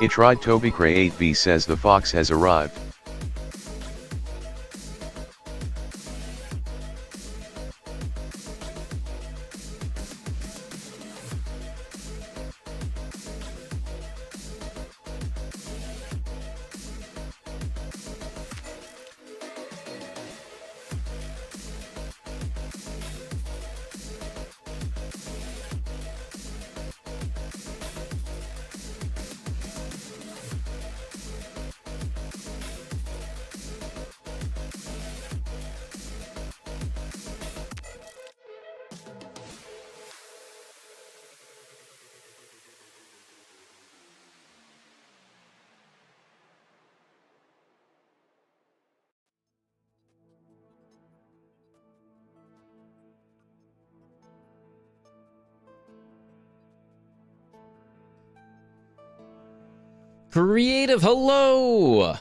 It tried Toby Cray 8B says the fox has arrived. Creative, hello.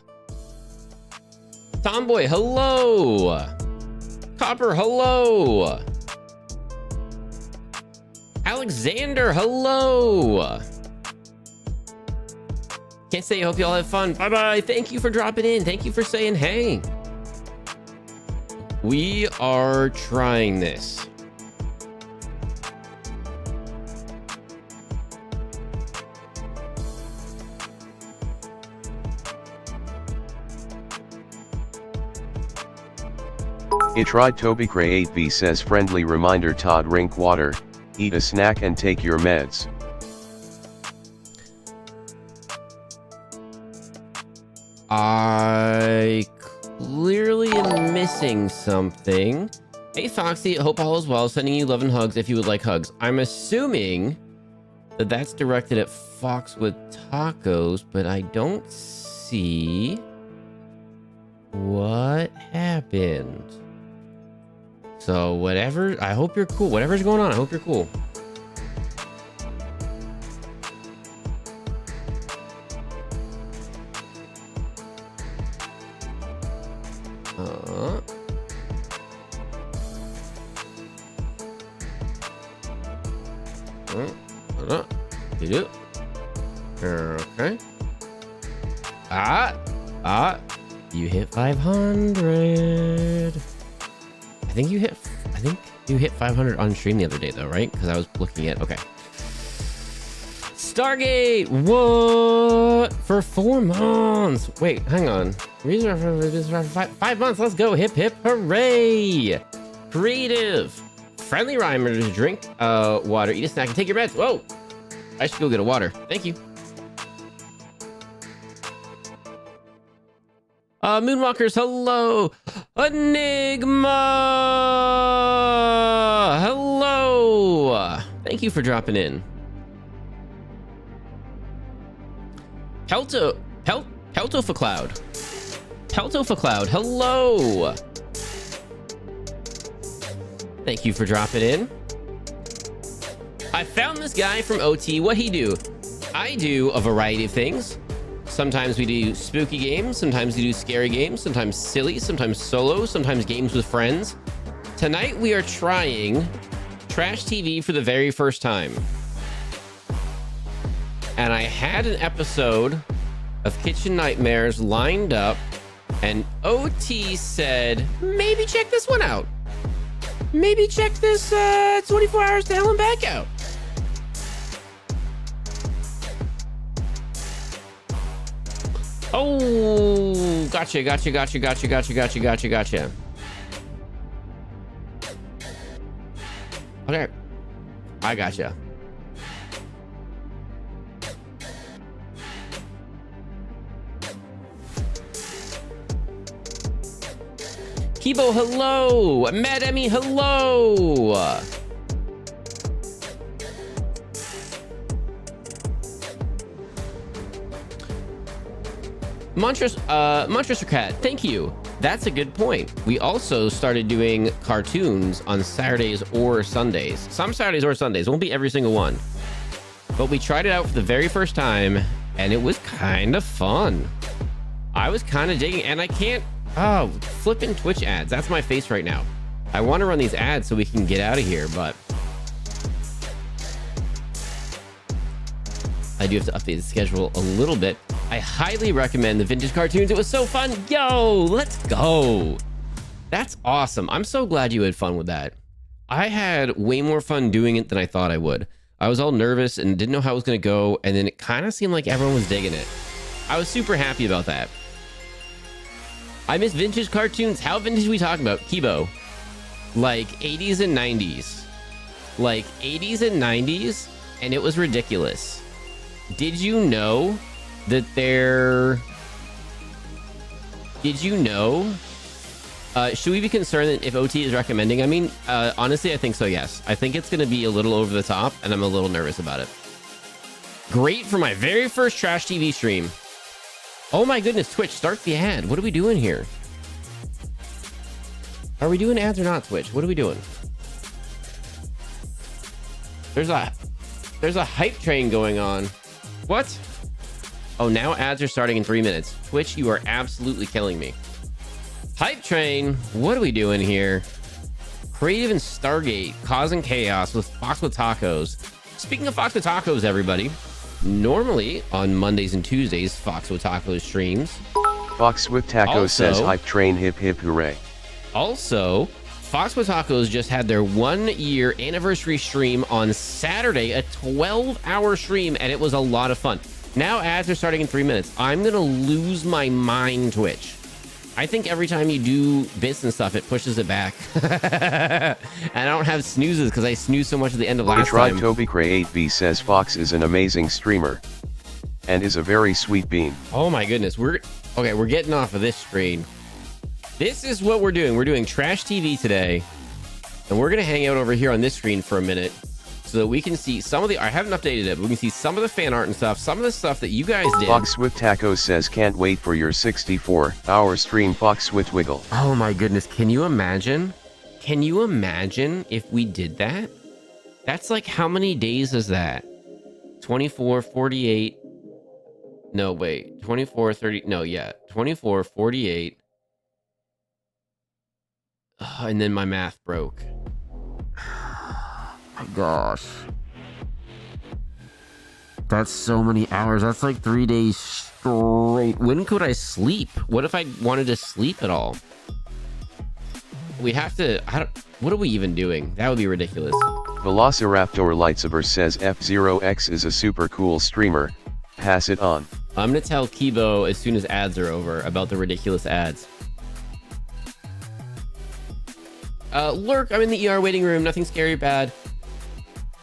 Tomboy, hello. Copper, hello. Alexander, hello. Can't say I hope you all have fun. Bye bye. Thank you for dropping in. Thank you for saying hey. We are trying this. It tried Toby Cray 8B says friendly reminder Todd drink water, eat a snack and take your meds. I clearly am missing something. Hey Foxy, hope all is well. Sending you love and hugs if you would like hugs. I'm assuming that that's directed at Fox with tacos, but I don't see what happened. So whatever, I hope you're cool. Whatever's going on, I hope you're cool. Okay. You hit 500. I think you hit 500 on stream the other day though, right? Because I was looking at, okay. Stargate, what? For 4 months. Wait, hang on. 5 months, let's go. Hip hip hooray. Creative. Friendly rhymer to drink water, eat a snack, and take your meds. Whoa. I should go get a water. Thank you. Moonwalkers, hello. Enigma, hello. Thank you for dropping in. Pelto for Cloud. Pelto for Cloud, hello. Thank you for dropping in. I found this guy from OT. What he do? I do a variety of things. Sometimes we do spooky games, sometimes we do scary games, sometimes silly, sometimes solo, sometimes games with friends. Tonight we are trying trash TV for the very first time. And I had an episode of Kitchen Nightmares lined up, and OT said, maybe check this one out. Maybe check this 24 Hours to Hell and Back out. Oh, gotcha. Okay, I gotcha. Kibo, hello. Mad Emmy, hello. Monstrous Cat, thank you. That's a good point. We also started doing cartoons on Saturdays or Sundays. Some Saturdays or Sundays. It won't be every single one. But we tried it out for the very first time, and it was kind of fun. I was kind of digging, and I can't... Oh, flipping Twitch ads. That's my face right now. I want to run these ads so we can get out of here, but... I do have to update the schedule a little bit. I highly recommend the vintage cartoons. It was so fun. Yo, let's go. That's awesome. I'm so glad you had fun with that. I had way more fun doing it than I thought I would. I was all nervous and didn't know how it was going to go. And then it kind of seemed like everyone was digging it. I was super happy about that. I miss vintage cartoons. How vintage are we talking about? Kibo. Like 80s and 90s. Like 80s and 90s. And it was ridiculous. Did you know that Did you know? Should we be concerned that if OT is recommending? I mean, honestly, I think so, yes. I think it's going to be a little over the top, and I'm a little nervous about it. Great for my very first Trash TV stream. Oh my goodness, Twitch, start the ad. What are we doing here? Are we doing ads or not, Twitch? What are we doing? There's a hype train going on. What? Oh, now ads are starting in 3 minutes. Twitch, you are absolutely killing me. Hype train, what are we doing here? Creative and Stargate causing chaos with Fox with Tacos. Speaking of Fox with Tacos, everybody, normally on Mondays and Tuesdays, Fox with Tacos streams. Fox with Tacos says hype train hip hip hooray. Also, Fox with Tacos just had their 1-year anniversary stream on Saturday, a 12-hour stream, and it was a lot of fun. Now ads are starting in 3 minutes. I'm gonna lose my mind, Twitch. I think every time you do bits and stuff, it pushes it back. And I don't have snoozes because I snooze so much at the end of last time. Toby Cray 8V says Fox is an amazing streamer and is a very sweet bean. Oh my goodness. We're getting off of this screen. This is what we're doing. We're doing Trash TV today. And we're going to hang out over here on this screen for a minute so that we can see some of the, I haven't updated it, but we can see some of the fan art and stuff, some of the stuff that you guys did. Fox with Tacos says can't wait for your 64-hour stream, Fox with Wiggle. Oh my goodness, can you imagine? Can you imagine if we did that? That's like, how many days is that? 24, 48. No, wait, 24, 30. No, yeah, 24, 48. And then my math broke. My gosh, that's so many hours. That's like 3 days straight. When could I sleep? What if I wanted to sleep at all? We have to, what are we even doing? That would be ridiculous. Velociraptor Lightsaber says F0X is a super cool streamer. Pass it on. I'm gonna tell Kibo as soon as ads are over about the ridiculous ads. Lurk, I'm in the ER waiting room. Nothing scary or bad.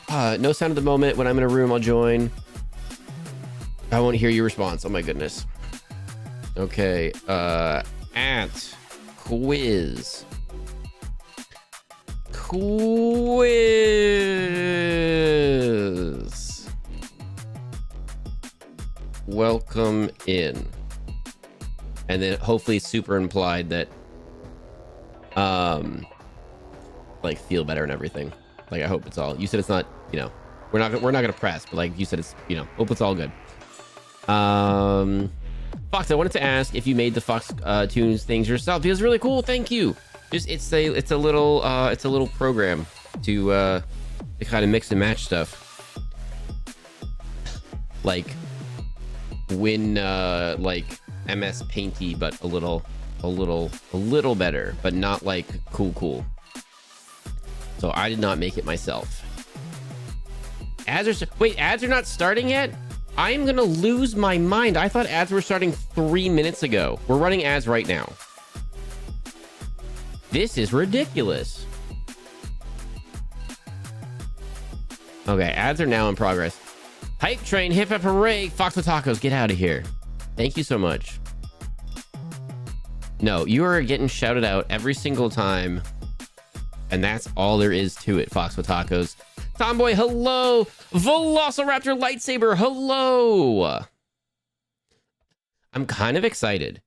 No sound at the moment. When I'm in a room, I'll join. I won't hear your response. Oh my goodness. Okay. At quiz. Welcome in. And then hopefully super implied that like feel better and everything. Like, I hope it's all, you said it's not, you know, we're not gonna press, but like you said, it's, you know, hope it's all good. Fox, I wanted to ask if you made the Fox Tunes things yourself. It was really cool. Thank you. Just it's a little program to kind of mix and match stuff. Like when like MS Painty, but a little better, but not like cool. So I did not make it myself. Ads are not starting yet? I'm gonna lose my mind. I thought ads were starting 3 minutes ago. We're running ads right now. This is ridiculous. Okay, ads are now in progress. Hype train, hip hip hooray, Fox with Tacos, get out of here. Thank you so much. No, you are getting shouted out every single time. And that's all there is to it, Fox with Tacos. Tomboy, hello. Velociraptor Lightsaber, hello. I'm kind of excited.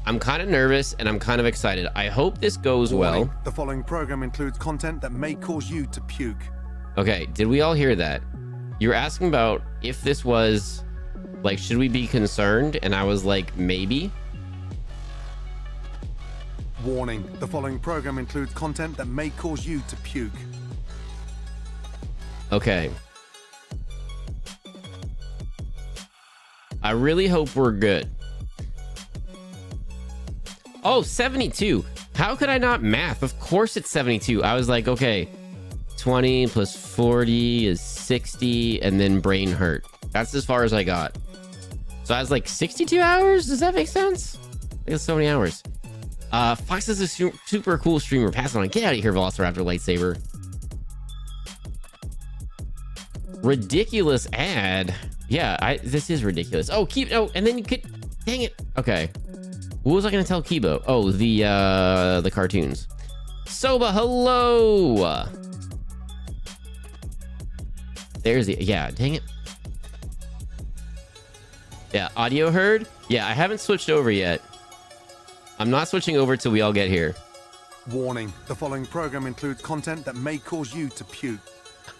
I'm kind of nervous and I'm kind of excited. I hope this goes well. The following program includes content that may cause you to puke. Okay, did we all hear that? You're asking about if this was, like, should we be concerned? And I was like, maybe. Warning, the following program includes content that may cause you to puke. Okay. I really hope we're good. Oh, 72. How could I not math? Of course it's 72. I was like, okay, 20 plus 40 is 60, and then brain hurt. That's as far as I got. So I was like 62 hours? Does that make sense? I think it's so many hours. Fox is a super cool streamer. Pass it on. Get out of here, Velociraptor lightsaber. Ridiculous ad. Yeah, this is ridiculous. Oh, and then you could, dang it. Okay. What was I gonna tell Kibo? Oh, the cartoons. Soba, hello. There's the, yeah, dang it. Yeah, audio heard? Yeah, I haven't switched over yet. I'm not switching over till we all get here. Warning, the following program includes content that may cause you to puke.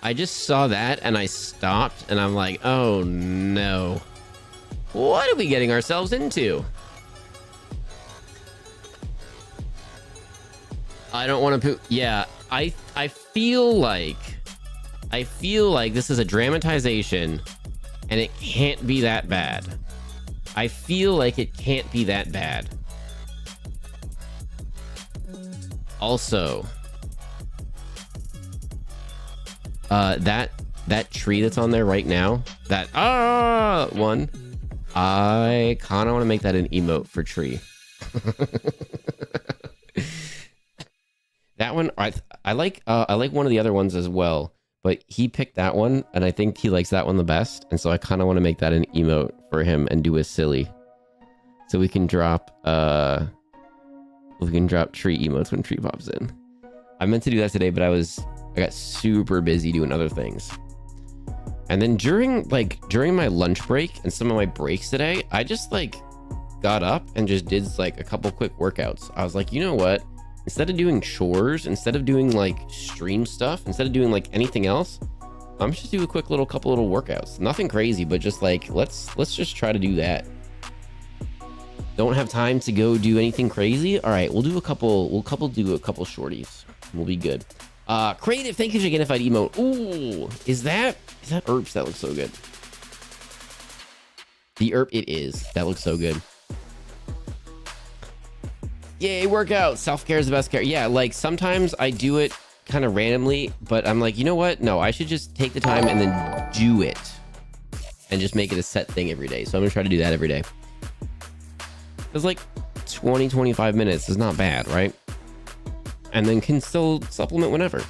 I just saw that and I stopped and I'm like, oh no. What are we getting ourselves into? I don't want to poop. Yeah, I feel like this is a dramatization and it can't be that bad. I feel like it can't be that bad. Also, that tree that's on there right now, that one, I kind of want to make that an emote for tree. That one, I like one of the other ones as well, but he picked that one, and I think he likes that one the best, and so I kind of want to make that an emote for him and do a silly, so we can drop tree emotes when tree pops in. I meant to do that today, but I got super busy doing other things. And then during my lunch break and some of my breaks today, I just got up and just did a couple quick workouts. I was like, you know what? Instead of doing chores, instead of doing stream stuff, instead of doing anything else, I'm just do a quick couple little workouts. Nothing crazy, but just let's just try to do that. Don't have time to go do anything crazy. All right, we'll do a couple shorties. We'll be good. Creative, thank you for getting Genified emote. Ooh, is that herbs? That looks so good. The herb, it is. That looks so good. Yay, workout. Self-care is the best care. Yeah, sometimes I do it kind of randomly, but I'm like, you know what? No, I should just take the time and then do it and just make it a set thing every day. So I'm gonna try to do that every day. It's 20-25 minutes is not bad, right? And then can still supplement whenever.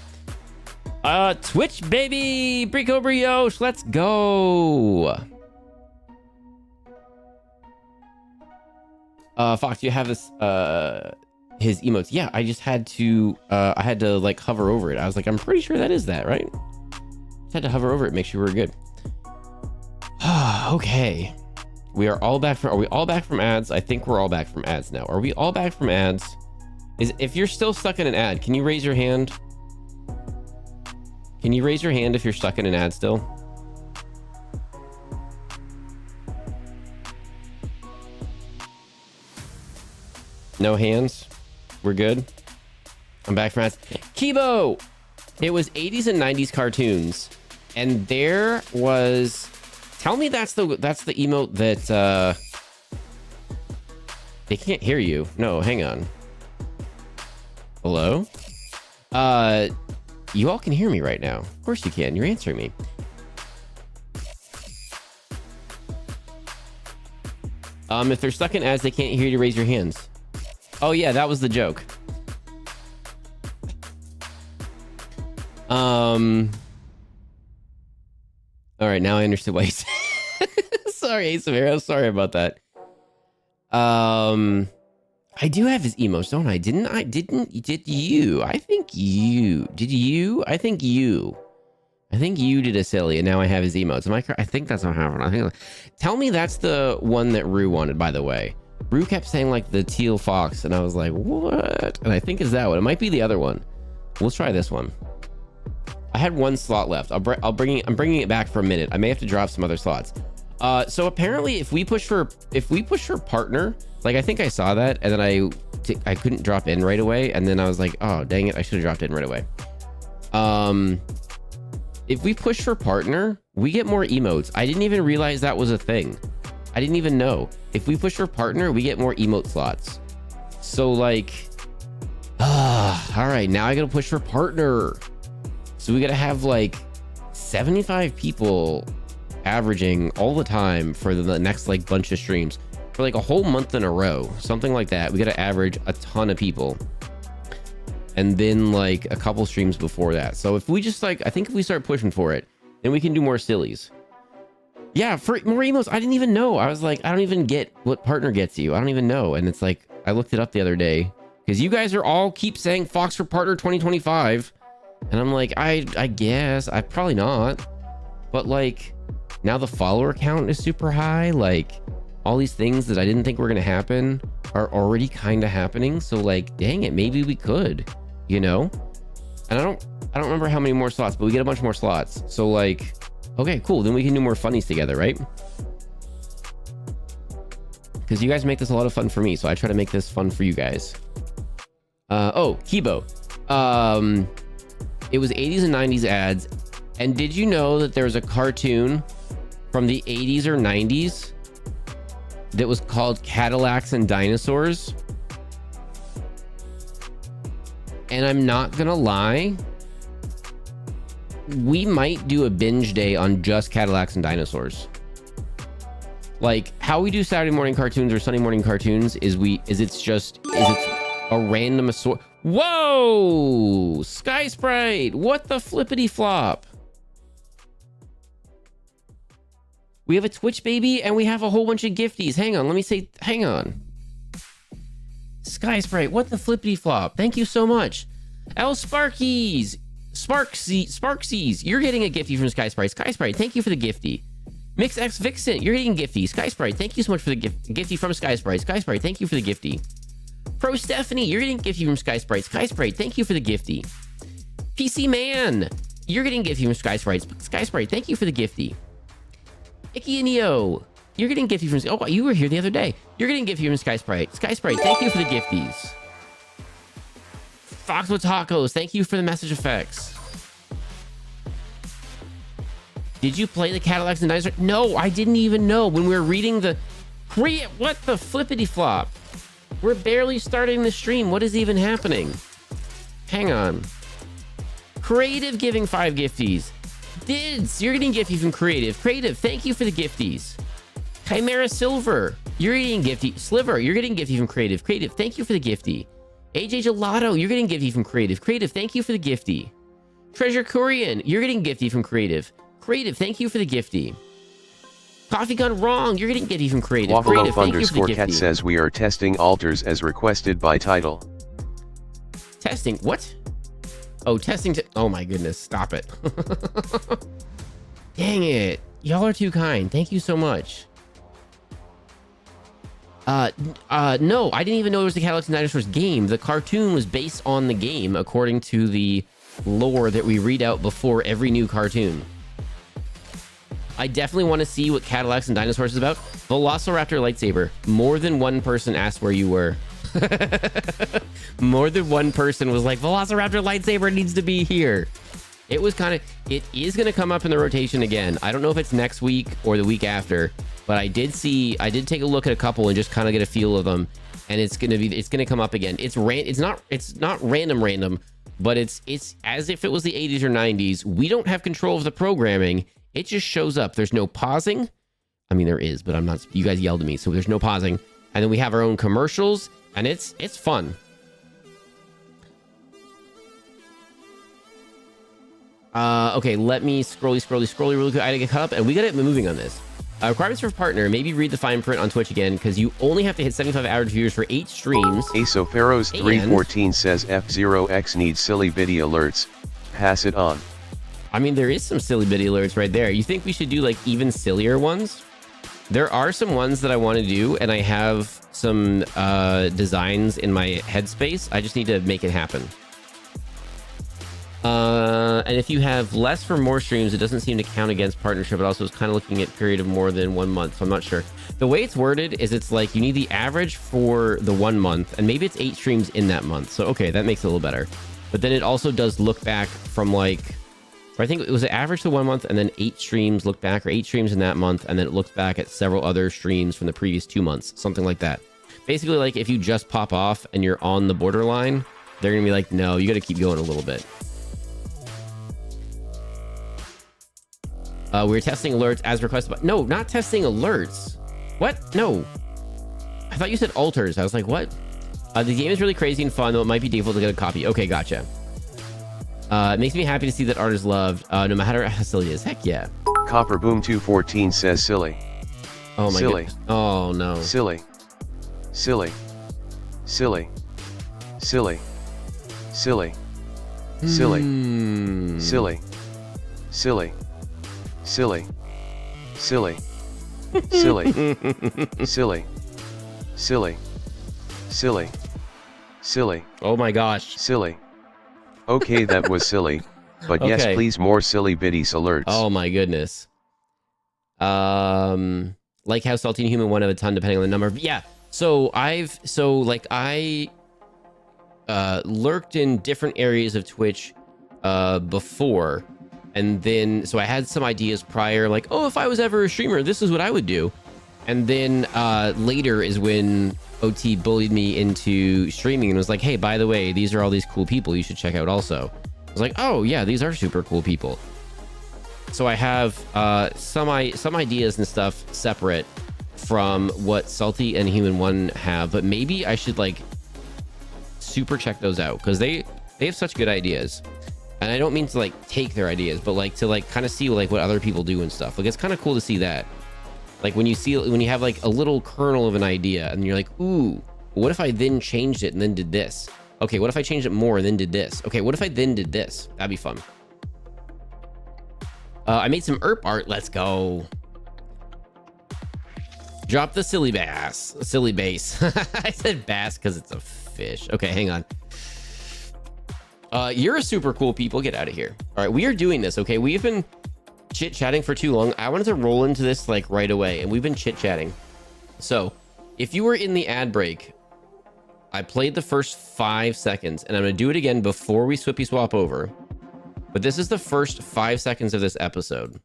Twitch, baby! Brico Brioche, let's go! Fox, you have this, his emotes. Yeah, I just had to, I had to hover over it. I was like, I'm pretty sure that is that, right? Just had to hover over it, make sure we're good. Okay. Are we all back from ads? I think we're all back from ads now. Are we all back from ads? If you're still stuck in an ad, can you raise your hand? Can you raise your hand if you're stuck in an ad still? No hands? We're good? I'm back from ads. Kibo! It was 80s and 90s cartoons. And there was... Tell me that's the emote that... They can't hear you. No, hang on. Hello? You all can hear me right now. Of course you can. You're answering me. If they're stuck in ads, they can't hear you. Raise your hands. Oh yeah, that was the joke. All right, now I understood why you said. Sorry, Ace of Arrows. Sorry about that. I do have his emotes, don't I? Did you? I think you. Did you? I think you. I think you did a silly, and now I have his emotes. Am I correct? I think that's what happened. I think. Tell me that's the one that Rue wanted, by the way. Rue kept saying the teal fox, and I was like, what? And I think it's that one. It might be the other one. We'll try this one. I had one slot left. I'm bringing it back for a minute. I may have to drop some other slots. So apparently, if we push for partner, I think I saw that, and then I couldn't drop in right away, and then I was like, oh dang it, I should have dropped in right away. If we push for partner, we get more emotes. I didn't even realize that was a thing. I didn't even know. If we push for partner, we get more emote slots. So like, all right, now I gotta push for partner. So we gotta have like 75 people averaging all the time for the next like bunch of streams for like a whole month in a row, something like that. We gotta average a ton of people. And then like a couple streams before that. So if we just like, I think if we start pushing for it, then we can do more sillies. Yeah, for more emotes, I didn't even know. I was like, I don't even get what partner gets you. I don't even know. And it's like, I looked it up the other day because you guys are all keep saying Fox for partner 2025. And I'm like, I guess I probably not. But like now the follower count is super high. Like all these things that I didn't think were going to happen are already kind of happening. So like, dang it, maybe we could, you know? And I don't remember how many more slots, but we get a bunch more slots. So like, okay, cool. Then we can do more funnies together, right? Because you guys make this a lot of fun for me. So I try to make this fun for you guys. Oh, Kibo. It was 80s and 90s ads. And did you know that there was a cartoon from the 80s or 90s that was called Cadillacs and Dinosaurs? And I'm not gonna lie, we might do a binge day on just Cadillacs and Dinosaurs. Like how we do Saturday morning cartoons or Sunday morning cartoons is it's a random assortment. Whoa, Sky Sprite, what the flippity flop? We have a Twitch baby and we have a whole bunch of gifties. Hang on. Sky Sprite, what the flippity flop? Thank you so much. L Sparkies, Sparksies, you're getting a gifty from Sky Sprite. Sky Sprite, thank you for the gifty. Mix X Vixen, you're getting a gifty. Sky Sprite, thank you so much for the gifty from Sky Sprite. Sky Sprite, thank you for the gifty. Pro Stephanie, you're getting a gifty from Sky Sprite. Sky Sprite, thank you for the gifty. PC Man, you're getting a gifty from Sky Sprite. Sky Sprite, thank you for the gifty. Icky and Neo, you're getting a gifty from... Oh, you were here the other day. You're getting a gifty from Sky Sprite. Sky Sprite, thank you for the gifties. Fox with Tacos, thank you for the message effects. Did you play the Cadillacs and Dinosaurs? No, I didn't even know when we were reading the... What the flippity flop? We're barely starting the stream. What is even happening? Hang on. Creative giving 5 gifties. Dids, you're getting gifty from Creative. Creative, thank you for the gifties. Chimera Silver, you're getting gifty. Sliver, you're getting gifty from Creative. Creative, thank you for the gifty. AJ Gelato, you're getting gifty from Creative. Creative, thank you for the gifty. Treasure Korean, you're getting gifty from Creative. Creative, thank you for the gifty. Coffee Gone Wrong, you're getting gifty from Creative. Creative, thank you for the gifty. Cat says we are testing alters as requested by title. Testing, what? Oh, testing. Oh my goodness, stop it. Dang it. Y'all are too kind. Thank you so much. No, I didn't even know it was the Cadillacs and Dinosaurs game. The cartoon was based on the game, according to the lore that we read out before every new cartoon. I definitely want to see what Cadillacs and Dinosaurs is about. Velociraptor lightsaber. More than one person asked where you were. More than one person was like, Velociraptor lightsaber needs to be here. It was kind of... It is going to come up in the rotation again. I don't know if it's next week or the week after, but I did take a look at a couple and just kind of get a feel of them, and it's going to come up again. It's not random, but it's as if it was the 80s or 90s. We don't have control of the programming. It just shows up. There's no pausing. I mean, there is, but I'm not... You guys yelled at me, so there's no pausing. And then we have our own commercials, and it's fun. Okay, let me scrolly really quick. I gotta get caught up, and we gotta get moving on this. Requirements for partner. Maybe read the fine print on Twitch again, because you only have to hit 75 average viewers for 8 streams. Asoferos 314 says F0X needs silly video alerts. Pass it on. I mean, there is some silly video alerts right there. You think we should do like even sillier ones? There are some ones that I want to do, and I have some designs in my headspace. I just need to make it happen. And if you have less for more streams, it doesn't seem to count against partnership. It also is kind of looking at period of more than 1 month, so I'm not sure. The way it's worded is it's like you need the average for the 1 month, and maybe it's 8 streams in that month. So, okay, that makes it a little better. But then it also does look back from like Or I think it was an average to 1 month and then 8 streams look back, or 8 streams in that month, and then it looks back at several other streams from the previous 2 months, something like that. Basically, like if you just pop off and you're on the borderline, they're gonna be like, no, you gotta keep going a little bit. We're testing alerts as requested, but no, not testing alerts. What? No. I thought you said alters. I was like, what? The game is really crazy and fun, though it might be difficult to get a copy. Okay, gotcha. It makes me happy to see that art is loved, no matter how silly it is. Heck yeah. Copper Boom 214 says silly. Oh my silly. goodness. Oh no. Silly. Silly. Silly. Silly. Silly. Silly. Silly. Silly. Silly. Silly. Silly. Silly. Silly. Silly. Silly. Oh my gosh. Silly. Okay, that was silly. But yes, Okay. please more silly biddies alerts. Oh my goodness. Like how Salty and Human one have a ton depending on the number of, yeah. So I lurked in different areas of Twitch before, and then so I had some ideas prior, like, oh, if I was ever a streamer, this is what I would do. And then later is when OT bullied me into streaming and was like, hey, by the way, these are all these cool people you should check out also. I was like, oh yeah, these are super cool people. So I have some ideas and stuff separate from what Salty and Human One have, but maybe I should like super check those out because they have such good ideas. And I don't mean to like take their ideas, but like to like kind of see like what other people do and stuff. Like it's kind of cool to see that. Like when you have like a little kernel of an idea and you're like, ooh, what if I then changed it and then did this? Okay, what if I changed it more and then did this? Okay, what if I then did this? That'd be fun. I made some ERP art. Let's go. Drop the silly bass. Silly bass. I said bass because it's a fish. Okay, hang on. You're a super cool people. Get out of here. All right, we are doing this, okay? We've been chit-chatting for too long. I wanted to roll into this like right away, and we've been chit-chatting. So, if you were in the ad break, I played the first 5 seconds, and I'm going to do it again before we swippy swap over. But this is the first 5 seconds of this episode.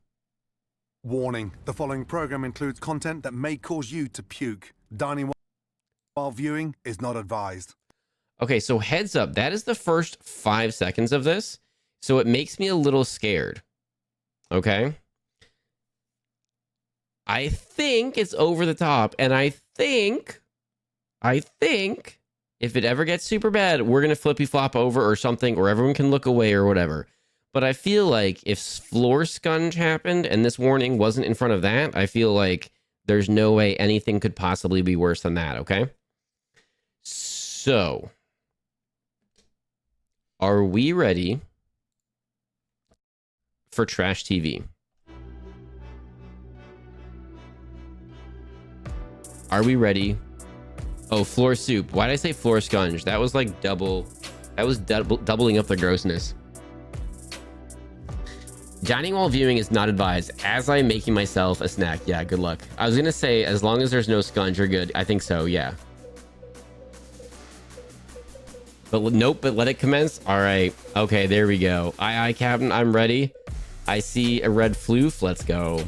Warning, the following program includes content that may cause you to puke. Dining while viewing is not advised. Okay, so heads up, that is the first 5 seconds of this, so it makes me a little scared. Okay? I think it's over the top, and I think if it ever gets super bad, we're gonna flippy flop over or something, or everyone can look away or whatever. But I feel like if floor scunge happened and this warning wasn't in front of that, I feel like there's no way anything could possibly be worse than that, okay? So, are we ready for Trash TV? Are we ready? Oh, floor soup. Why did I say floor scunge? That was like double. That was doubling up the grossness. Dining while viewing is not advised, as I'm making myself a snack. Yeah, good luck. I was gonna say, as long as there's no scunge, you're good. I think so, yeah. But nope, but let it commence. All right. Okay, there we go. Aye, aye, Captain, I'm ready. I see a red floof. Let's go.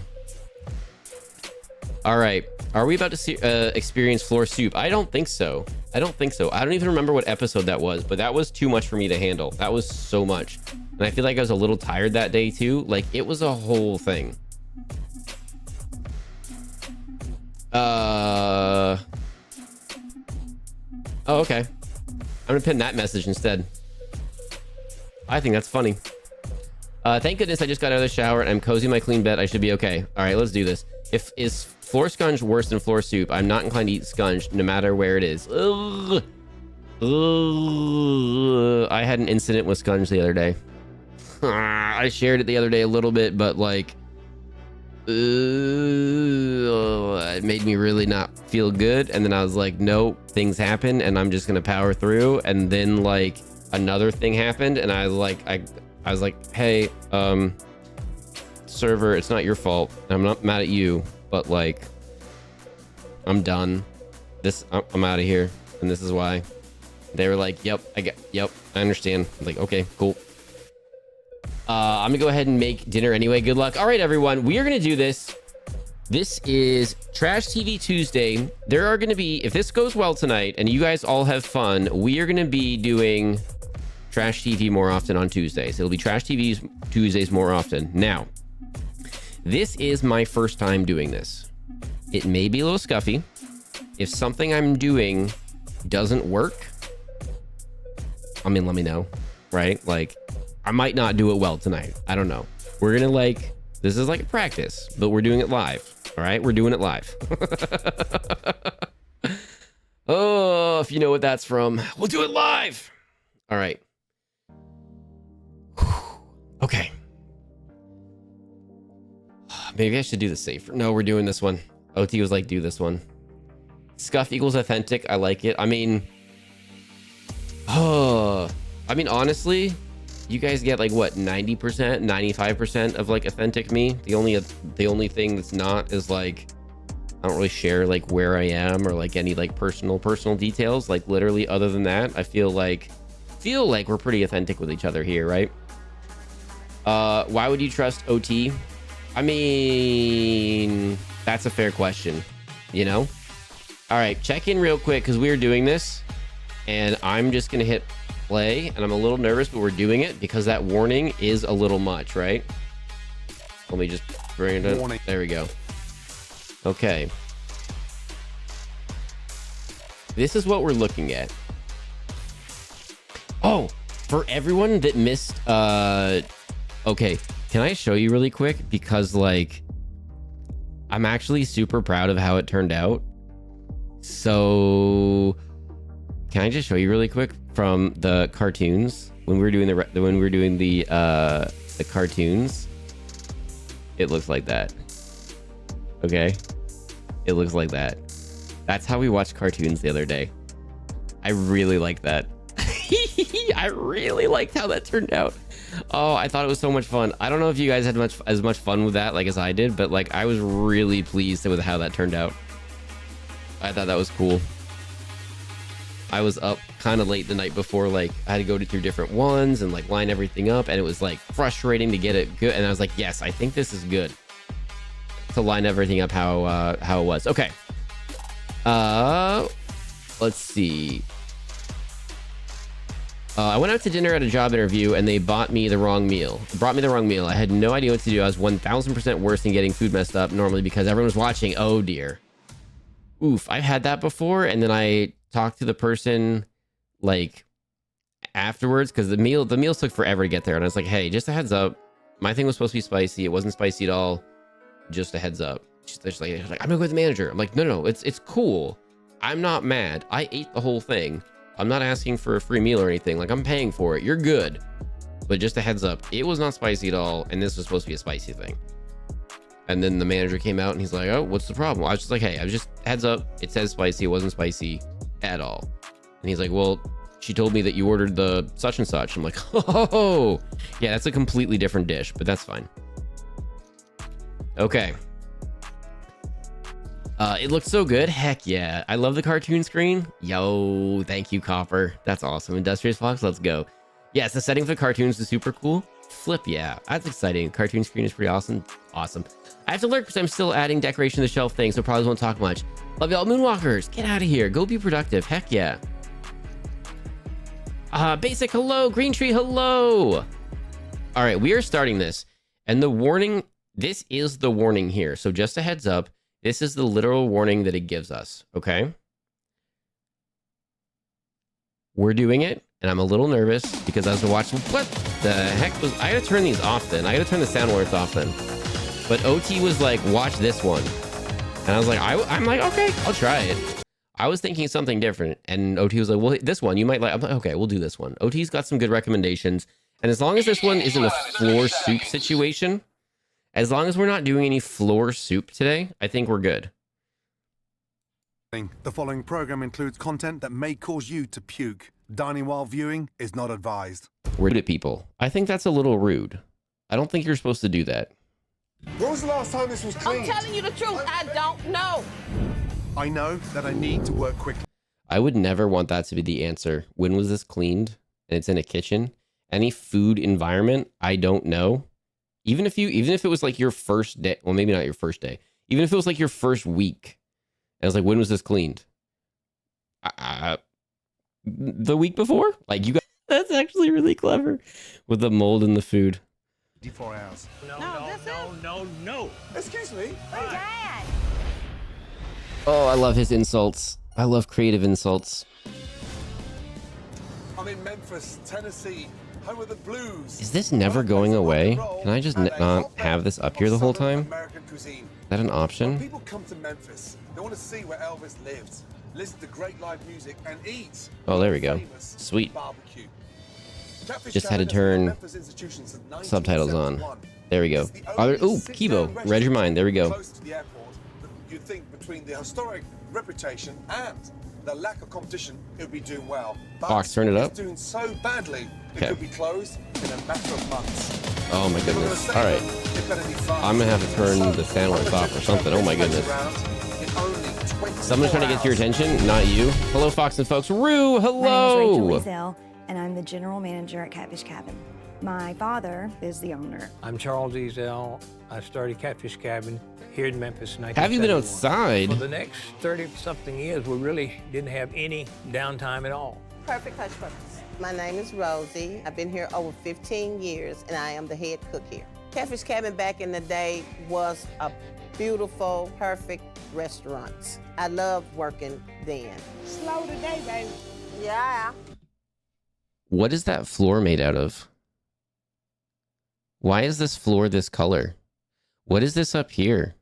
All right. Are we about to see, experience floor soup? I don't think so. I don't think so. I don't even remember what episode that was, but that was too much for me to handle. That was so much. And I feel like I was a little tired that day too. Like it was a whole thing. Oh, okay. I'm gonna pin that message instead. I think that's funny. Thank goodness I just got out of the shower and I'm cozy in my clean bed. I should be okay. All right, let's do this. Is floor scunge worse than floor soup? I'm not inclined to eat scunge no matter where it is. Ugh. Ugh. I had an incident with scunge the other day. I shared it the other day a little bit, but like, it made me really not feel good. And then I was like, nope, things happen and I'm just gonna power through. And then like another thing happened and I was like, hey, server, it's not your fault. I'm not mad at you, but like, I'm done. I'm out of here, and this is why. They were like, yep, I understand. I'm like, okay, cool. I'm gonna go ahead and make dinner anyway. Good luck. All right, everyone. We are gonna do this. This is Trash TV Tuesday. There are gonna be, if this goes well tonight and you guys all have fun, we are gonna be doing Trash TV more often on Tuesdays. It'll be Trash TV Tuesdays more often. Now, this is my first time doing this. It may be a little scuffy. If something I'm doing doesn't work, I mean, let me know, right? Like, I might not do it well tonight. I don't know. We're gonna this is like a practice, but we're doing it live. All right, we're doing it live. Oh, if you know what that's from, we'll do it live. All right. Okay. Maybe I should do the safer. No, we're doing this one. OT was like, do this one. Scuff equals authentic. I like it. I mean, honestly, you guys get like what, 90%, 95% of like authentic me. The only thing that's not is like, I don't really share like where I am or like any like personal details. Like literally, other than that, I feel like we're pretty authentic with each other here, right? Why would you trust OT? I mean, that's a fair question, you know? All right, check in real quick because we're doing this and I'm just gonna hit play and I'm a little nervous, but we're doing it because that warning is a little much, right? Let me just bring it up. There we go. Okay. This is what we're looking at. Oh, for everyone that missed, okay, can I show you really quick? Because like, I'm actually super proud of how it turned out. So can I just show you really quick from the cartoons when we were doing the cartoons? It looks like that. Okay, it looks like that. That's how we watched cartoons the other day. I really like that. I really liked how that turned out. Oh, I thought it was so much fun. I don't know if you guys had as much fun with that like as I did, but like I was really pleased with how that turned out. I thought that was cool. I was up kind of late the night before, like I had to go through different ones and like line everything up, and it was like frustrating to get it good. And I was like, yes, I think this is good to line everything up how it was. Okay. Let's see. I went out to dinner at a job interview and they brought me the wrong meal. I had no idea what to do. I was 1000% worse than getting food messed up normally because everyone was watching. Oh dear. Oof. I've had that before. And then I talked to the person like afterwards because the meals took forever to get there. And I was like, hey, just a heads up. My thing was supposed to be spicy. It wasn't spicy at all. Just a heads up. She's like, I'm gonna go with the manager. I'm like, no, it's cool. I'm not mad. I ate the whole thing. I'm not asking for a free meal or anything. Like, I'm paying for it. You're good. But just a heads up, it was not spicy at all. And this was supposed to be a spicy thing. And then the manager came out and he's like, oh, what's the problem? I was just like, hey, I was just heads up. It says spicy. It wasn't spicy at all. And he's like, well, she told me that you ordered the such and such. I'm like, oh, yeah, that's a completely different dish, but that's fine. Okay. It looks so good. Heck yeah. I love the cartoon screen. Yo, thank you, Copper. That's awesome. Industrious Fox, let's go. Yes, the setting for the cartoons is super cool. Flip, yeah. That's exciting. Cartoon screen is pretty awesome. Awesome. I have to lurk because I'm still adding decoration to the shelf thing, so probably won't talk much. Love y'all. Moonwalkers, get out of here. Go be productive. Heck yeah. Basic, hello. Green Tree, hello. All right, we are starting this. And the warning, this is the warning here. So just a heads up. This is the literal warning that it gives us, okay? We're doing it, and I'm a little nervous because I was watching. What the heck was... I gotta turn these off then. I gotta turn the sound alerts off then. But OT was like, watch this one. And I was like, I'm like, okay, I'll try it. I was thinking something different, and OT was like, well, this one, you might like... I'm like, okay, we'll do this one. OT's got some good recommendations, and as long as this one isn't a floor soup situation... As long as we're not doing any floor soup today, I think we're good. The following program includes content that may cause you to puke. Dining while viewing is not advised. Rude at people. I think that's a little rude. I don't think you're supposed to do that. When was the last time this was cleaned? I'm telling you the truth. I don't know. I know that I need to work quickly. I would never want that to be the answer. When was this cleaned? And it's in a kitchen. any food environment, I don't know. Even if it was like your first day, well, maybe not your first day. Even if it was like your first week, and I was like, when was this cleaned? The week before? Like, you got, that's actually really clever with the mold in the food. 24 hours. No. Excuse me. Dad. Oh, I love his insults. I love creative insults. I'm in Memphis, Tennessee, home of the blues. Is this never going away? Can I just not have this up here the whole time? American cuisine. Is that an When option? people come to Memphis, they want to see where Elvis lived, listen to great live music, and eat. Oh, there we go. famous Sweet. Barbecue. Catfish Just had to Cabin has been turn Memphis institution since subtitles on. 1971. There we go. It's the Are there, only ooh, sit-down Kibo. restaurant Read your mind. There we go. close to the airport that you'd think between the historic reputation and the lack of competition, it would be doing well. But Fox, turn it up. It's doing so badly, it Okay. could be closed in a matter of months. Oh my If we're gonna goodness. save All right. them, it better be fast. I'm gonna have to turn the sound So, lights off or something. Oh my goodness. in only 24 Someone's trying to get your hours. attention, not you. Hello, Fox and folks. Rue, My name is hello. Rachel Ezel, and I'm the general manager at Catfish Cabin. My father is the owner. I'm Charles Ezel. I started Catfish Cabin here in Memphis in 1971. Have you been outside? For the next 30-something years, we really didn't have any downtime at all. Perfect hush puppies. My name is Rosie. I've been here over 15 years, and I am the head cook here. Catfish Cabin back in the day was a beautiful, perfect restaurant. I loved working then. Slow today, baby. Yeah. What is that floor made out of? Why is this floor this color? What is this up here?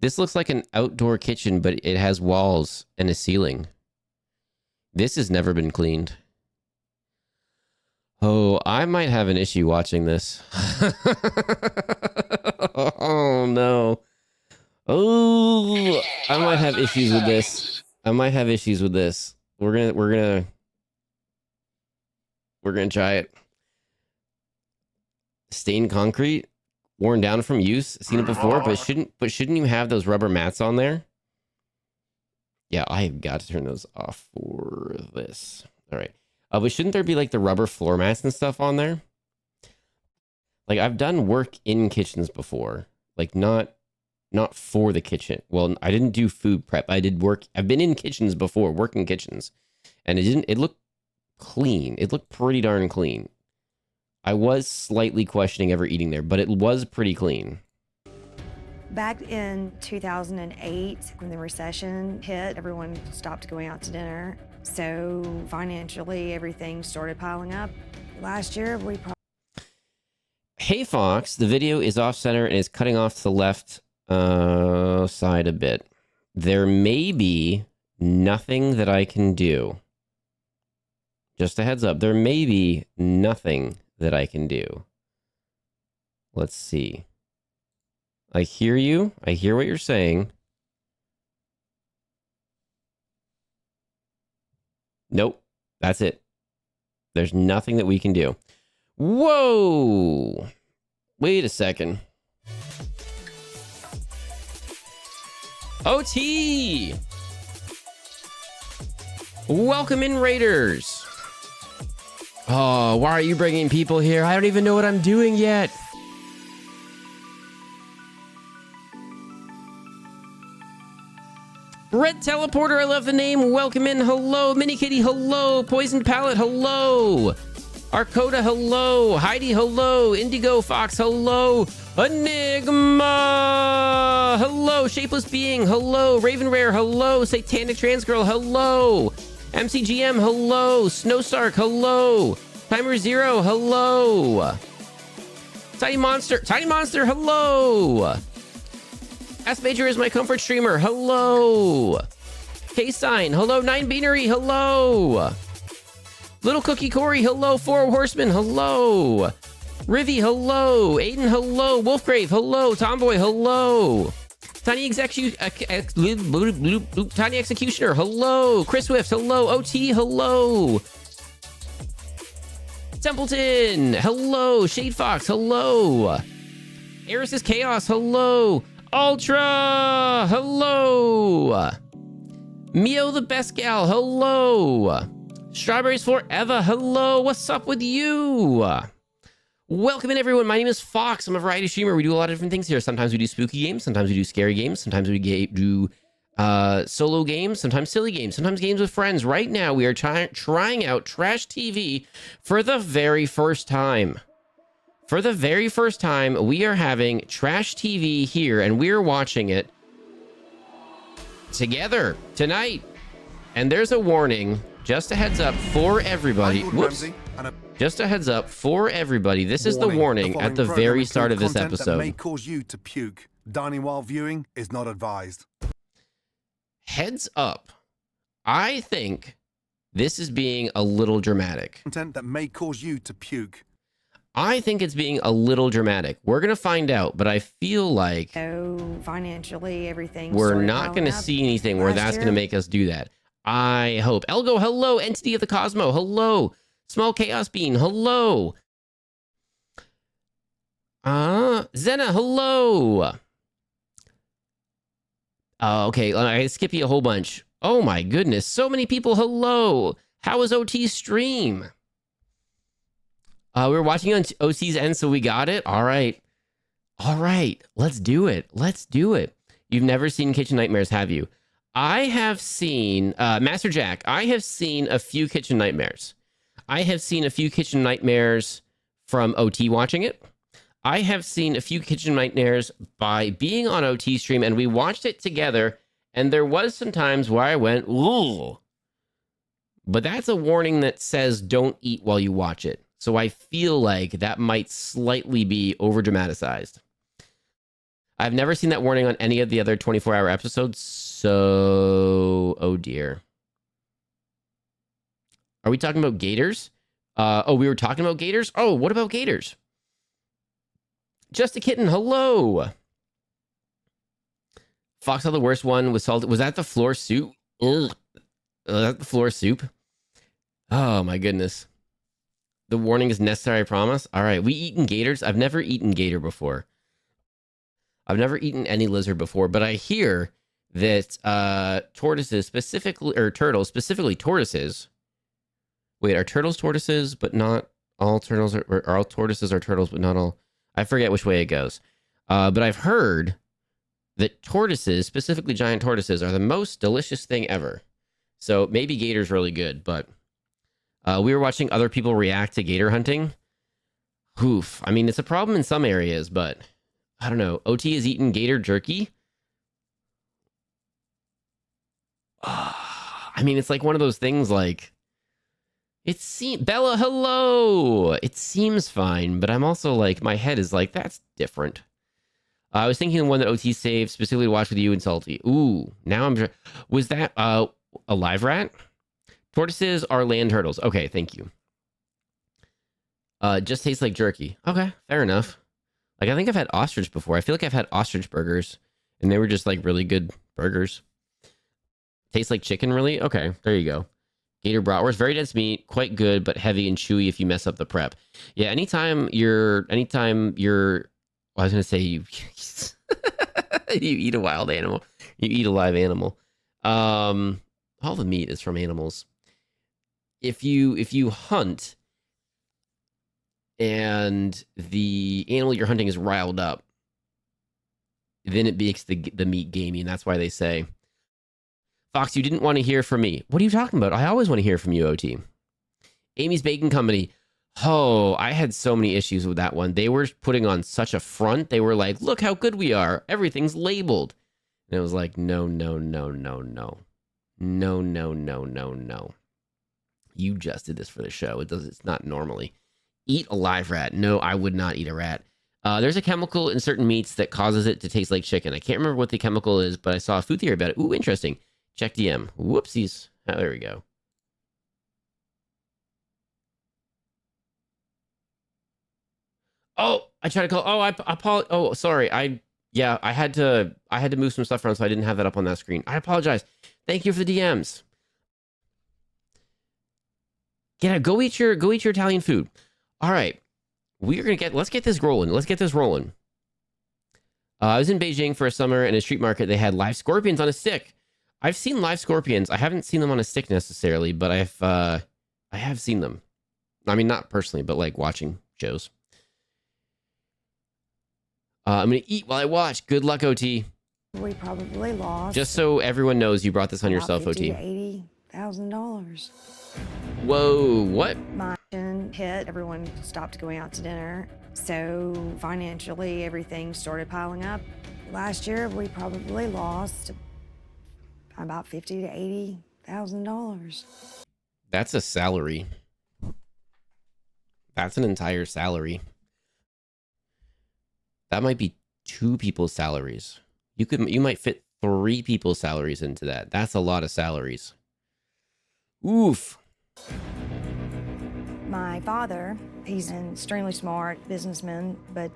This looks like an outdoor kitchen, but it has walls and a ceiling. This has never been cleaned. Oh, I might have an issue watching this. Oh no. Oh, I might have issues with this. I might have issues with this. We're gonna try it. Stained concrete, worn down from use. Seen it before, but shouldn't you have those rubber mats on there? Yeah, I've got to turn those off for this. All right. But shouldn't there be like the rubber floor mats and stuff on there? Like, I've done work in kitchens before, like not for the kitchen. Well, I didn't do food prep. I've been in kitchens before, working kitchens, and it looked clean. It looked pretty darn clean. I was slightly questioning ever eating there, but it was pretty clean. Back in 2008, when the recession hit, everyone stopped going out to dinner. So financially, everything started piling up. Last year, we probably... Hey Fox, the video is off center and is cutting off to the left side a bit. There may be nothing that I can do. Just a heads up, there may be nothing that I can do. Let's see. I hear you. I hear what you're saying. Nope. That's it. There's nothing that we can do. Whoa! Wait a second. OT! Welcome in, Raiders! Oh, why are you bringing people here? I don't even know what I'm doing yet. Red Teleporter, I love the name. Welcome in. Hello. Mini Kitty, hello. Poison Palette, hello. Arcoda, hello. Heidi, hello. Indigo Fox, hello. Enigma, hello. Shapeless Being, hello. Raven Rare, hello. Satanic Trans Girl, hello. MCGM, hello. Snowstark, hello. Timer Zero, hello. Tiny Monster, hello. S Major is my comfort streamer, hello. K-Sign, hello. 9Binary, hello. Little Cookie Corey, hello. Four Horsemen, hello. Rivy, hello. Aiden, hello. Wolfgrave, hello. Tomboy, hello. Tiny Executioner, hello. Chris Swift, hello. OT, hello. Templeton, hello. Shade Fox, hello. Eris is Chaos, hello. Ultra, hello. Mio the Best Gal, hello. Strawberries Forever. Hello, what's up with you? Welcome in, everyone. My name is Fox. I'm a variety streamer. We do a lot of different things here. Sometimes we do spooky games. Sometimes we do scary games. Sometimes we do solo games. Sometimes silly games. Sometimes games with friends. Right now, we are trying out Trash TV for the very first time. For the very first time, we are having Trash TV here, and we're watching it together tonight. And there's a warning. Just a heads up for everybody. Whoops. Just a heads up for everybody. This is the warning at the very start of this episode. That may cause you to puke. Dining while viewing is not advised. Heads up. I think this is being a little dramatic. Content that may cause you to puke. I think it's being a little dramatic. We're going to find out, but I feel like financially, everything. We're not going to see anything where that's going to make us do that. I hope. Elgo, hello. Entity of the Cosmo, hello. Small Chaos Bean, hello. Zena, hello. Okay, I skip you a whole bunch. Oh my goodness, so many people, hello. How was OT's stream? We were watching on OT's end, so we got it. All right. All right, let's do it. Let's do it. You've never seen Kitchen Nightmares, have you? I have seen, Master Jack, I have seen a few Kitchen Nightmares. I have seen a few Kitchen Nightmares from OT watching it. I have seen a few Kitchen Nightmares by being on OT stream, and we watched it together, and there was some times where I went, ooh. But that's a warning that says don't eat while you watch it. So I feel like that might slightly be over-dramatized. I've never seen that warning on any of the other 24-hour episodes, so... oh dear. Are we talking about gators? Oh, we were talking about gators? Oh, what about gators? Just a Kitten, hello! Fox saw the worst one with salt. Was that the floor soup? Ugh. Was that the floor soup? Oh, my goodness. The warning is necessary, I promise. All right, we eaten gators. I've never eaten gator before. I've never eaten any lizard before, but I hear that tortoises specifically, or turtles, specifically tortoises. Wait, are turtles tortoises, but not all turtles are all tortoises are turtles, but not all? I forget which way it goes. But I've heard that tortoises, specifically giant tortoises, are the most delicious thing ever. So maybe gator's really good, but we were watching other people react to gator hunting. Oof. I mean, it's a problem in some areas, but I don't know. OT has eaten gator jerky. I mean, it's like one of those things like, Bella, hello. It seems fine, but I'm also like, my head is like, that's different. I was thinking the one that OT saved specifically to watch with you and Salty. Ooh, now I'm... Was that a live rat? Tortoises are land turtles. Okay, thank you. Just tastes like jerky. Okay, fair enough. Like, I think I've had ostrich before. I feel like I've had ostrich burgers, and they were just, like, really good burgers. Tastes like chicken, really? Okay, there you go. Gator bratwurst, very dense meat, quite good, but heavy and chewy if you mess up the prep. Yeah, anytime you're, well, I was going to say you eat a wild animal. You eat a live animal. All the meat is from animals. If you hunt and the animal you're hunting is riled up, then it makes the meat gamey, and that's why they say, Fox, you didn't want to hear from me. What are you talking about? I always want to hear from you, OT. Amy's Bacon Company. Oh, I had so many issues with that one. They were putting on such a front. They were like, look how good we are. Everything's labeled. And it was like, no, no, no, no, no. No, no, no, no, no. You just did this for the show. It's not normally. Eat a live rat. No, I would not eat a rat. There's a chemical in certain meats that causes it to taste like chicken. I can't remember what the chemical is, but I saw a food theory about it. Ooh, interesting. Check DM. Whoopsies. Oh, there we go. Oh, I tried to call. Oh, I apologize. Oh, sorry. I had to move some stuff around, so I didn't have that up on that screen. I apologize. Thank you for the DMs. Go eat your Italian food. All right. Let's get this rolling. Let's get this rolling. I was in Beijing for a summer, and a street market, they had live scorpions on a stick. I've seen live scorpions. I haven't seen them on a stick necessarily, but I have seen them. I mean, not personally, but like watching shows. I'm going to eat while I watch. Good luck, OT. We probably lost. Just so everyone knows, you brought this on yourself, $50,000 OT. to $80,000. Whoa, what? My hit. Everyone stopped going out to dinner. So financially, everything started piling up. Last year, we probably lost about $50,000 to $80,000. That's a salary. That's an entire salary. That might be 2 people's salaries. You might fit 3 people's salaries into that. That's a lot of salaries. Oof. My father, he's an extremely smart businessman, but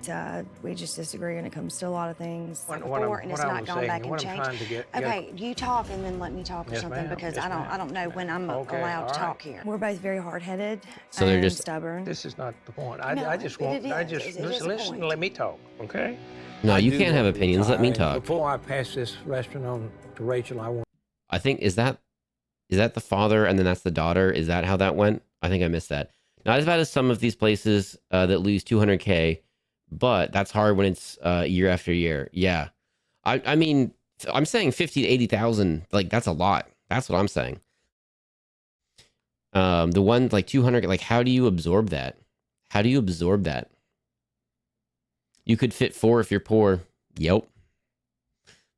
we just disagree when it comes to a lot of things. What And it's I not was gone saying, back and what I'm trying changed. to get Okay, you talk and then let me talk or Yes, something, ma'am. because Yes, I don't know when I'm Okay, allowed to all talk right. here. We're both very hard-headed So they're and just- stubborn. This is not the point. No, I just want, it I is. just, It is a listen, point. let me talk, okay? No, I you do can't have want to opinions. Let me retire, and talk. Before I pass this restaurant on to Rachel, I want I think, is that the father and then that's the daughter? Is that how that went? I think I missed that. Not as bad as some of these places that lose 200K, but that's hard when it's year after year. Yeah. I mean, I'm saying 50 to 80,000, like that's a lot. That's what I'm saying. The one like 200, like how do you absorb that? How do you absorb that? You could fit 4 if you're poor. Yep.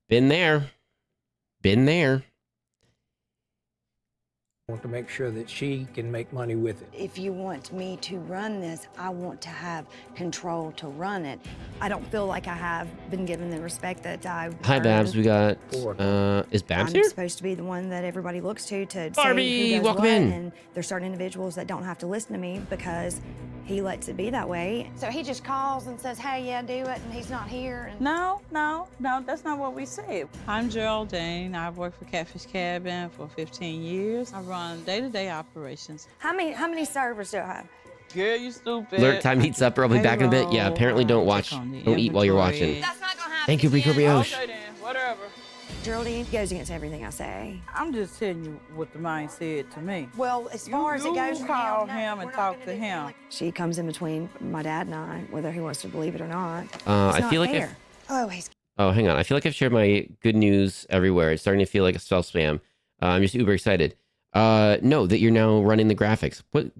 Been there. Been there. to make sure that she can make money with it. If you want me to run this, I want to have control to run it. I don't feel like I have been given the respect that I Hi, Babs. earn. We got, Four. is Babs I'm here? supposed to be the one that everybody looks to Barbie, say who does welcome what, in. and there's certain individuals that don't have to listen to me because he lets it be that way. So he just calls and says, hey, yeah, do it, and he's not here. And No, that's not what we say. I'm Geraldine. I've worked for Catfish Cabin for 15 years. I run day-to-day operations. how many servers do I have? Girl, you stupid. Alert time heats up. I'll be back in a bit. Yeah, apparently don't watch. Don't eat while you're watching. That's not gonna happen. Thank you, Rico Brioche. Okay then, whatever. Geraldine goes against everything I say. I'm just telling you what the man said to me. Well, as far as it goes You from call now, him we're and not talk gonna to do him. like- She comes in between my dad and I, whether he wants to believe it or not. I It's feel not like fair. Oh, he's Oh, hang on. I feel like I've shared my good news everywhere. It's starting to feel like a self spam. I'm just uber excited. No, that you're now running the graphics. Put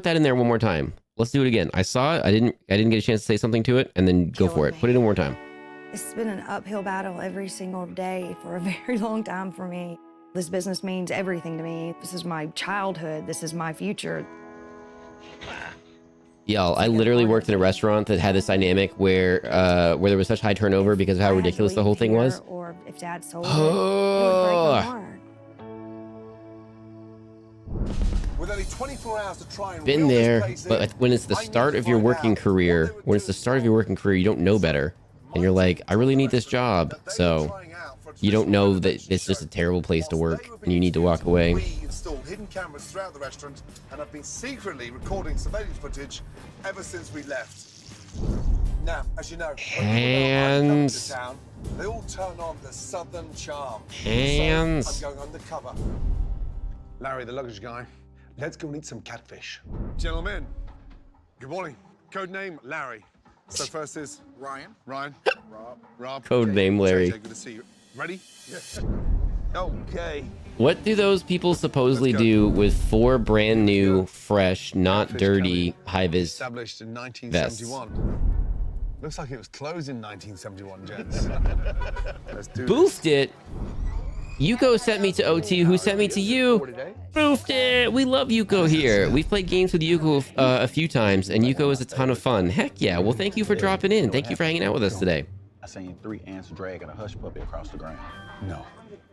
that in there one more time. Let's do it again. I saw it. I didn't get a chance to say something to it, and then go for it. Killing Put it in one more time. It's been an uphill battle every single day for a very long time for me. This business means everything to me. This is my childhood. This is my future. Y'all, I literally worked in a restaurant that had this dynamic where there was such high turnover because of how I had to ridiculous the leave whole thing here, was. Or if Dad sold it, it would break my heart. With only 24 hours to try and Been reel this there, place but in, when it's the I need start to of your find working out career, what they were when it's the doing start of your working career, you don't know better, and you're like, I really need this job, that they were so trying out for a you don't know that traditional it's just a show. terrible place to Whilst work, they were and you need to being walk away. We installed hidden cameras throughout the restaurant and have been secretly recording surveillance footage ever since we left. Now, as you know, when people know I'm coming Hands. to town, they all turn on the southern charm. Hands. So I'm going undercover. Larry, the luggage guy, let's go and eat some catfish. Gentlemen, good morning. Code name, Larry. So first is Ryan. Ryan. Rob. Code name, Larry. JJ, good to see you. Ready? Yes. Okay. What do those people supposedly Let's go. do with 4 brand new, fresh, not Catfish dirty Cabin, high-vis? established in 1971. Looks like it was closed in 1971, gents. Let's do Boofed it. Yuko sent me to OT, who sent me to you. Boofed it. We love Yuko here. We've played games with Yuko a few times, and Yuko is a ton of fun. Heck yeah. Well, thank you for dropping in. Thank you for hanging out with us today. I seen 3 ants dragging a hush puppy across the ground. No.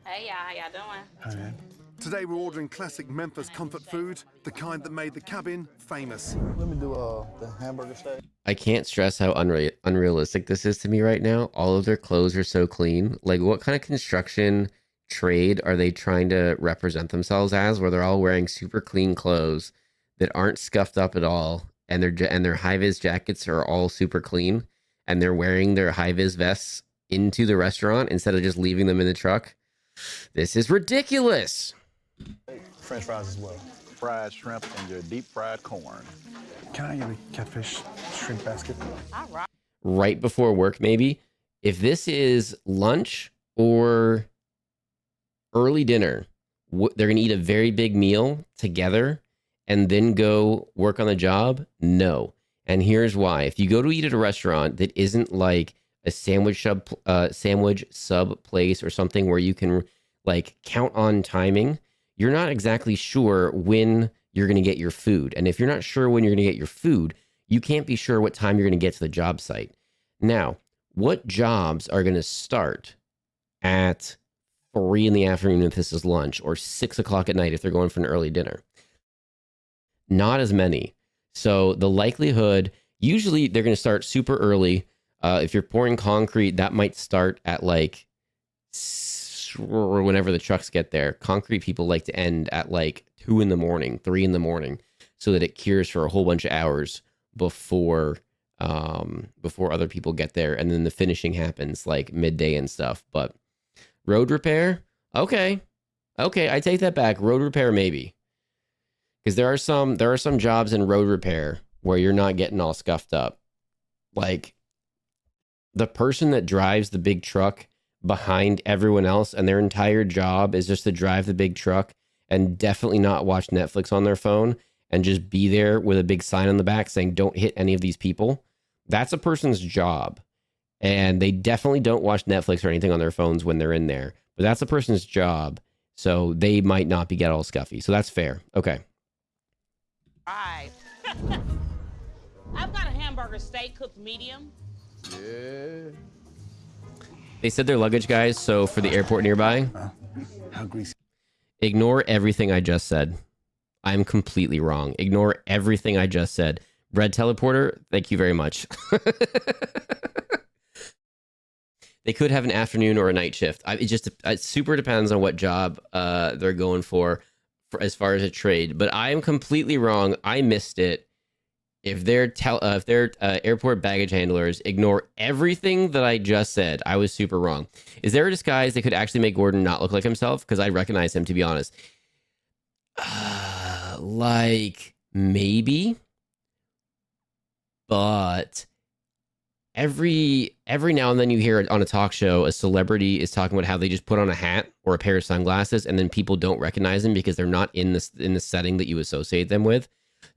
Hey y'all, how y'all doing? Today we're ordering classic Memphis comfort food, the kind that made the cabin famous. Let me do the hamburger steak. I can't stress how unrealistic this is to me right now. All of their clothes are so clean. Like, what kind of construction trade are they trying to represent themselves as, where they're all wearing super clean clothes that aren't scuffed up at all, and their high-vis jackets are all super clean, and they're wearing their high-vis vests into the restaurant instead of just leaving them in the truck? This is ridiculous. French fries as well. fried shrimp and your deep fried corn. Can I get a catfish shrimp basket? All right. Right before work, maybe. If this is lunch or early dinner, they're going to eat a very big meal together and then go work on the job? No. And here's why. If you go to eat at a restaurant that isn't like a sandwich sub place or something where you can like count on timing, you're not exactly sure when you're going to get your food. And if you're not sure when you're going to get your food, you can't be sure what time you're going to get to the job site. Now, what jobs are going to start at 3 in the afternoon if this is lunch, or 6 o'clock at night if they're going for an early dinner? Not as many. So the likelihood, usually they're going to start super early. If you're pouring concrete, that might start at like whenever the trucks get there. Concrete people like to end at like 2 in the morning, 3 in the morning, so that it cures for a whole bunch of hours before other people get there. And then the finishing happens like midday and stuff. But road repair, okay, I take that back. Road repair, maybe, because there are some jobs in road repair where you're not getting all scuffed up. Like the person that drives the big truck behind everyone else, and their entire job is just to drive the big truck and definitely not watch Netflix on their phone and just be there with a big sign on the back saying don't hit any of these people. That's a person's job. And they definitely don't watch Netflix or anything on their phones when they're in there. But that's a person's job. So they might not be get all scuffy. So that's fair. Okay. Right. I've got a hamburger steak cooked medium. Yeah. They said their luggage, guys. So for the airport nearby, How greasy. ignore everything I just said. I'm completely wrong. Ignore everything I just said. Red teleporter, thank you very much. They could have an afternoon or a night shift. It super depends on what job they're going for as far as a trade. But I am completely wrong. I missed it. If they're airport baggage handlers, ignore everything that I just said. I was super wrong. Is there a disguise that could actually make Gordon not look like himself? Because I recognize him, to be honest. Like maybe, but every now and then you hear on a talk show a celebrity is talking about how they just put on a hat or a pair of sunglasses and then people don't recognize them because they're not in the setting that you associate them with.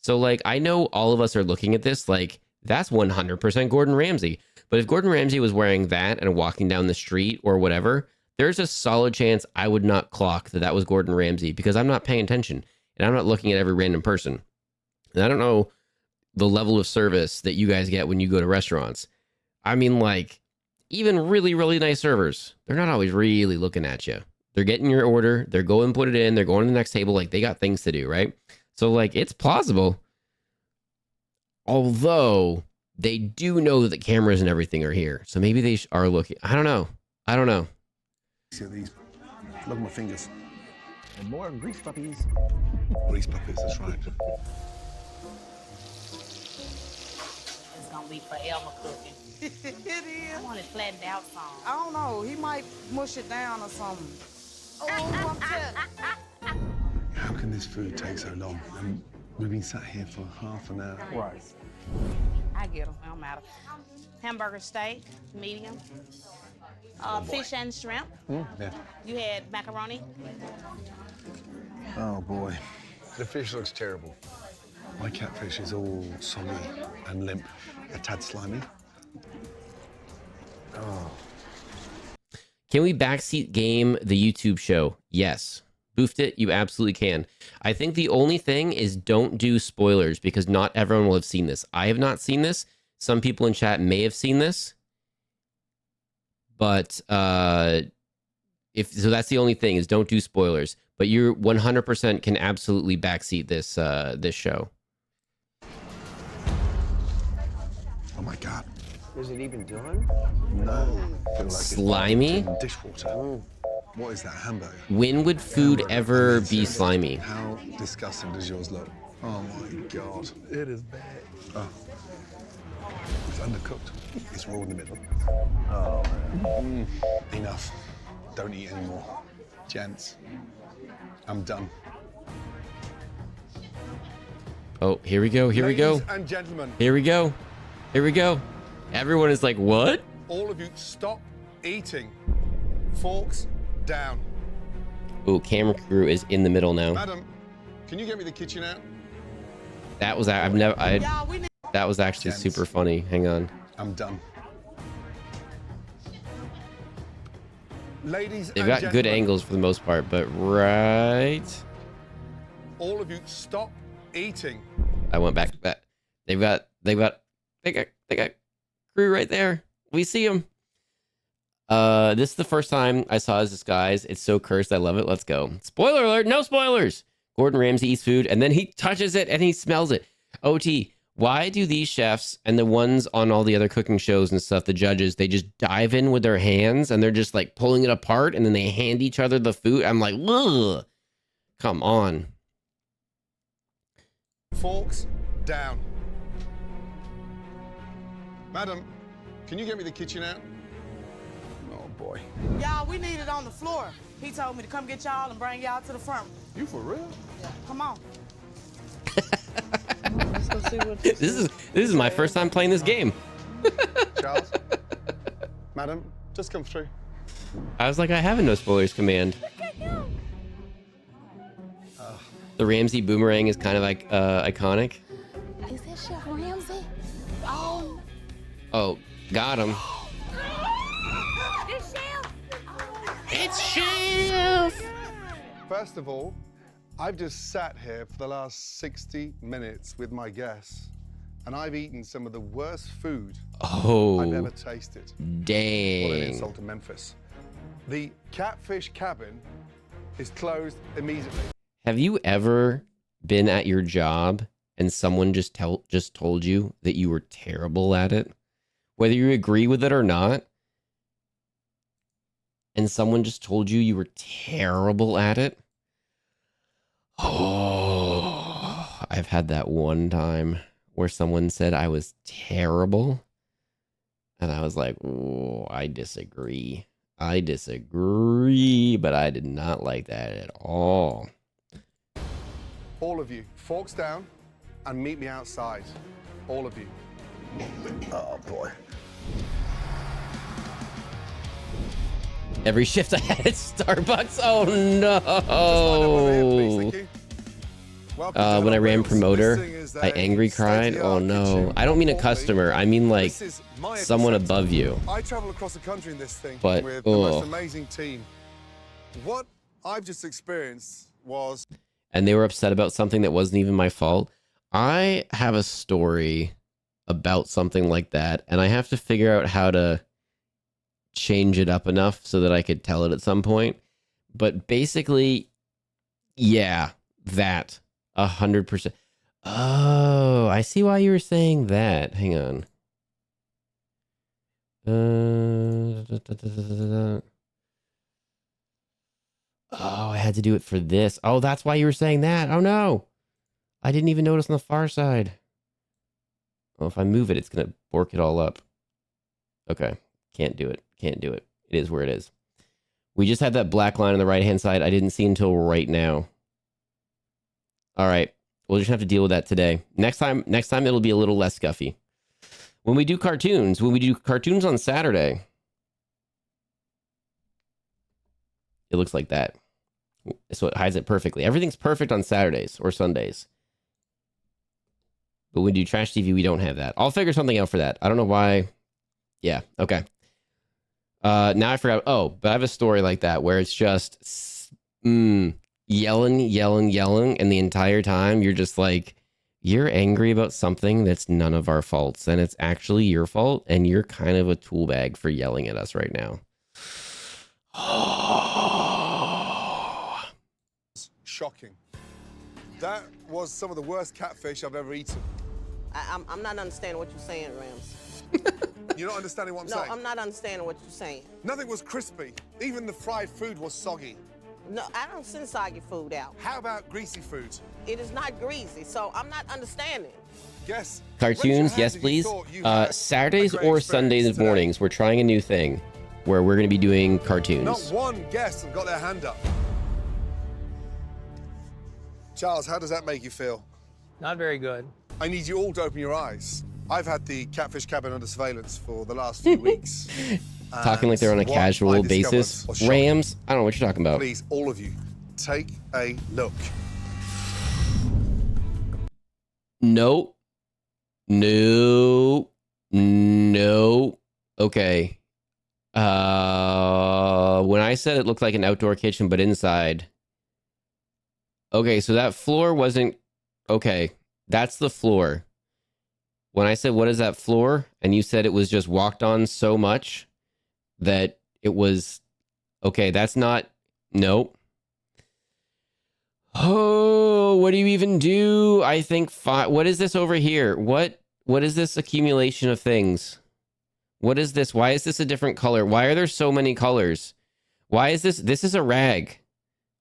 So like I know all of us are looking at this like that's 100% Gordon Ramsay. But if Gordon Ramsay was wearing that and walking down the street or whatever, there's a solid chance I would not clock that was Gordon Ramsay because I'm not paying attention and I'm not looking at every random person. And I don't know the level of service that you guys get when you go to restaurants. I mean, like, even really, really nice servers, they're not always really looking at you. They're getting your order, they're going to put it in, they're going to the next table, like, they got things to do, right? So, like, it's plausible. Although, they do know that the cameras and everything are here. So maybe they are looking. I don't know. See these? Look at my fingers. And more grease puppies. Grease puppies, that's right. It's gonna be forever cooking. It is. I want it flattened out some. I don't know. He might mush it down or something. Oh, I'm telling. How can this food take so long? And we've been sat here for half an hour. Right. I get them. It don't matter. Hamburger steak, medium. Fish and shrimp. Yeah. You had macaroni. Oh boy. The fish looks terrible. My catfish is all soggy and limp, a tad slimy. Oh. Can we backseat game the YouTube show? Yes. Boofed it, you absolutely can. I think the only thing is don't do spoilers because not everyone will have seen this. I have not seen this. Some people in chat may have seen this. But so that's the only thing is don't do spoilers. But you 100% can absolutely backseat this this show. Oh my God. Is it even done? No. Feel like Slimy? it's dishwater. What is that, hamburger? When would food ever be slimy? How disgusting does yours look? Oh my God. It is bad. Oh. It's undercooked. It's raw in the middle. Oh, man. Enough. Don't eat anymore. Gents, I'm done. Oh, here we go. Here we go. Ladies and gentlemen, Here we go. Here we go. Everyone is like, what? all of you stop eating. Forks down. Ooh, camera crew is in the middle now. Madam, can you get me the kitchen out? That was that was actually super funny. Hang on. I'm done. Ladies They've and got gentlemen, good angles for the most part, but right. all of you stop eating. I went back. They got crew right there. We see him. This is the first time I saw his disguise. It's so cursed. I love it. Let's go. Spoiler alert. No spoilers. Gordon Ramsay eats food and then he touches it and he smells it. OT, why do these chefs and the ones on all the other cooking shows and stuff, the judges, they just dive in with their hands and they're just like pulling it apart and then they hand each other the food? I'm like, ugh. Come on. Forks down. Madam, can you get me the kitchen out? Oh boy. Y'all, we need it on the floor. He told me to come get y'all and bring y'all to the front. You for real? Yeah. Come on. Let's go see what This is my first time playing this game. Charles? Madam, just come through. I was like, I have a no spoilers command. The Ramsey boomerang is kind of like iconic. Is that Chef Ramsay? Oh. Oh, got him. It's Chef. It's Chef. First of all, I've just sat here for the last 60 minutes with my guests, and I've eaten some of the worst food I've ever tasted. Dang. What an insult to Memphis. The Catfish Cabin is closed immediately. Have you ever been at your job and someone just told you that you were terrible at it? Whether you agree with it or not, and someone just told you were terrible at it? Oh, I've had that one time where someone said I was terrible. And I was like, oh, I disagree. I disagree, but I did not like that at all. All of you, forks down and meet me outside. All of you. Oh boy. Every shift I had at Starbucks. Oh no. When I ran promoter, I angry cried. Oh no. I don't mean a customer. I mean like someone above you. I travel across the country in this thing But, with the most amazing team. What I've just experienced was... And they were upset about something that wasn't even my fault. I have a story about something like that, and I have to figure out how to change it up enough so that I could tell it at some point. But basically, yeah, that 100%. Oh, I see why you were saying that. Hang on. Oh, I had to do it for this. Oh, that's why you were saying that. Oh no, I didn't even notice on the far side. Well, if I move it, it's gonna bork it all up. Okay, can't do it. Can't do it. It is where it is. We just had that black line on the right hand side. I didn't see until right now. All right, we'll just have to deal with that today. Next time it'll be a little less scuffy. When we do cartoons on Saturday, it looks like that. So it hides it perfectly. Everything's perfect on Saturdays or Sundays. But when we do Trash TV, we don't have that. I'll figure something out for that. I don't know why. Yeah, okay. Now I forgot. Oh, but I have a story like that where it's just yelling, and the entire time you're just like, you're angry about something that's none of our faults, and it's actually your fault, and you're kind of a tool bag for yelling at us right now. Shocking. That was some of the worst catfish I've ever eaten. I'm not understanding what you're saying, Rams. You're not understanding what I'm No, saying? I'm not understanding what you're saying. Nothing was crispy. Even the fried food was soggy. No, I don't send soggy food out. How about greasy food? It is not greasy, so I'm not understanding. Yes. Cartoons, yes, please. Saturdays or Sundays mornings, we're trying a new thing where we're going to be doing cartoons. Not one guest has got their hand up. Charles, how does that make you feel? Not very good. I need you all to open your eyes. I've had the catfish cabin under surveillance for the last few weeks. Talking like they're on a And what casual I discovered basis. was shocking. Rams? I don't know what you're talking about. Please, all of you, take a look. Nope. No. No. Okay. When I said it looked like an outdoor kitchen, but inside. Okay, so that floor wasn't... Okay, that's the floor. When I said, what is that floor? And you said it was just walked on so much that it was... Okay, that's not... Nope. Oh, what do you even do? I think... What is this over here? What is this accumulation of things? What is this? Why is this a different color? Why are there so many colors? Why is this? This is a rag.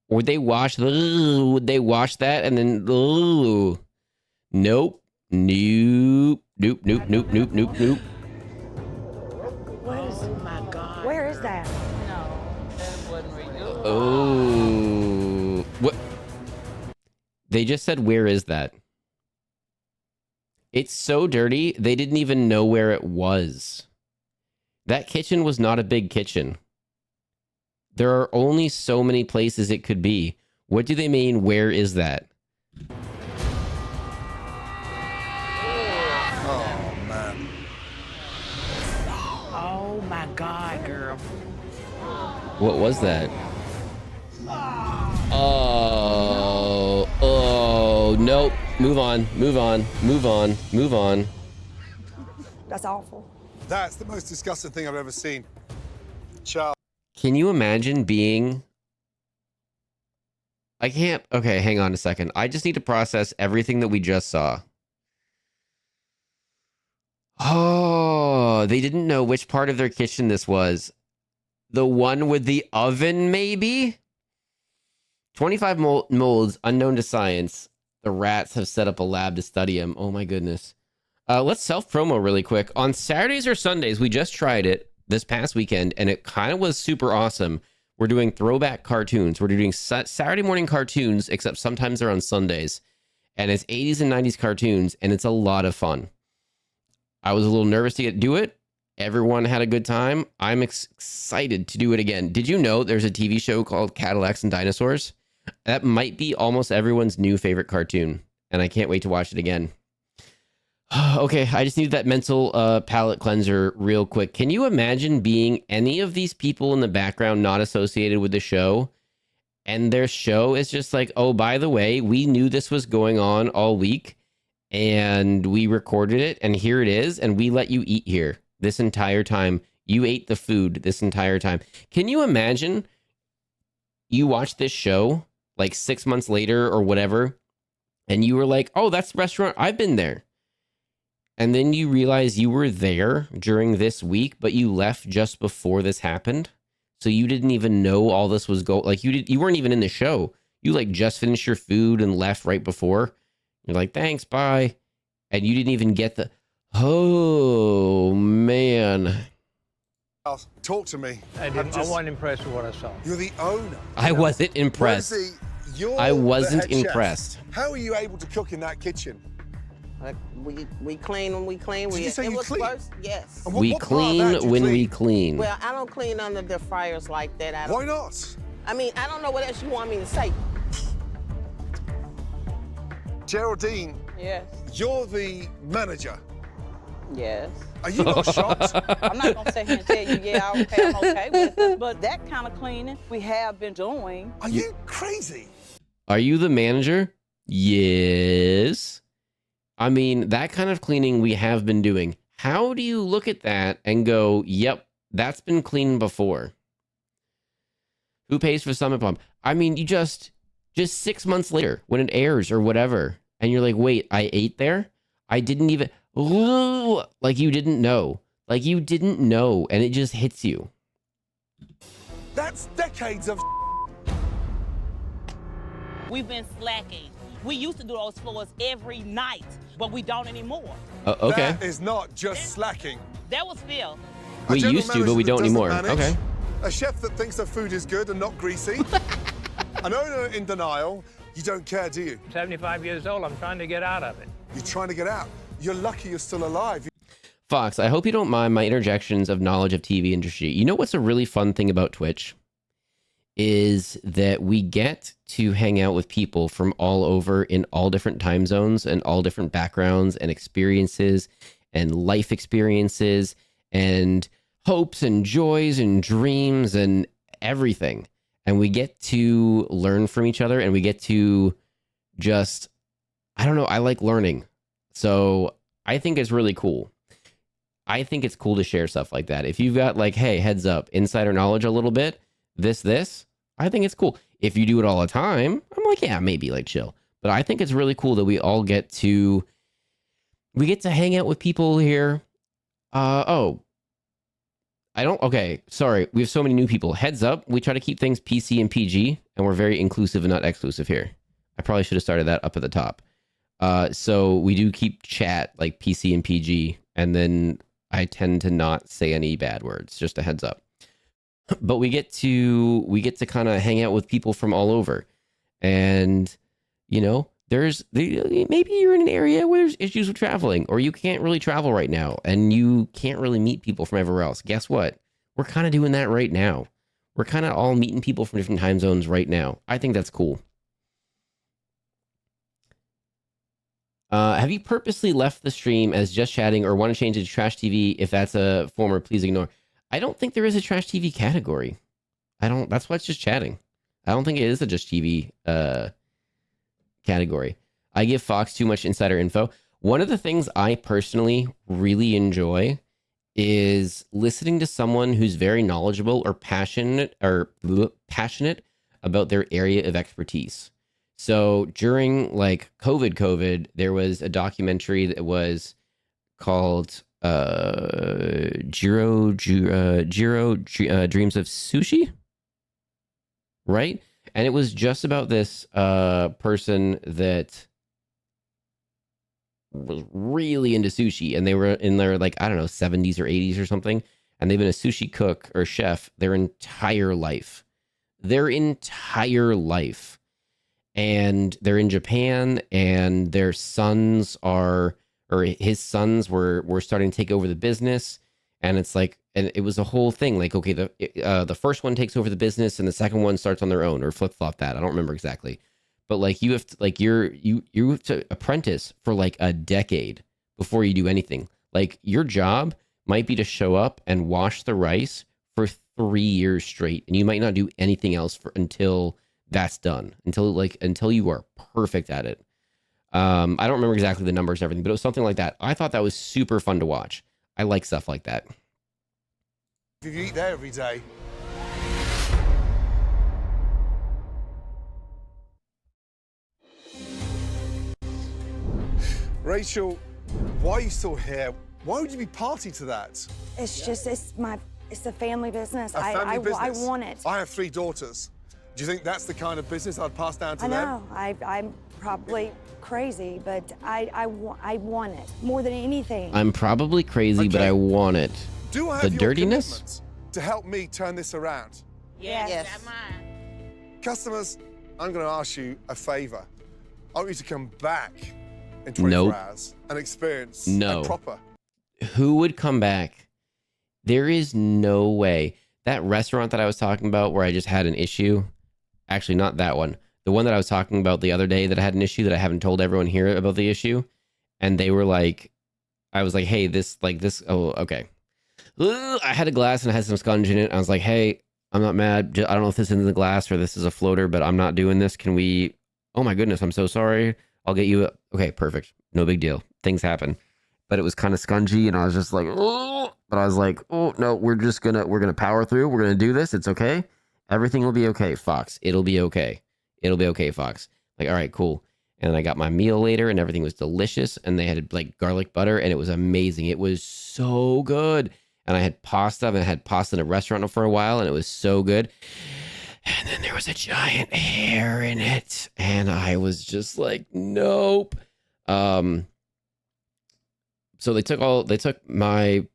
Would they wash? Would they wash that and then? Nope. Nope. Nope. Nope. Nope. Nope. Nope. Nope. Oh my God. Where is that? No, that wasn't real. Oh. What? They just said, where is that? It's so dirty, they didn't even know where it was. That kitchen was not a big kitchen. There are only so many places it could be. What do they mean, where is that? Oh, man. Oh my God, girl. What was that? Oh, nope. Move on, move on, move on, move on. That's awful. That's the most disgusting thing I've ever seen. Charles. Can you imagine being... I can't... Okay, hang on a second. I just need to process everything that we just saw. Oh, they didn't know which part of their kitchen this was. The one with the oven, maybe? 25 molds, unknown to science. The rats have set up a lab to study them. Oh my goodness. Let's self-promo really quick. On Saturdays or Sundays, we just tried it this past weekend, and it kind of was super awesome. We're doing throwback cartoons. We're doing Saturday morning cartoons, except sometimes they're on Sundays. And it's 80s and 90s cartoons, and it's a lot of fun. I was a little nervous to do it. Everyone had a good time. I'm excited to do it again. Did you know there's a TV show called Cadillacs and Dinosaurs? That might be almost everyone's new favorite cartoon, and I can't wait to watch it again. Okay, I just need that mental palate cleanser real quick. Can you imagine being any of these people in the background not associated with the show, and their show is just like, oh, by the way, we knew this was going on all week, and we recorded it, and here it is, and we let you eat here this entire time. You ate the food this entire time. Can you imagine you watched this show like 6 months later or whatever, and you were like, oh, that's the restaurant. I've been there. And then you realize you were there during this week, but you left just before this happened. So you didn't even know all this was like you weren't even in the show. You like just finished your food and left right before. You're like, thanks, bye. And you didn't even get the, oh man. Talk to me. I wasn't impressed with what I saw. You're the owner. I wasn't impressed. I wasn't impressed. How are you able to cook in that kitchen? We clean when we clean. Did you say you clean? Worse, yes. We clean when we clean. Well, I don't clean under the fryers like that. Why not? I mean, I don't know what else you want me to say. Geraldine. Yes. You're the manager. Yes. Are you not shocked? I'm not gonna sit here and tell you, yeah, okay, I'm okay with it. But that kind of cleaning we have been doing. Are you crazy? Are you the manager? Yes. I mean, that kind of cleaning we have been doing. How do you look at that and go, yep, that's been cleaned before? Who pays for Summit Bomb? I mean, you just 6 months later when it airs or whatever, and you're like, wait, I ate there? I didn't even, like you didn't know. Like you didn't know, and it just hits you. That's decades of We've been slacking. We used to do those floors every night, but we don't anymore. Okay. That is not just slacking. That was Phil. We used to, but we don't anymore. Okay. A chef that thinks their food is good and not greasy. An owner in denial. You don't care, do you? 75 years old, I'm trying to get out of it. You're trying to get out. You're lucky you're still alive. Fox, I hope you don't mind my interjections of knowledge of TV industry. You know what's a really fun thing about Twitch? Is that we get to hang out with people from all over in all different time zones and all different backgrounds and experiences and life experiences and hopes and joys and dreams and everything. And we get to learn from each other, and we get to just, I don't know, I like learning. So I think it's really cool. I think it's cool to share stuff like that. If you've got like, hey, heads up, insider knowledge a little bit, this, I think it's cool. If you do it all the time, I'm like, yeah, maybe like chill. But I think it's really cool that we get to hang out with people here. Okay, sorry. We have so many new people. Heads up, we try to keep things PC and PG, and we're very inclusive and not exclusive here. I probably should have started that up at the top. So we do keep chat like PC and PG, and then I tend to not say any bad words, just a heads up. But we get to kind of hang out with people from all over. And, you know, maybe you're in an area where there's issues with traveling, or you can't really travel right now and you can't really meet people from everywhere else. Guess what? We're kind of doing that right now. We're kind of all meeting people from different time zones right now. I think that's cool. Have you purposely left the stream as just chatting or want to change it to trash TV? If that's a former, please ignore. I don't think there is a trash TV category. That's why it's just chatting. I don't think it is a just TV category. I give Fox too much insider info. One of the things I personally really enjoy is listening to someone who's very knowledgeable or passionate about their area of expertise. So during like COVID, there was a documentary that was called Jiro Dreams of Sushi, right? And it was just about this person that was really into sushi, and they were in their, like, I don't know, 70s or 80s or something, and they've been a sushi cook or chef their entire life. And they're in Japan, and their sons are, or his sons were starting to take over the business. And it's like, and it was a whole thing. Like, okay, the first one takes over the business, and the second one starts on their own, or flip flop that. I don't remember exactly, but like you have to, like you have to apprentice for like a decade before you do anything. Like your job might be to show up and wash the rice for 3 years straight, and you might not do anything else until that's done, until you are perfect at it. I don't remember exactly the numbers and everything, but it was something like that. I thought that was super fun to watch. I like stuff like that. If you eat there every day. Rachel, why are you still here? Why would you be party to that? It's just, it's a family business. A family business. I want it. I have 3 daughters. Do you think that's the kind of business I'd pass down to them? I know. I'm probably crazy, but I want it more than anything. I'm probably crazy, but I want it. Do I have the your dirtiness commitment to help me turn this around? Yes. Customers, I'm going to ask you a favor. I want you to come back in 24 hours and experience a proper. Who would come back? There is no way. That restaurant that I was talking about where I just had an issue, actually not that one, the one that I was talking about the other day that I had an issue that I haven't told everyone here about the issue, and they were like, I was like, hey, oh, okay. I had a glass and it had some sponge in it. I was like, hey, I'm not mad. I don't know if this is in the glass or this is a floater, but I'm not doing this. Can we, oh my goodness, I'm so sorry. I'll get you okay, perfect. No big deal. Things happen. But it was kind of scungy, and I was just like, oh, but I was like, oh no, we're gonna power through. We're gonna do this. It's okay. Everything will be okay, Fox. It'll be okay. It'll be okay, Fox. Like, all right, cool. And I got my meal later, and everything was delicious. And they had like garlic butter, and it was amazing. It was so good. And I had pasta, and I had pasta in a restaurant for a while, and it was so good. And then there was a giant hair in it, and I was just like, nope. So they took my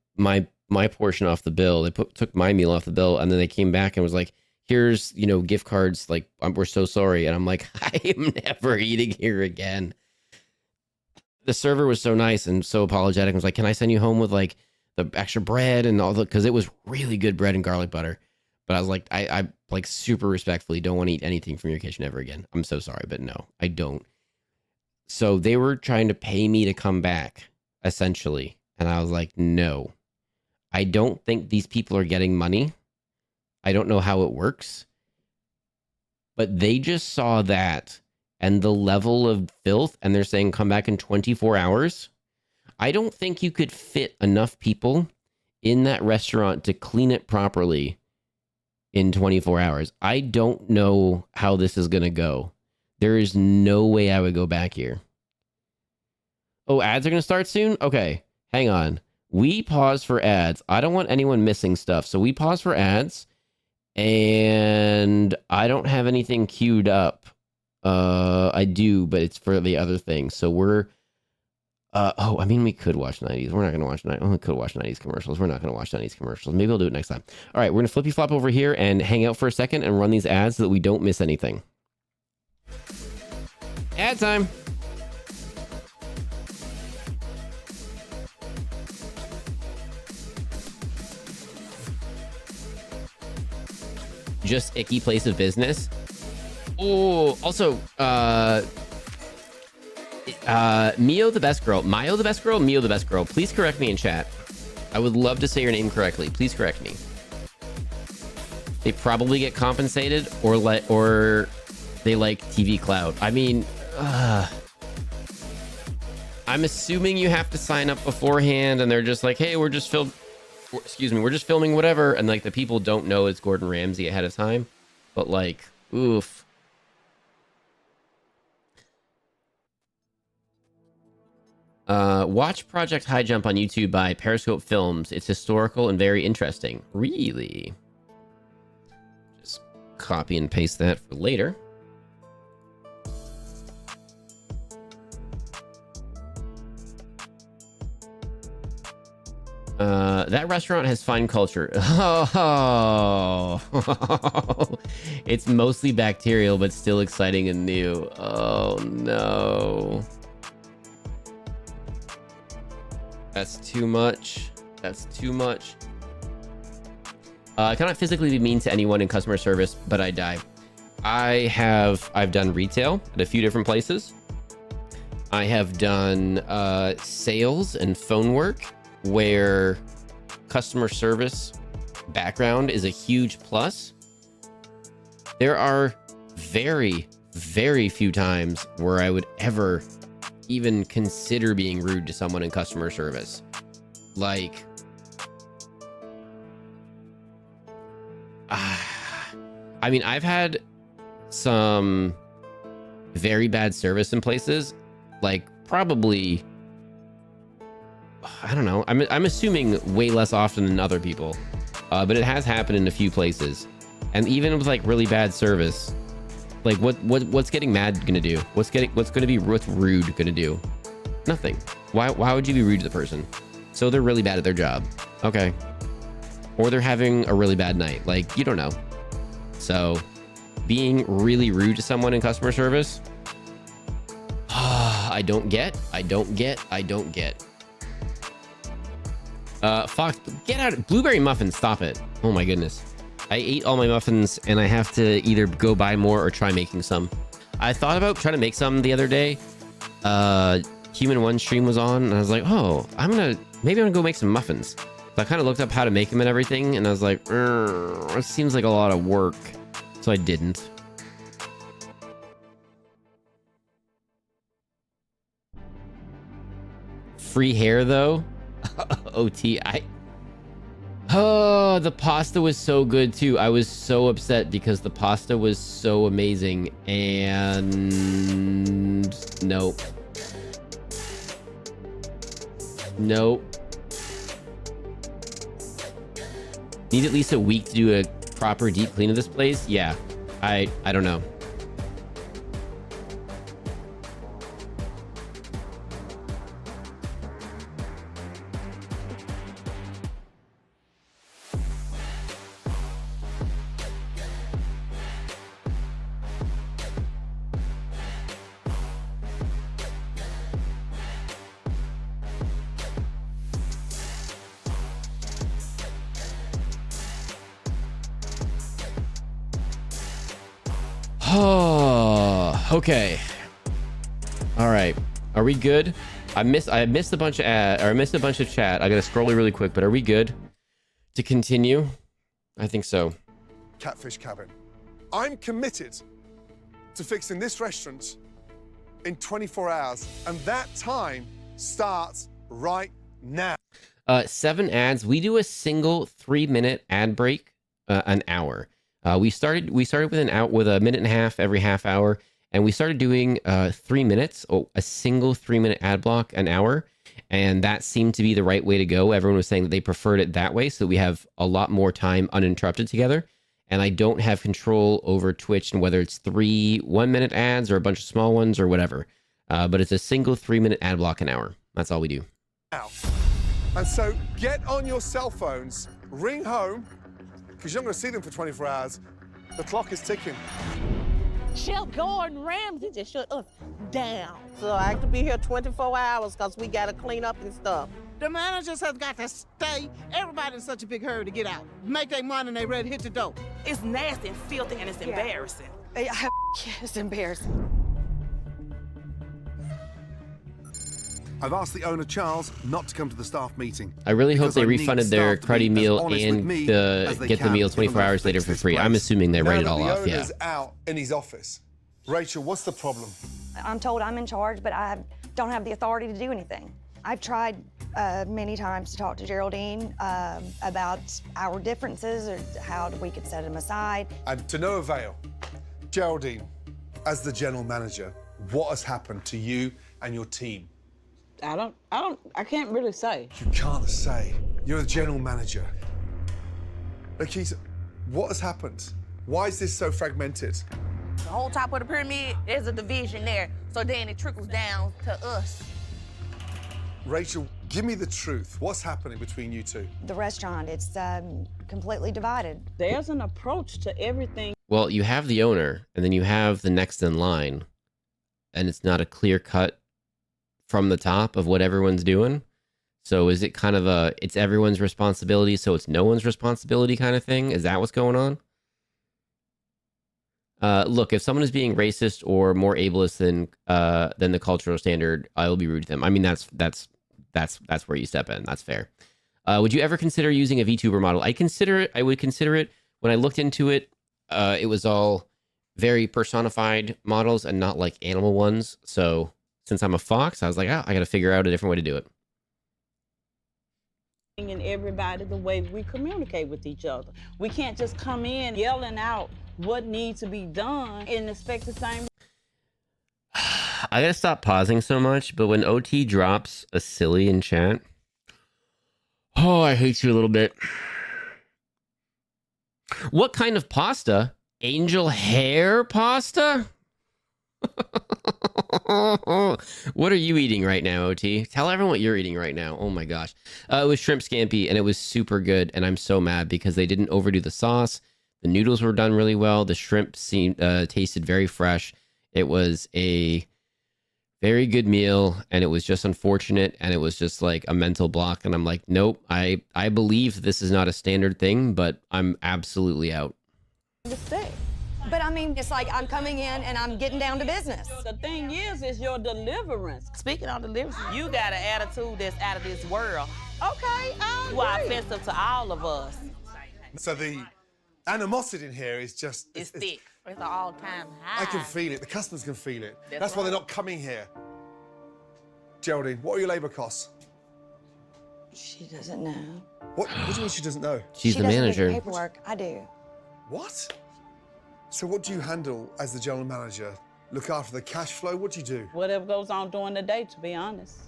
portion off the bill. They took my meal off the bill, and then they came back and was like, here's, you know, gift cards. Like, we're so sorry. And I'm like, I am never eating here again. The server was so nice and so apologetic. I was like, can I send you home with like the extra bread and all the, because it was really good bread and garlic butter. But I was like, I like super respectfully don't want to eat anything from your kitchen ever again. I'm so sorry, but no, I don't. So they were trying to pay me to come back, essentially. And I was like, no, I don't think these people are getting money. I don't know how it works. But they just saw that and the level of filth, and they're saying come back in 24 hours. I don't think you could fit enough people in that restaurant to clean it properly in 24 hours. I don't know how this is going to go. There is no way I would go back here. Oh, ads are going to start soon? Okay, hang on. We pause for ads. I don't want anyone missing stuff. So we pause for ads. And I don't have anything queued up. I do, but it's for the other thing. So we're... I mean, we could watch 90s. We're not going to watch 90s. We could watch 90s commercials. We're not going to watch 90s commercials. Maybe I'll do it next time. All right, we're going to flippy flop over here and hang out for a second and run these ads so that we don't miss anything. Ad time. Just icky place of business. Oh, also, Mio the best girl. Mio the best girl? Mio the best girl. Please correct me in chat. I would love to say your name correctly. Please correct me. They probably get compensated or they like TV Cloud. I mean, I'm assuming you have to sign up beforehand and they're just like, hey, we're just filming whatever. And like the people don't know it's Gordon Ramsay ahead of time. But like, oof. Watch Project High Jump on YouTube by Periscope Films. It's historical and very interesting. Really? Just copy and paste that for later. That restaurant has fine culture. Oh, it's mostly bacterial, but still exciting and new. Oh no. That's too much. That's too much. I cannot physically be mean to anyone in customer service, but I die. I've done retail at a few different places. I have done sales and phone work where customer service background is a huge plus. There are very, very few times where I would ever even consider being rude to someone in customer service. Like, I mean, I've had some very bad service in places, like probably, I don't know, I'm assuming way less often than other people, but it has happened in a few places. And even with like really bad service, like what's getting mad gonna do? What's rude gonna do? Nothing. Why would you be rude to the person? So they're really bad at their job. Okay. Or they're having a really bad night. Like, you don't know. So being really rude to someone in customer service, I don't get. Fox, get out. Blueberry muffins, stop it. Oh my goodness. I ate all my muffins and I have to either go buy more or try making some. I thought about trying to make some the other day. Human One stream was on and I was like, oh, maybe I'm gonna go make some muffins. So I kind of looked up how to make them and everything and I was like, it seems like a lot of work. So I didn't. Free hair though? OT, oh, the pasta was so good too. I was so upset because the pasta was so amazing and nope. Need at least a week to do a proper deep clean of this place? Yeah, I don't know. Oh, okay. All right. Are we good? I missed a bunch of chat. I gotta scroll it really quick, but are we good to continue? I think so. Catfish Cabin. I'm committed to fixing this restaurant in 24 hours, and that time starts right now. 7 ads. We do a single 3-minute ad break an hour. We started with a minute and a half every half hour, and we started doing 3 minutes, a single 3-minute ad block an hour, and that seemed to be the right way to go. Everyone was saying that they preferred it that way, so that we have a lot more time uninterrupted together. And I don't have control over Twitch and whether it's 3 1-minute ads or a bunch of small ones or whatever. But it's a single 3-minute ad block an hour. That's all we do. And so get on your cell phones, ring home, because you're not going to see them for 24 hours. The clock is ticking. Chef Gordon Ramsay just shut us down. So I have to be here 24 hours because we got to clean up and stuff. The managers have got to stay. Everybody's in such a big hurry to get out. Make their money and they ready to hit the door. It's nasty and filthy and it's embarrassing. It's embarrassing. I've asked the owner, Charles, not to come to the staff meeting. I really hope because they I need refunded their staff to be cruddy as meal honest and with me as they get the can meal if 24 I'm gonna hours later fix for this free. I'm place. assuming they Now write it that all the off, yeah. owner's out in his office. Rachel, what's the problem? I'm told I'm in charge, but I don't have the authority to do anything. I've tried many times to talk to Geraldine about our differences or how we could set them aside. And to no avail. Geraldine, as the general manager, what has happened to you and your team? I can't really say. You can't say. You're the general manager. Lakeisha, what has happened? Why is this so fragmented? The whole top of the pyramid, there's a division there. So then it trickles down to us. Rachel, give me the truth. What's happening between you two? The restaurant, it's completely divided. There's an approach to everything. Well, you have the owner, and then you have the next in line, and it's not a clear cut from the top of what everyone's doing. So is it kind of it's everyone's responsibility, so it's no one's responsibility kind of thing? Is that what's going on? Look, if someone is being racist or more ableist than the cultural standard, I will be rude to them. I mean, that's where you step in. That's fair. Would you ever consider using a VTuber model? I would consider it. When I looked into it, it was all very personified models and not like animal ones. So since I'm a fox, I was like, oh, I got to figure out a different way to do it. And everybody the way we communicate with each other. We can't just come in yelling out what needs to be done and expect the same. I gotta stop pausing so much, but when OT drops a silly in chat, oh, I hate you a little bit. What kind of pasta? Angel hair pasta? What are you eating right now, OT? Tell everyone what you're eating right now. Oh my gosh. It was shrimp scampi, and it was super good, and I'm so mad because they didn't overdo the sauce. The noodles were done really well. The shrimp tasted very fresh. It was a very good meal, and it was just unfortunate, and it was just like a mental block, and I'm like, nope, I believe this is not a standard thing, but I'm absolutely out. But I mean, it's like I'm coming in and I'm getting down to business. The thing is your deliverance. Speaking of deliverance, you got an attitude that's out of this world. Okay, You are offensive to all of us. So the animosity in here is just... It's thick. It's an all-time high. I can feel it. The customers can feel it. That's That's why they're right. not coming here. Geraldine, what are your labour costs? She doesn't know. What do you mean she doesn't know? She's She the doesn't do manager. paperwork. I do. What? So what do you handle as the general manager? Look after the cash flow? What do you do? Whatever goes on during the day, to be honest.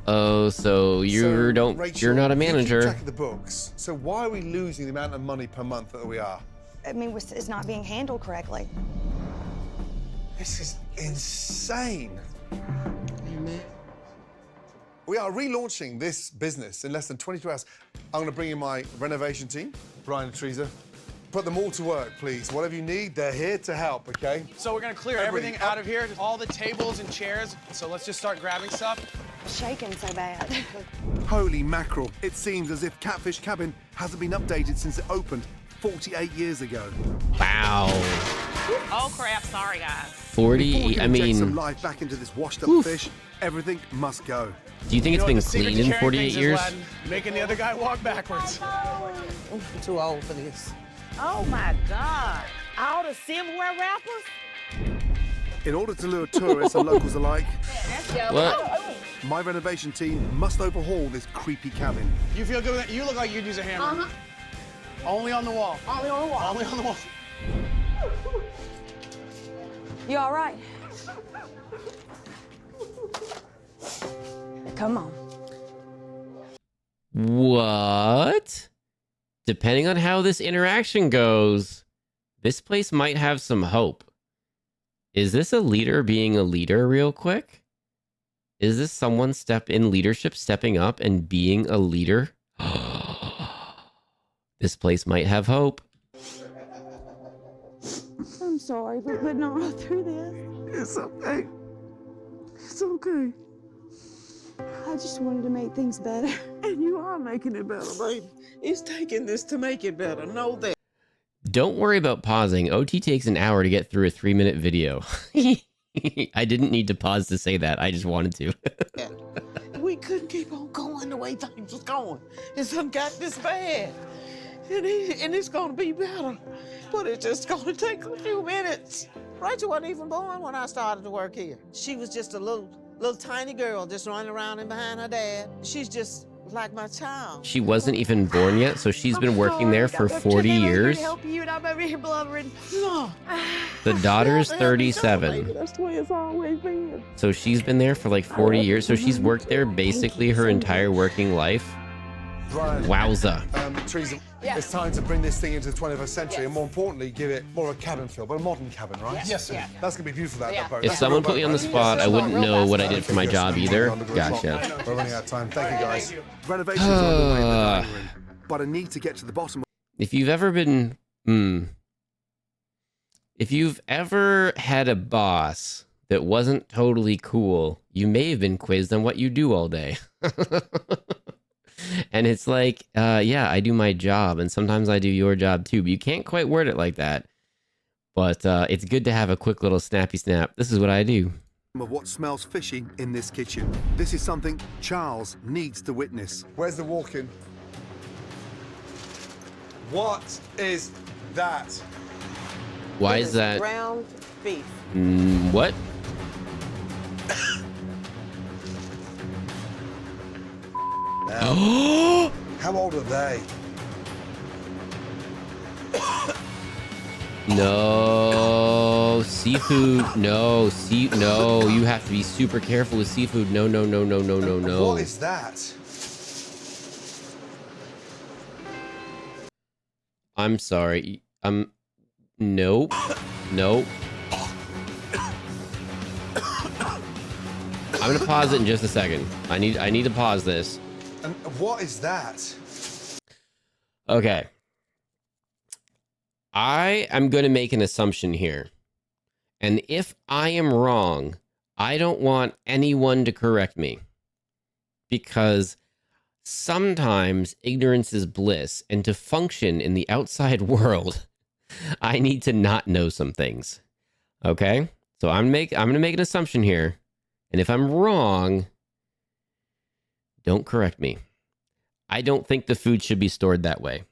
Oh, so you're Rachel, not a you manager. keep track of the books. So why are we losing the amount of money per month that we are? I mean, it's not being handled correctly. This is insane. We are relaunching this business in less than 22 hours. I'm going to bring in my renovation team, Brian and Teresa. Put them all to work, please. Whatever you need, they're here to help, okay? So we're gonna clear everything out of here, all the tables and chairs. So let's just start grabbing stuff. Shaking so bad. Holy mackerel. It seems as if Catfish Cabin hasn't been updated since it opened 48 years ago. Wow. Oh crap! Sorry, guys. 40. I mean, some life back into this washed-up fish. Everything must go. Do you think it's been cleaned in 48 years? Making the other guy walk backwards. I'm too old for this. Oh my God. All the silverware wrappers? In order to lure tourists and locals alike, What? my renovation team must overhaul this creepy cabin. You feel good with that? You look like you'd use a hammer. Only on the wall. Only on the wall. Only on the wall. You all right? Come on. What? Depending on how this interaction goes, this place might have some hope. Is this a leader being a leader real quick? Is this someone in leadership stepping up and being a leader? This place might have hope. I'm sorry for putting all through this. It's okay. It's okay. I just wanted to make things better. And you are making it better, baby. It's taking this to make it better. Know that. Don't worry about pausing. OT takes an hour to get through a 3-minute video. I didn't need to pause to say that. I just wanted to. We couldn't keep on going the way things was going. It's done got this bad. And it's gonna be better. But it's just gonna take a few minutes. Rachel wasn't even born when I started to work here. She was just a little tiny girl just running around and behind her dad. She's just like my child. She wasn't even born yet, so she's been working there for 40 years. Help you, and I'm over here blubbering. No. The daughter's 37. That's the way it's always been. So she's been there for like 40 years. So she's worked there basically her entire working life. Brian, Wowza. Teresa, it's time to bring this thing into the 21st century and more importantly, give it more of a cabin feel, but a modern cabin, right? Yes, sir. That's going to be beautiful, that boat. If That's someone a real put me on the boat, spot, I wouldn't know what I did for my job either. Gotcha. We're running out of time. Thank you, guys. Renovations are underway in the dining room, but I need to get to the bottom of If you've ever been... If you've ever had a boss that wasn't totally cool, you may have been quizzed on what you do all day. And it's like, yeah, I do my job, and sometimes I do your job too, but you can't quite word it like that. But it's good to have a quick little snappy snap. This is what I do. of what smells fishy in this kitchen. This is something Charles needs to witness. Where's the walk-in? What is that? Why is that? Ground beef. What? How old are they? No seafood. No, no. You have to be super careful with seafood. No, no, no, no, no, no, no. What is that? I'm sorry. Nope. Nope. I'm gonna pause it in just a second. I need to pause this. And what is that? Okay. I am going to make an assumption here. And if I am wrong, I don't want anyone to correct me. Because sometimes ignorance is bliss. And to function in the outside world, I need to not know some things. Okay? So I'm going to make an assumption here. And if I'm wrong, don't correct me. I don't think the food should be stored that way.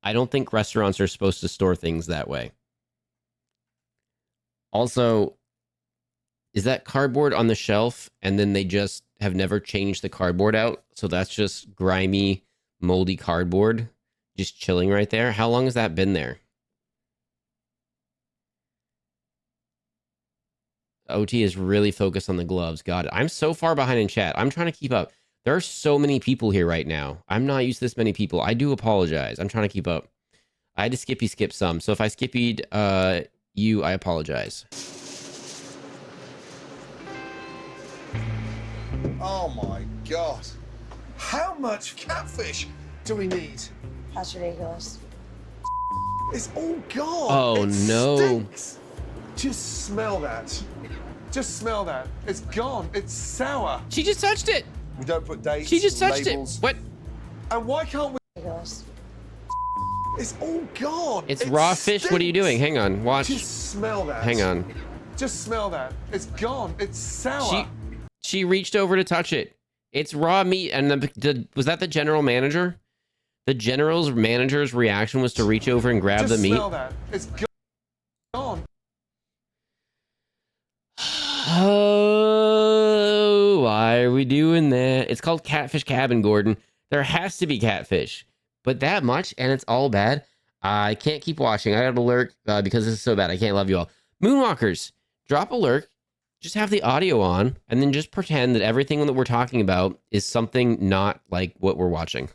I don't think restaurants are supposed to store things that way. Also, is that cardboard on the shelf and then they just have never changed the cardboard out? So that's just grimy, moldy cardboard just chilling right there. How long has that been there? OT is really focused on the gloves. Got it. I'm so far behind in chat. I'm trying to keep up. There are so many people here right now. I'm not used to this many people. I do apologize. I'm trying to keep up. I had to skip some. So if I skippied you, I apologize. Oh my God. How much catfish do we need? That's ridiculous. It's all gone. Oh, It no. stinks. Just smell that. Just smell that. It's gone. It's sour. She just touched it. We don't put dates. She just touched labels. it. What? And why can't we? Ridiculous. It's all gone. It's It raw fish. What are you stinks. doing? Hang on. Watch. Just smell that. Hang on. Just smell that. It's gone. It's sour. She reached over to touch it. It's raw meat. And was that the general manager? The general's manager's reaction was to reach over and grab the meat. Just smell that. It's gone. Oh, why are we doing that? It's called Catfish Cabin, Gordon. There has to be catfish. But that much, and it's all bad. I can't keep watching. I got to lurk because this is so bad. I can't love you all. Moonwalkers, drop a lurk. Just have the audio on, and then just pretend that everything that we're talking about is something not like what we're watching.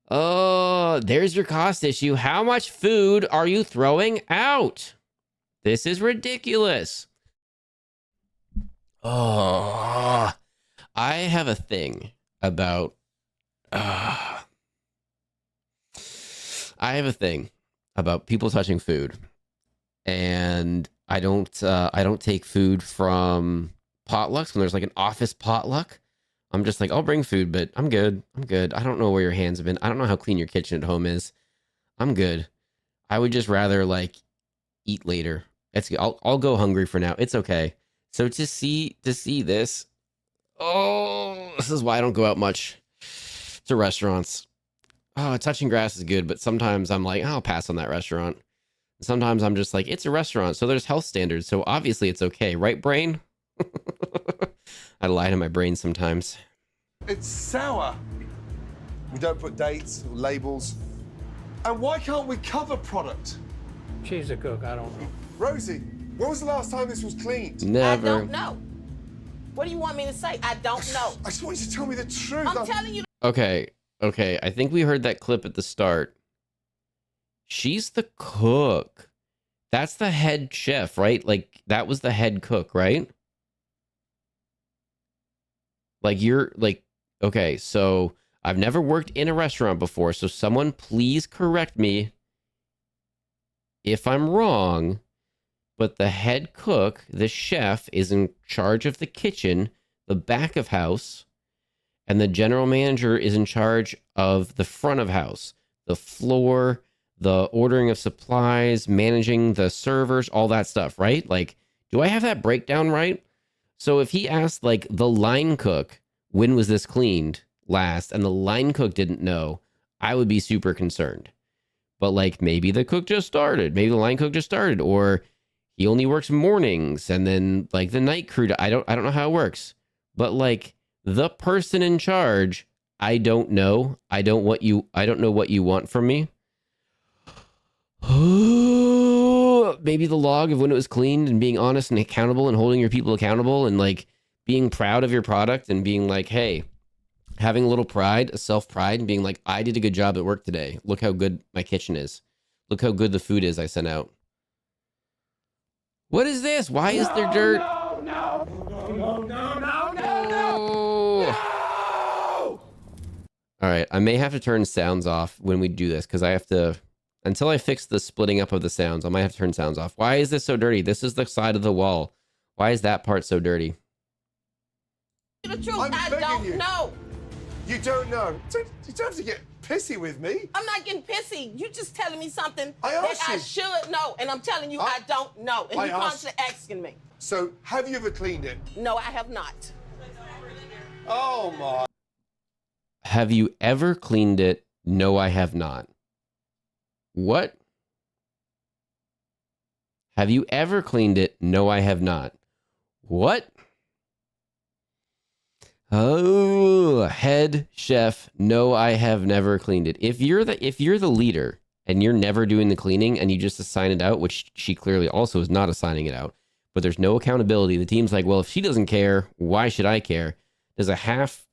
Oh, there's your cost issue. How much food are you throwing out? This is ridiculous. Oh, I have a thing about I have a thing about people touching food, and I don't take food from potlucks when there's like an office potluck. I'm just like, I'll bring food, but I'm good. I'm good. I don't know where your hands have been. I don't know how clean your kitchen at home is. I'm good. I would just rather like eat later. I'll go hungry for now. It's okay. So to see this, oh, this is why I don't go out much to restaurants. Oh, touching grass is good, but sometimes I'm like, I'll pass on that restaurant. Sometimes I'm just like, it's a restaurant, so there's health standards, so obviously it's okay, right, brain? I lie to my brain sometimes. It's sour. We don't put dates or labels. And why can't we cover product? She's a cook, I don't know. Rosie, when was the last time this was cleaned? Never. I don't know. What do you want me to say? I don't know. I just want you to tell me the truth. I'm telling you. Okay, I think we heard that clip at the start. She's the cook. That's the head chef, right? Like, that was the head cook, right? Like, you're like, okay, so I've never worked in a restaurant before, so someone please correct me if I'm wrong, but the head cook, the chef, is in charge of the kitchen, the back of house, and the general manager is in charge of the front of house, the floor, the ordering of supplies, managing the servers, all that stuff, right? Like, do I have that breakdown right? So if he asked, like, the line cook, when was this cleaned last, and the line cook didn't know, I would be super concerned. But, like, maybe the cook just started. Maybe the line cook just started, or he only works mornings, and then, like, the night crew, I don't know how it works. But, like, the person in charge, I don't know. I don't know what you want from me. Maybe the log of when it was cleaned and being honest and accountable and holding your people accountable and like being proud of your product and being like, hey, having a little pride, a self-pride, and being like, I did a good job at work today. Look how good my kitchen is. Look how good the food is I sent out. What is this? Why is there dirt? No. All right, I may have to turn sounds off when we do this because I have to, until I fix the splitting up of the sounds, I might have to turn sounds off. Why is this so dirty? This is the side of the wall. Why is that part so dirty? The truth, I don't know. You don't know. You don't have to get pissy with me. I'm not getting pissy. You just telling me something I that asked I you. should know, and I'm telling you I don't know. And I you asked- constantly asking me. So, have you ever cleaned it? No, I have not. Oh my. Have you ever cleaned it? No, I have not. What? Have you ever cleaned it? No, I have not. What? Oh, head chef. No, I have never cleaned it. If you're the leader and you're never doing the cleaning and you just assign it out, which she clearly also is not assigning it out, but there's no accountability. The team's like, well, if she doesn't care, why should I care? There's a half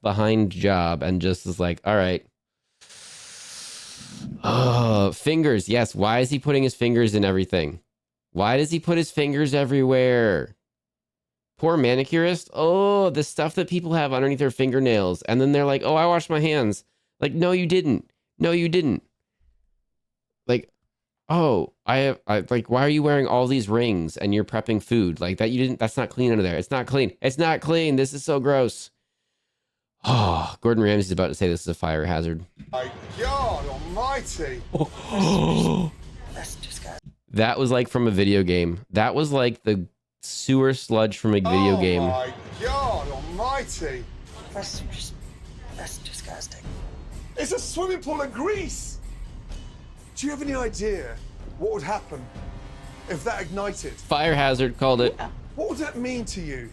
behind job and just is like, all right. Oh, fingers. Yes. Why is he putting his fingers in everything? Why does he put his fingers everywhere? Poor manicurist. Oh, the stuff that people have underneath their fingernails. And then they're like, oh, I washed my hands. Like, no, you didn't. No, you didn't. Like, oh, like, why are you wearing all these rings and you're prepping food? Like that, you didn't, that's not clean under there. It's not clean. It's not clean. This is so gross. Oh, Gordon Ramsay's about to say this is a fire hazard. My God almighty. That's disgusting. That was like from a video game. That was like the sewer sludge from a video game. Oh my God almighty. That's disgusting. It's a swimming pool of grease. Do you have any idea what would happen if that ignited? Fire hazard, called it. What would that mean to you?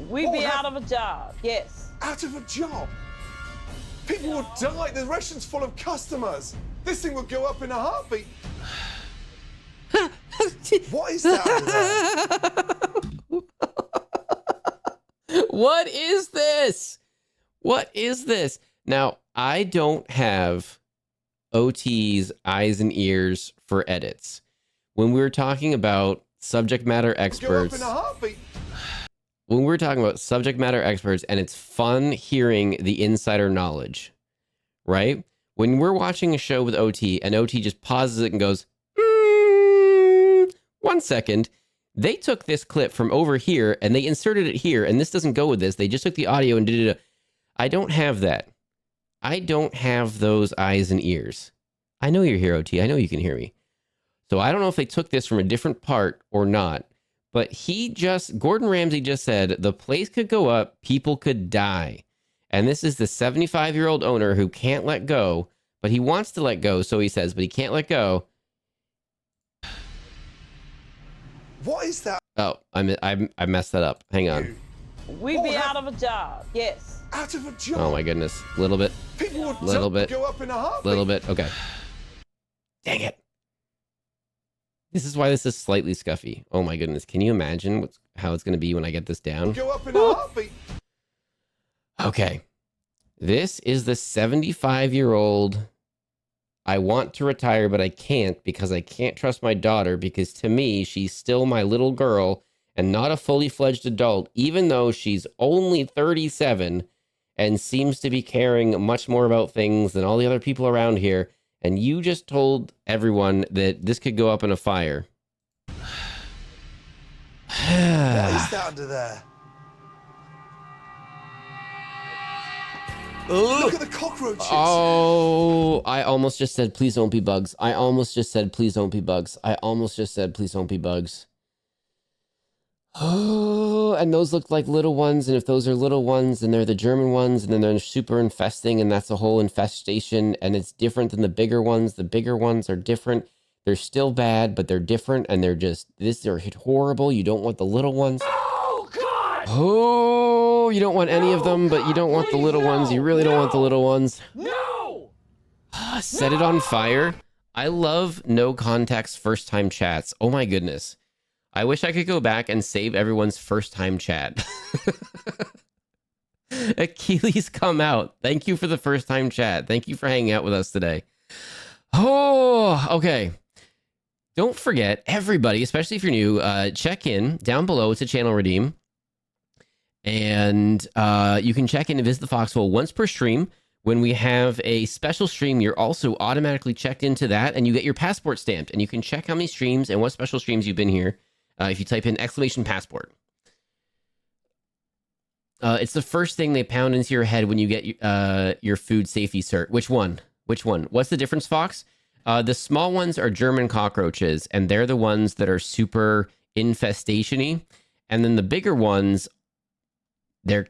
We'd be out of a job, yes. Out of a job? People would die. The restaurant's full of customers. This thing would go up in a heartbeat. What is that over there? What is this? What is this? Now, I don't have OT's eyes and ears for edits. When we were talking about subject matter experts, Go up in a heartbeat. when we're talking about subject matter experts, and it's fun hearing the insider knowledge, right? When we're watching a show with OT and OT just pauses it and goes, 1 second, they took this clip from over here and they inserted it here, and this doesn't go with this. They just took the audio and did it. I don't have that. I don't have those eyes and ears. I know you're here, OT. I know you can hear me. So I don't know if they took this from a different part or not. But Gordon Ramsay just said the place could go up, people could die. And this is the 75-year-old owner who can't let go, but he wants to let go, so he says, but he can't let go. What is that? Oh, I messed that up. Hang on. We'd be out of a job, yes. Out of a job? Oh my goodness. Little bit. People would Little bit. go up in a heartbeat. Little bit. Okay. Dang it. This is why this is slightly scuffy. Oh my goodness. Can you imagine how it's going to be when I get this down? Go up in a heartbeat. Okay. This is the 75-year-old. I want to retire, but I can't because I can't trust my daughter because to me, she's still my little girl and not a fully fledged adult, even though she's only 37 and seems to be caring much more about things than all the other people around here. And you just told everyone that this could go up in a fire. What is that under there? Look at the cockroaches. Oh, I almost just said, please don't be bugs. I almost just said, please don't be bugs. I almost just said, please don't be bugs. Oh, and those look like little ones. And if those are little ones, then they're the German ones. And then they're super infesting. And that's a whole infestation. And it's different than the bigger ones. The bigger ones are different. They're still bad, but they're different. And they're horrible. You don't want the little ones. Oh, God! Oh, you don't want any of them, but you don't want the little ones. You really don't want the little ones. No! Set it on fire. I love no context first time chats. Oh my goodness. I wish I could go back and save everyone's first time chat. Achilles, come out. Thank you for the first time chat. Thank you for hanging out with us today. Oh, okay. Don't forget, everybody, especially if you're new, check in down below. It's a channel redeem. And you can check in and visit the Foxhole once per stream. When we have a special stream, you're also automatically checked into that, and you get your passport stamped. And you can check how many streams and what special streams you've been here if you type in !passport. It's the first thing they pound into your head when you get your food safety cert. Which one? Which one? What's the difference, Fox? The small ones are German cockroaches, and they're the ones that are super infestation-y. And then the bigger ones, the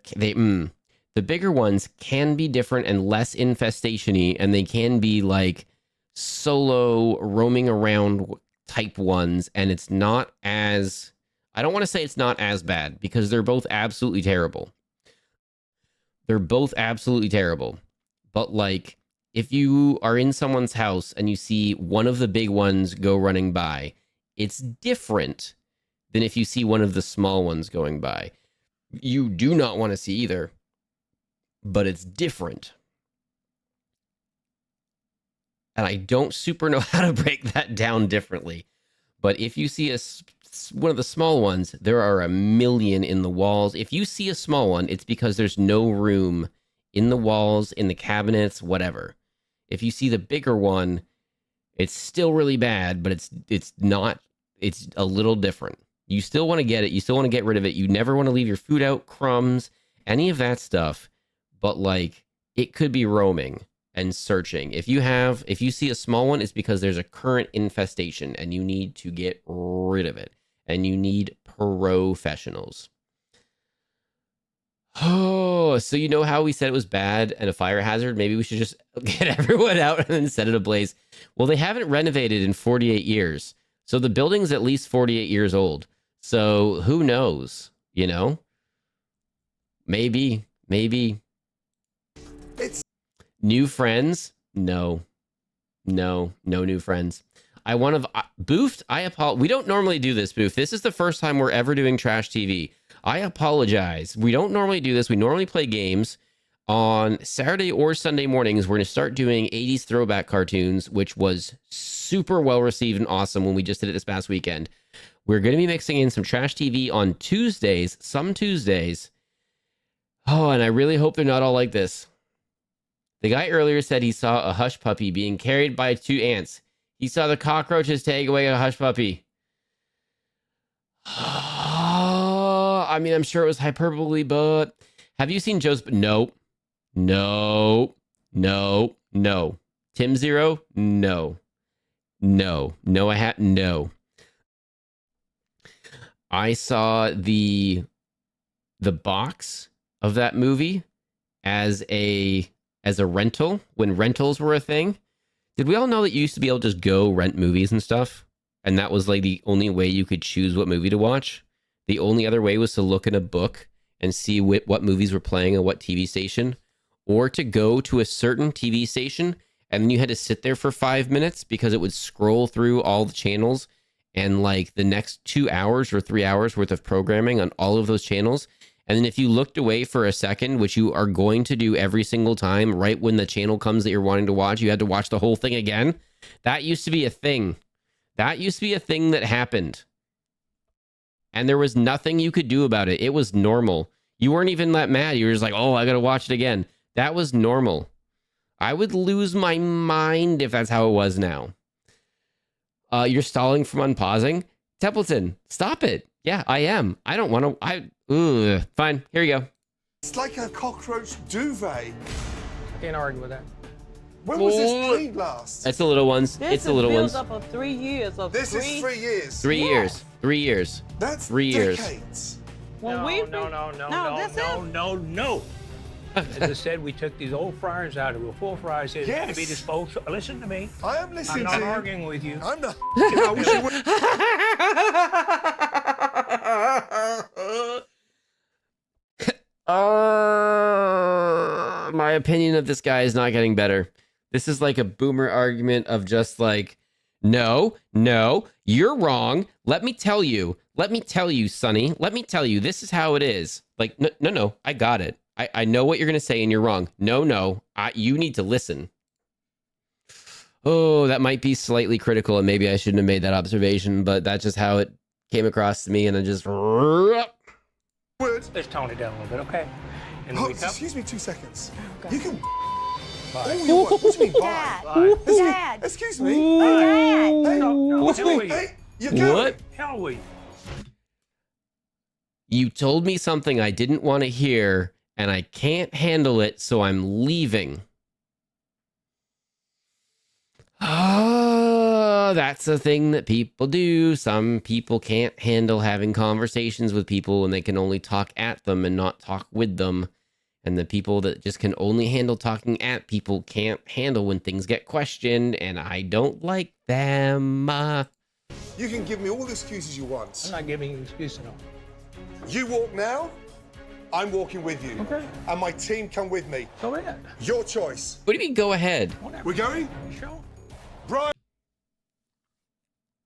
bigger ones can be different and less infestation-y, and they can be like solo roaming around type ones, and it's not as, I don't want to say it's not as bad because they're both absolutely terrible. They're both absolutely terrible. But like, if you are in someone's house and you see one of the big ones go running by, it's different than if you see one of the small ones going by. You do not want to see either, but it's different. And I don't super know how to break that down differently. But if you see one of the small ones, there are a million in the walls. If you see a small one, it's because there's no room in the walls, in the cabinets, whatever. If you see the bigger one, it's still really bad, but it's a little different. You still want to get it. You still want to get rid of it. You never want to leave your food out, crumbs, any of that stuff. but like it could be roaming and searching. If you see a small one, it's because there's a current infestation and you need to get rid of it, and you need professionals. Oh, so you know how we said it was bad and a fire hazard? Maybe we should just get everyone out and then set it ablaze. Well, they haven't renovated in 48 years. So the building's at least 48 years old. So who knows, you know? Maybe. It's new friends? No new friends. I want to Boofed. I apologize. We don't normally do this, Boof. This is the first time we're ever doing trash TV. I apologize. We don't normally do this. We normally play games on Saturday or Sunday mornings. We're going to start doing 80s throwback cartoons, which was super well received and awesome when we just did it this past weekend. We're going to be mixing in some trash TV on Tuesdays, some Tuesdays. Oh, and I really hope they're not all like this. The guy earlier said he saw a hush puppy being carried by 2 ants. He saw the cockroaches take away a hush puppy. I mean, I'm sure it was hyperbole, but have you seen Joe's? No. Tim Zero? No, I had no. I saw the box of that movie as a rental when rentals were a thing. Did we all know that you used to be able to just go rent movies and stuff? And that was like the only way you could choose what movie to watch? The only other way was to look in a book and see what movies were playing on what TV station, or to go to a certain TV station and then you had to sit there for 5 minutes because it would scroll through all the channels and like the next 2 hours or 3 hours worth of programming on all of those channels. And then if you looked away for a second, which you are going to do every single time, right when the channel comes that you're wanting to watch, you had to watch the whole thing again. That used to be a thing. That used to be a thing that happened. And there was nothing you could do about it. It was normal. You weren't even that mad. You were just like, oh, I got to watch it again. That was normal. I would lose my mind if that's how it was now. You're stalling from unpausing? Templeton, stop it. Yeah, I am. I don't want to. Fine. Here you go. It's like a cockroach duvet. Can't argue with that. When was this cleaned last? It's the little ones. This it's the little ones. This is built up of 3 years. This is 3 years. 3 years. 3 years. That's 3 years. decades. No. As I said, we took these old fryers out. They were full fryers. They had to be disposed. Listen to me. I am listening to you. I'm not arguing with you. I'm not. I wish you would. My opinion of this guy is not getting better. This is like a boomer argument of just like, no, you're wrong. Let me tell you, Sonny. Let me tell you, this is how it is. Like, no, I got it. I know what you're going to say and you're wrong. No, you need to listen. Oh, that might be slightly critical and maybe I shouldn't have made that observation, but that's just how it came across to me and I just... Let's tone it down a little bit, okay? And excuse me 2 seconds. You can... Bye. Oh, you what? What do you mean, bye? Dad. Dad. Excuse me. Dad. Hey, No, what do you mean? Howie. Hey, you're going. What? Howie. You told me something I didn't want to hear and I can't handle it, so I'm leaving. Oh, that's a thing that people do. Some people can't handle having conversations with people and they can only talk at them and not talk with them. And the people that just can only handle talking at people can't handle when things get questioned, and I don't like them. You can give me all the excuses you want. I'm not giving you an excuse at all. You walk now, I'm walking with you. Okay. And my team come with me. Go ahead. Your choice. What do you mean, go ahead? Whatever. We're going? Sure. Brian.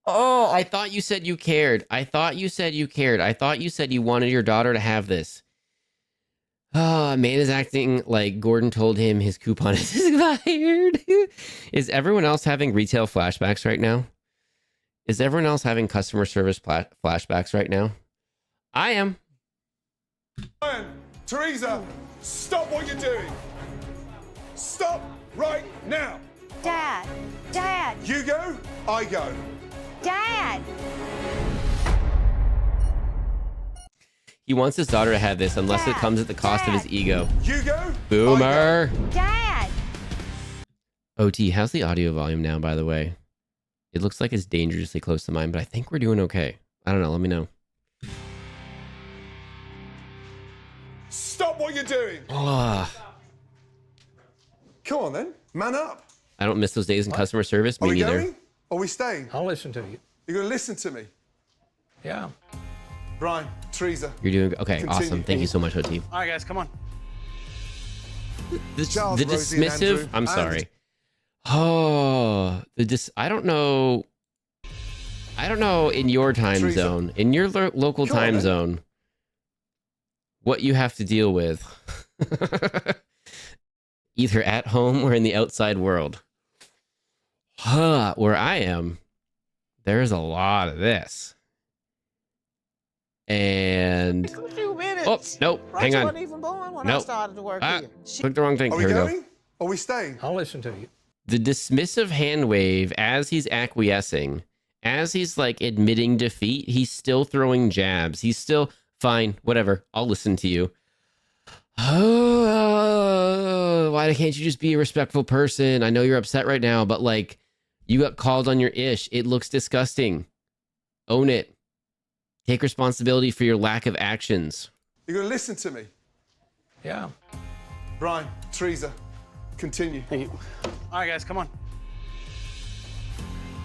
Oh, I thought you said you cared. I thought you said you you wanted your daughter to have this. Oh, man is acting like Gordon told him his coupon is expired. Is everyone else having retail flashbacks right now? Is everyone else having customer service flashbacks right now? I am. Brian, Teresa, stop what you're doing. Stop right now. Dad. You go, I go. He wants his daughter to have this unless it comes at the cost of his ego. Hugo? Boomer. Dad! OT, how's the audio volume now, by the way? It looks like it's dangerously close to mine, but I think we're doing okay. I don't know. Let me know. Stop what you're doing. Oh, Come on then, man up. I don't miss those days in customer service. Are Me we neither. going? Are we staying? I'll listen to you. You're gonna listen to me. Yeah. Brian, Teresa. You're doing okay. Continue. Awesome. Thank you so much, OT. All right, guys, come on. Charles, The Rosie, and dismissive. Andrew, I'm and- sorry. Oh, I don't know. I don't know in your time Teresa. zone, in your local Come on, time then. zone, what you have to deal with, either at home or in the outside world. Where I am, there's a lot of this. And Took a few minutes. oh nope, Right, hang you on. wasn't even born when I Nope. started to work Ah, here. clicked the wrong thing. Are we Here we go. going? Are we staying? I'll listen to you. The dismissive hand wave as he's acquiescing, as he's like admitting defeat, he's still throwing jabs. He's still fine, whatever. I'll listen to you. Oh, why can't you just be a respectful person? I know you're upset right now, but like you got called on your ish. It looks disgusting. Own it. Take responsibility for your lack of actions. You're gonna listen to me. Yeah. Brian, Teresa, continue. Thank you. All right, guys, come on.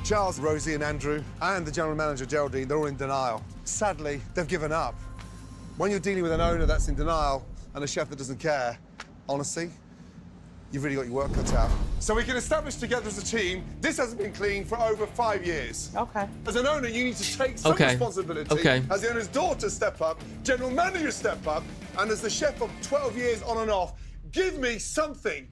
Charles, Rosie, and Andrew, and the general manager, Geraldine, they're all in denial. Sadly, they've given up. When you're dealing with an owner that's in denial and a chef that doesn't care, honestly, you've really got your work cut out. So we can establish together as a team, this hasn't been clean for over 5 years. Okay. As an owner, you need to take some Okay. responsibility. Okay. As the owner's daughter, step up, general manager, step up, and as the chef of 12 years on and off, give me something.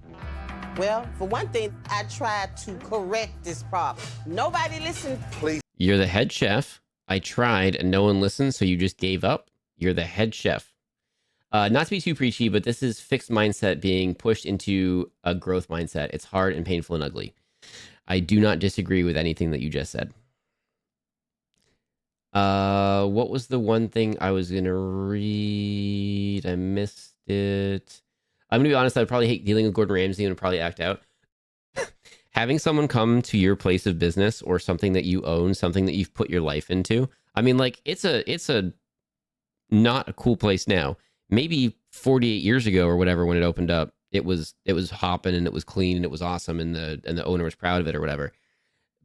Well, for one thing, I tried to correct this problem. Nobody listened. Please. You're the head chef. I tried and no one listened, so you just gave up. You're the head chef. Not to be too preachy, but this is fixed mindset being pushed into a growth mindset. It's hard and painful and ugly. I do not disagree with anything that you just said. What was the one thing I was going to read? I missed it. I'm going to be honest, I'd probably hate dealing with Gordon Ramsay and would probably act out. Having someone come to your place of business or something that you own, something that you've put your life into. I mean, like, it's a not a cool place now. Maybe 48 years ago or whatever, when it opened up, it was hopping and it was clean and it was awesome and the owner was proud of it or whatever.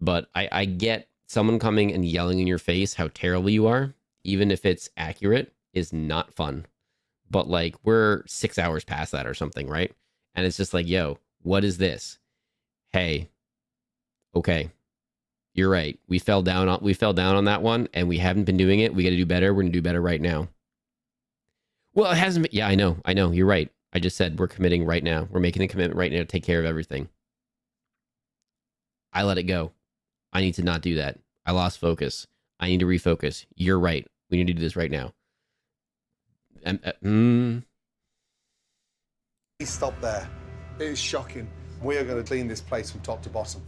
But I get someone coming and yelling in your face how terrible you are, even if it's accurate, is not fun. But like, we're 6 hours past that or something, right? And it's just like, yo, what is this? Hey, okay, you're right. We fell down on that one, and we haven't been doing it. We got to do better. We're gonna do better right now. Well, it hasn't been. Yeah, I know. You're right. I just said we're committing right now. We're making a commitment right now to take care of everything. I let it go. I need to not do that. I lost focus. I need to refocus. You're right. We need to do this right now. Please stop there. It is shocking. We are going to clean this place from top to bottom.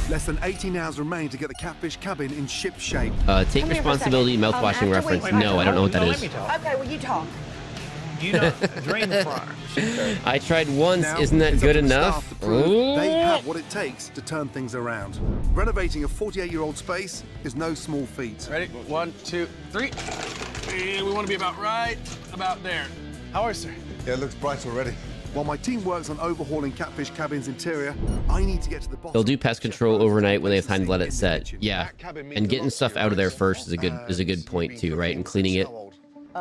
Less than 18 hours remain to get the catfish cabin in ship shape. Take responsibility, mouthwashing reference. No, I don't know what that is. Okay, well, you talk. You know, drain the fryer. I tried once. Now, Isn't that it's good up to the enough? staff to prove they have what it takes to turn things around. Renovating a 48-year-old space is no small feat. Ready? 1, 2, 3. And we want to be about there. How are you, sir? Yeah, it looks bright already. While my team works on overhauling catfish cabin's interior, I need to get to the bottom. They'll do pest control overnight when they have time to let it set. Yeah, and getting stuff out of there first is a good point too, right? And cleaning it.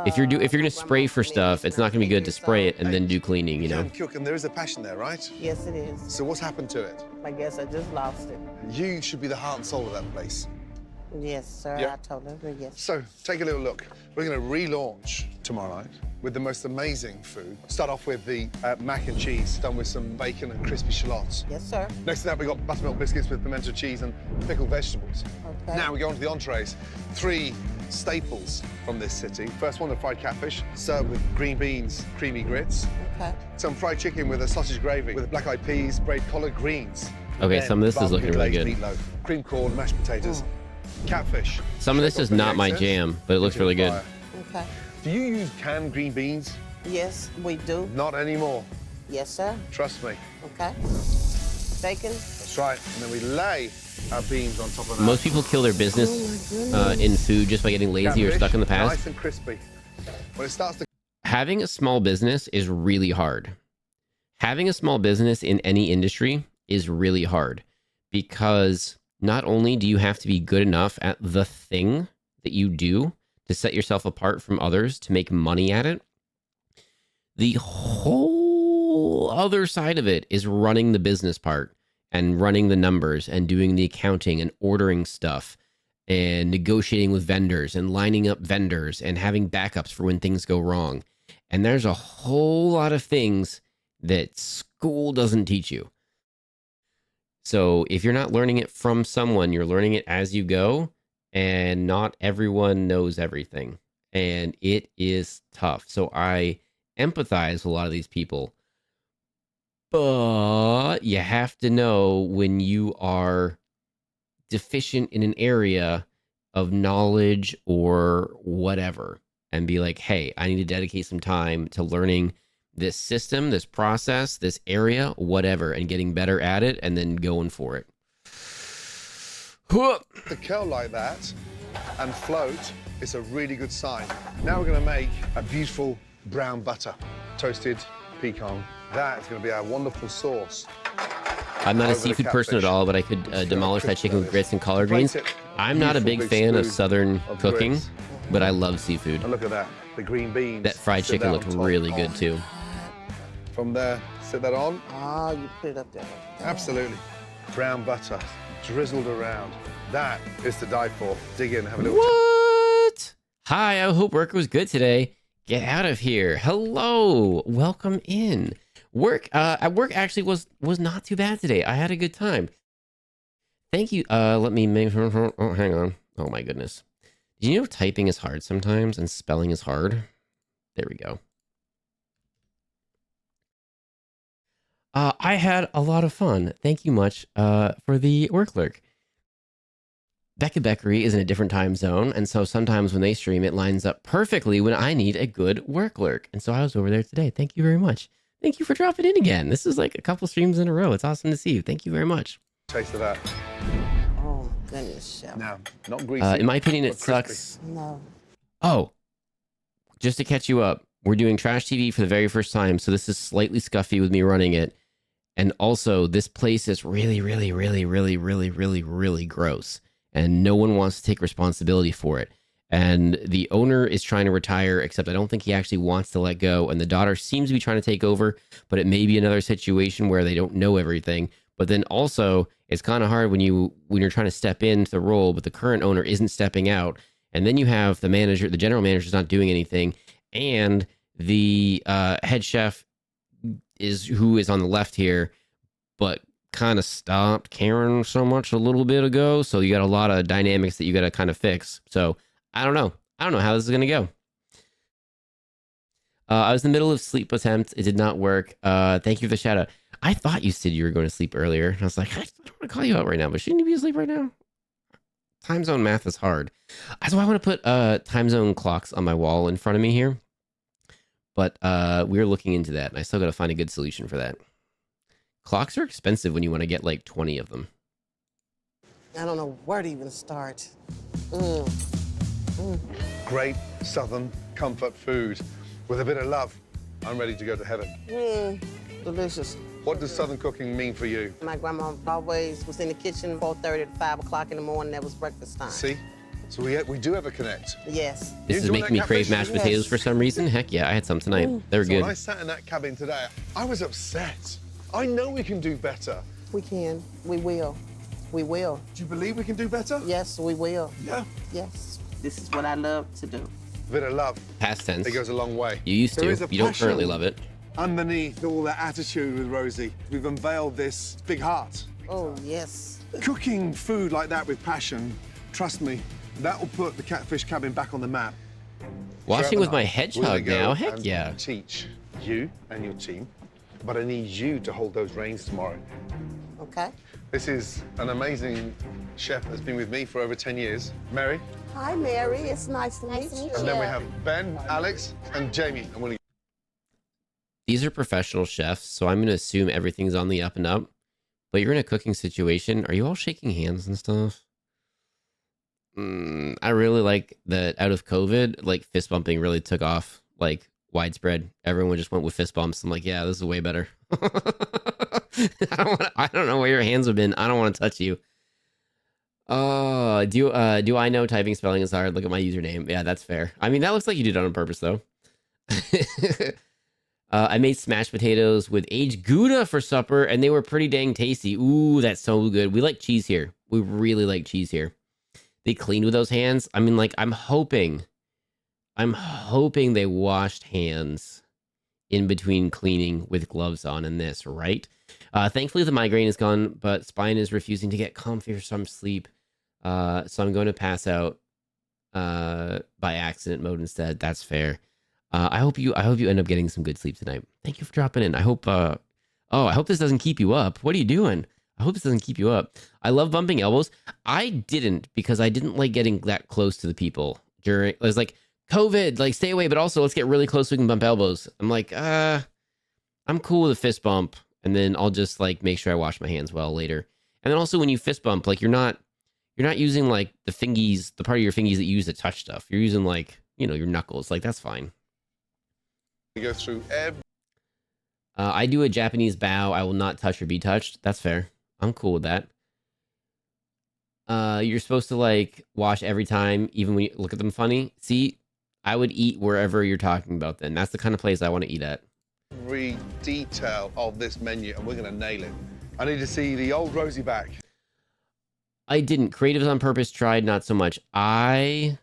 If you're gonna spray for stuff, it's not gonna be good to spray it and then do cleaning, you know. Cook, and there is a passion there, right? Yes, it is. So what's happened to it? I guess I just lost it. You should be the heart and soul of that place. Yes, sir. Yeah. I totally agree. Yes. So take a little look. We're going to relaunch tomorrow night with the most amazing food. Start off with the mac and cheese done with some bacon and crispy shallots. Yes, sir. Next to that, we've got buttermilk biscuits with pimento cheese and pickled vegetables. Okay. Now we go on to the entrees. 3 staples from this city. First one, the fried catfish, served with green beans, creamy grits. Okay. Some fried chicken with a sausage gravy with black-eyed peas, braid collard greens. Okay, Then some of this is looking really barbecue good. glazed meatloaf, cream corn, mashed potatoes, catfish. Some of this is not my jam, but it looks really good. Okay. Do you use canned green beans? Yes, we do. Not anymore. Yes, sir. Trust me. Okay. Bacon. That's right. And then we lay our beans on top of that. Most people kill their business in food just by getting lazy or stuck in the past. Nice and crispy. When it starts to... Having a small business is really hard. Having a small business in any industry is really hard because not only do you have to be good enough at the thing that you do to set yourself apart from others to make money at it, the whole other side of it is running the business part and running the numbers and doing the accounting and ordering stuff and negotiating with vendors and lining up vendors and having backups for when things go wrong. And there's a whole lot of things that school doesn't teach you. So if you're not learning it from someone, you're learning it as you go, and not everyone knows everything. And it is tough. So I empathize with a lot of these people. But you have to know when you are deficient in an area of knowledge or whatever, and be like, hey, I need to dedicate some time to learning this system, this process, this area, whatever, and getting better at it, and then going for it. To curl like that and float is a really good sign. Now we're going to make a beautiful brown butter, toasted pecan. That's going to be our wonderful sauce. I'm not a seafood person at all, but I could demolish that chicken with grits and collard greens. I'm not a big fan of Southern cooking, but I love seafood. And look at that, the green beans. That fried chicken looked really good too. From there, sit that on. Oh, you put it up there. Absolutely. Brown butter, drizzled around. That is to die for. Dig in, have a little... What? Hi, I hope work was good today. Get out of here. Hello. Welcome in. Work at work actually was not too bad today. I had a good time. Thank you. Let me make sure. Oh, hang on. Oh my goodness. Do you know typing is hard sometimes and spelling is hard? There we go. I had a lot of fun. Thank you much for the work lurk. Becca Beckery is in a different time zone, and so sometimes when they stream, it lines up perfectly when I need a good work lurk. And so I was over there today. Thank you very much. Thank you for dropping in again. This is like a couple streams in a row. It's awesome to see you. Thank you very much. Taste of that. Oh, goodness, chef. Now, not greasy. In my opinion, it sucks. No. Oh, just to catch you up, we're doing Trash TV for the very first time, so this is slightly scuffy with me running it. And also, this place is really, really, really, really, really, really, really gross. And no one wants to take responsibility for it. And the owner is trying to retire, except I don't think he actually wants to let go. And the daughter seems to be trying to take over, but it may be another situation where they don't know everything. But then also, it's kind of hard when you're trying to step into the role, but the current owner isn't stepping out. And then you have the manager, the general manager's not doing anything. And the head chef who is on the left here, but kind of stopped caring so much a little bit ago. So you got a lot of dynamics that you got to kind of fix. So I don't know. I don't know how this is going to go. I was in the middle of sleep attempt. It did not work. Thank you for the shout out. I thought you said you were going to sleep earlier. And I was like, I don't want to call you out right now, but shouldn't you be asleep right now? Time zone math is hard. That's why I want to put time zone clocks on my wall in front of me here. But we're looking into that, and I still got to find a good solution for that. Clocks are expensive when you want to get like 20 of them. I don't know where to even start. Great Southern comfort food. With a bit of love, I'm ready to go to heaven. Delicious. What does Southern cooking mean for you? My grandma always was in the kitchen 4:30 to 5 o'clock in the morning. That was breakfast time. See? So we do have a connect. Yes. This is making me crave mashed potatoes for some reason. Heck yeah, I had some tonight. They were good. When I sat in that cabin today, I was upset. I know we can do better. We can. We will. We will. Do you believe we can do better? Yes, we will. Yeah. Yes. This is what I love to do. A bit of love. Past tense. It goes a long way. You used to. You don't currently love it. Underneath all that attitude with Rosie, we've unveiled this big heart. Oh, yes. Cooking food like that with passion, trust me, that will put the Catfish Cabin back on the map. Watching with my hedgehog now, heck yeah. Teach you and your team, but I need you to hold those reins tomorrow. Okay. This is an amazing chef that's been with me for over 10 years. Mary. Hi, Mary. It's nice to meet you. And then we have Ben, Alex, and Jamie. And we'll... These are professional chefs, so I'm going to assume everything's on the up and up. But you're in a cooking situation. Are you all shaking hands and stuff? I really like that out of COVID, like fist bumping really took off, like widespread. Everyone just went with fist bumps. I'm like, yeah, this is way better. I don't know where your hands have been. I don't want to touch you. Do I know typing spelling is hard? Look at my username. Yeah, that's fair. I mean, that looks like you did it on purpose though. I made smashed potatoes with aged Gouda for supper, and they were pretty dang tasty. Ooh, that's so good. We like cheese here. We really like cheese here. They cleaned with those hands. I mean, like, I'm hoping they washed hands in between cleaning with gloves on in this, right? Thankfully, the migraine is gone, but spine is refusing to get comfy for some sleep. So I'm going to pass out by accident mode instead. That's fair. I hope you end up getting some good sleep tonight. Thank you for dropping in. I hope I hope this doesn't keep you up. What are you doing? I hope this doesn't keep you up. I love bumping elbows. I didn't because I didn't like getting that close to the people during. I was like, COVID, like stay away, but also let's get really close so we can bump elbows. I'm like, I'm cool with a fist bump, and then I'll just like make sure I wash my hands well later. And then also when you fist bump, like you're not using like the fingies, the part of your fingies that you use to touch stuff. You're using like, you know, your knuckles. Like that's fine. We go through every... I do a Japanese bow. I will not touch or be touched. That's fair. I'm cool with that. You're supposed to like wash every time, even when you look at them funny. See, I would eat wherever you're talking about then. That's the kind of place I want to eat at. Every detail of this menu, and we're going to nail it. I need to see the old Rosie back. I didn't. Creatives on purpose tried, not so much. I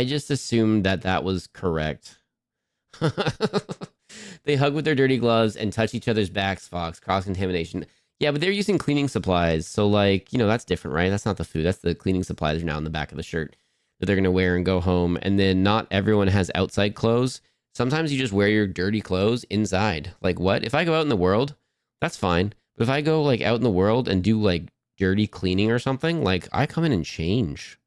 just assumed that was correct. They hug with their dirty gloves and touch each other's backs, Fox. Cross-contamination. Yeah, but they're using cleaning supplies. So, like, you know, that's different, right? That's not the food. That's the cleaning supplies are now on the back of the shirt that they're going to wear and go home. And then not everyone has outside clothes. Sometimes you just wear your dirty clothes inside. Like, what? If I go out in the world, that's fine. But if I go, like, out in the world and do, like, dirty cleaning or something, like, I come in and change.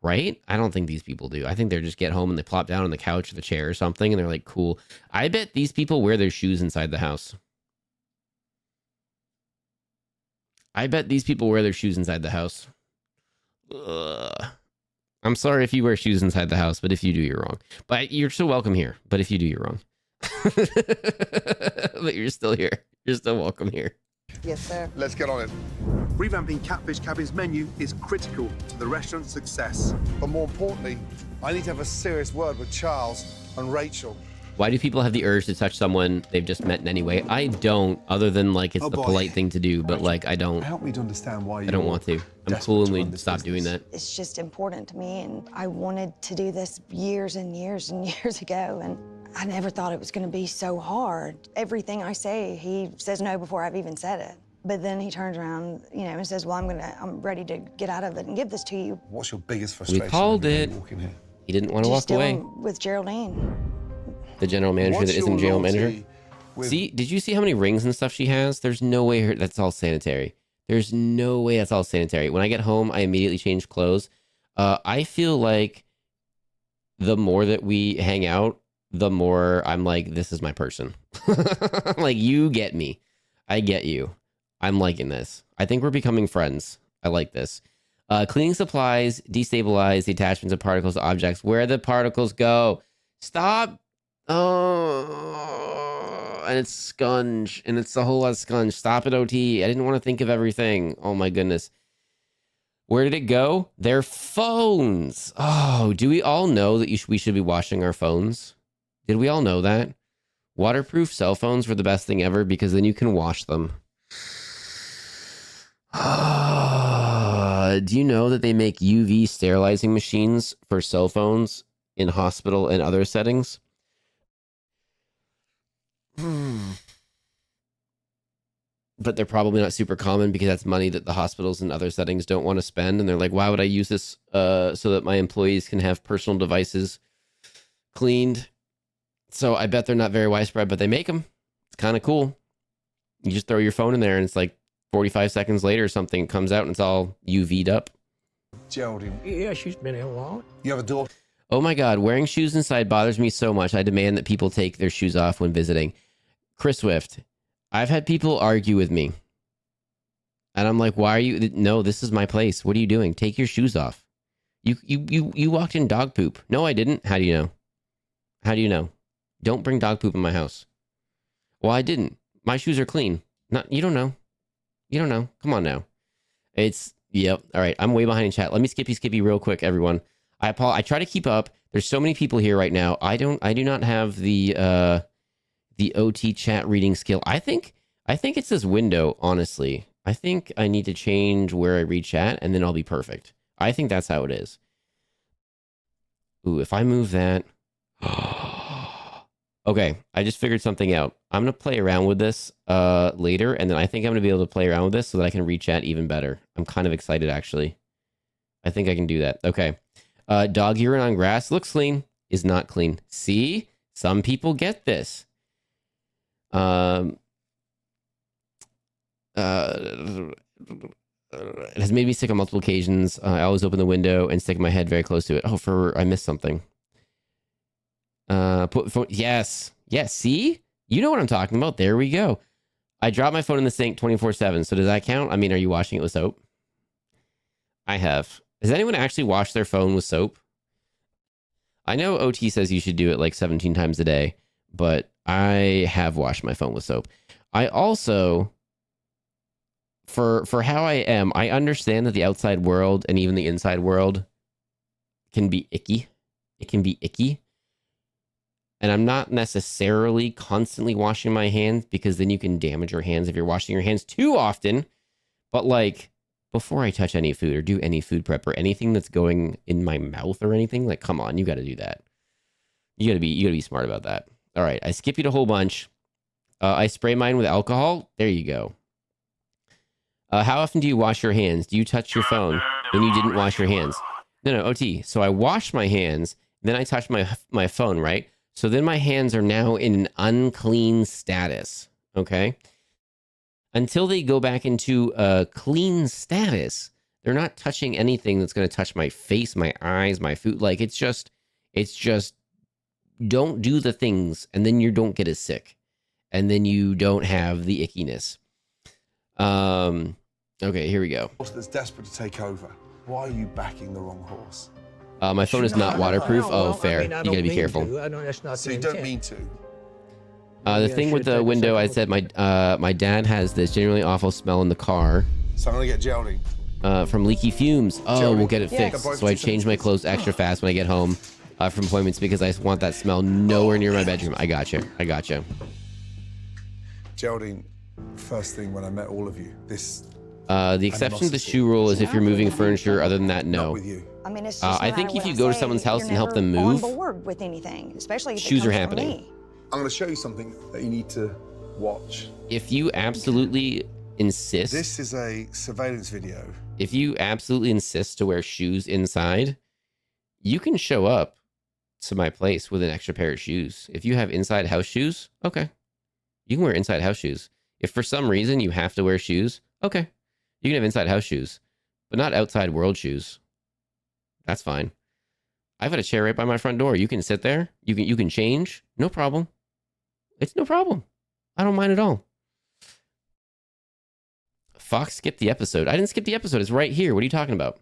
Right? I don't think these people do. I think they just get home and they plop down on the couch or the chair or something and they're like, cool. I bet these people wear their shoes inside the house. Ugh. I'm sorry if you wear shoes inside the house, but if you do, you're wrong. But you're still welcome here. But if you do, you're wrong. But you're still here. You're still welcome here. Yes, sir. Let's get on it. Revamping Catfish Cabin's menu is critical to the restaurant's success. But more importantly, I need to have a serious word with Charles and Rachel. Why do people have the urge to touch someone they've just met in any way? I don't, other than like it's the polite thing to do, but like I don't. Help me to understand why you. I don't want to. I'm cool and we stop doing that. It's just important to me, and I wanted to do this years and years and years ago, and I never thought it was going to be so hard. Everything I say, he says no before I've even said it. But then he turns around, you know, and says, well, I'm ready to get out of it and give this to you. What's your biggest frustration? We called it. He didn't want to walk away. With Geraldine. The general manager that isn't general manager. See, did you see how many rings and stuff she has? There's no way that's all sanitary. There's no way that's all sanitary. When I get home, I immediately change clothes. I feel like the more that we hang out, the more I'm like, this is my person. Like, you get me. I get you. I'm liking this. I think we're becoming friends. I like this. Cleaning supplies destabilize the attachments of particles to objects. Where the particles go? Stop. Oh, and it's scunge. And it's a whole lot of scunge. Stop it, OT. I didn't want to think of everything. Oh, my goodness. Where did it go? Their phones. Oh, do we all know that we should be washing our phones? Did we all know that? Waterproof cell phones were the best thing ever because then you can wash them. Do you know that they make UV sterilizing machines for cell phones in hospital and other settings? But they're probably not super common because that's money that the hospitals and other settings don't want to spend. And they're like, why would I use this so that my employees can have personal devices cleaned? So I bet they're not very widespread, but they make them. It's kind of cool. You just throw your phone in there and it's like 45 seconds later, something comes out and it's all UV'd up. Geraldine. Yeah, she's been here a while. You have a daughter? Oh my God, wearing shoes inside bothers me so much. I demand that people take their shoes off when visiting. Chris Swift, I've had people argue with me. And I'm like, why are you? No, this is my place. What are you doing? Take your shoes off. You walked in dog poop. No, I didn't. How do you know? How do you know? Don't bring dog poop in my house. Well, I didn't. My shoes are clean. Not, you don't know. You don't know. Come on now. Yep. All right. I'm way behind in chat. Let me skippy real quick, everyone. I try to keep up. There's so many people here right now. I do not have the OT chat reading skill. I think it's this window, honestly. I think I need to change where I read chat and then I'll be perfect. I think that's how it is. Ooh, if I move that. Okay, I just figured something out. I'm going to play around with this later, and then I think I'm going to be able to play around with this so that I can read chat even better. I'm kind of excited, actually. I think I can do that. Okay. Dog urine on grass looks clean, is not clean. See? Some people get this. It has made me sick on multiple occasions. I always open the window and stick my head very close to it. Oh, I missed something. Yes. See? You know what I'm talking about. There we go. I drop my phone in the sink 24/7. So does that count? I mean, are you washing it with soap? I have. Has anyone actually washed their phone with soap? I know OT says you should do it like 17 times a day, but I have washed my phone with soap. I also, for how I am, I understand that the outside world and even the inside world can be icky. It can be icky. And I'm not necessarily constantly washing my hands because then you can damage your hands if you're washing your hands too often. But like, before I touch any food or do any food prep or anything that's going in my mouth or anything, like, come on, you got to do that. You got to be smart about that. All right, I skipped a whole bunch. I spray mine with alcohol. There you go. How often do you wash your hands? Do you touch your phone when you didn't wash your hands? No, OT. So I wash my hands, then I touch my phone, right? So then my hands are now in an unclean status, okay? Until they go back into a clean status, they're not touching anything that's going to touch my face, my eyes, my food. Like, it's just don't do the things, and then you don't get as sick. And then you don't have the ickiness. Okay, here we go. That's desperate to take over. Why are you backing the wrong horse? My phone is not waterproof. Oh, fair. You gotta be careful. So you don't mean to. The thing with the window, I said my dad has this genuinely awful smell in the car. So I'm gonna get Geraldine. From leaky fumes. Oh, we'll get it fixed. So I change my clothes extra fast when I get home from appointments because I want that smell nowhere near my bedroom. I gotcha. Geraldine, first thing when I met all of you, the exception to the shoe rule is if you're moving furniture. Other than that, no. I mean, it's just I think if you go to someone's house and help them move, on board with anything, especially if shoes it are comes from happening. me. I'm going to show you something that you need to watch. If you absolutely insist, this is a surveillance video. If you absolutely insist to wear shoes inside, you can show up to my place with an extra pair of shoes. If you have inside house shoes, okay, you can wear inside house shoes. If for some reason you have to wear shoes, okay, you can have inside house shoes, but not outside world shoes. That's fine. I've got a chair right by my front door. You can sit there. You can change. No problem. It's no problem. I don't mind at all. Fox skipped the episode. I didn't skip the episode. It's right here. What are you talking about?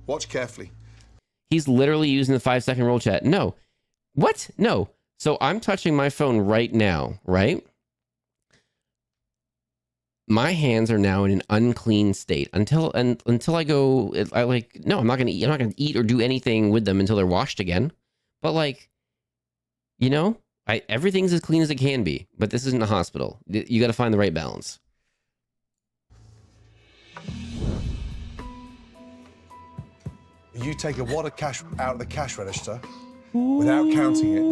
Watch carefully. He's literally using the 5-second roll chat. No. What? No. So I'm touching my phone right now, right? My hands are now in an unclean state until I go. No, I'm not gonna eat. I'm not gonna eat or do anything with them until they're washed again. But like, you know, everything's as clean as it can be. But this isn't a hospital. You got to find the right balance. You take a wad of cash out of the cash register without counting it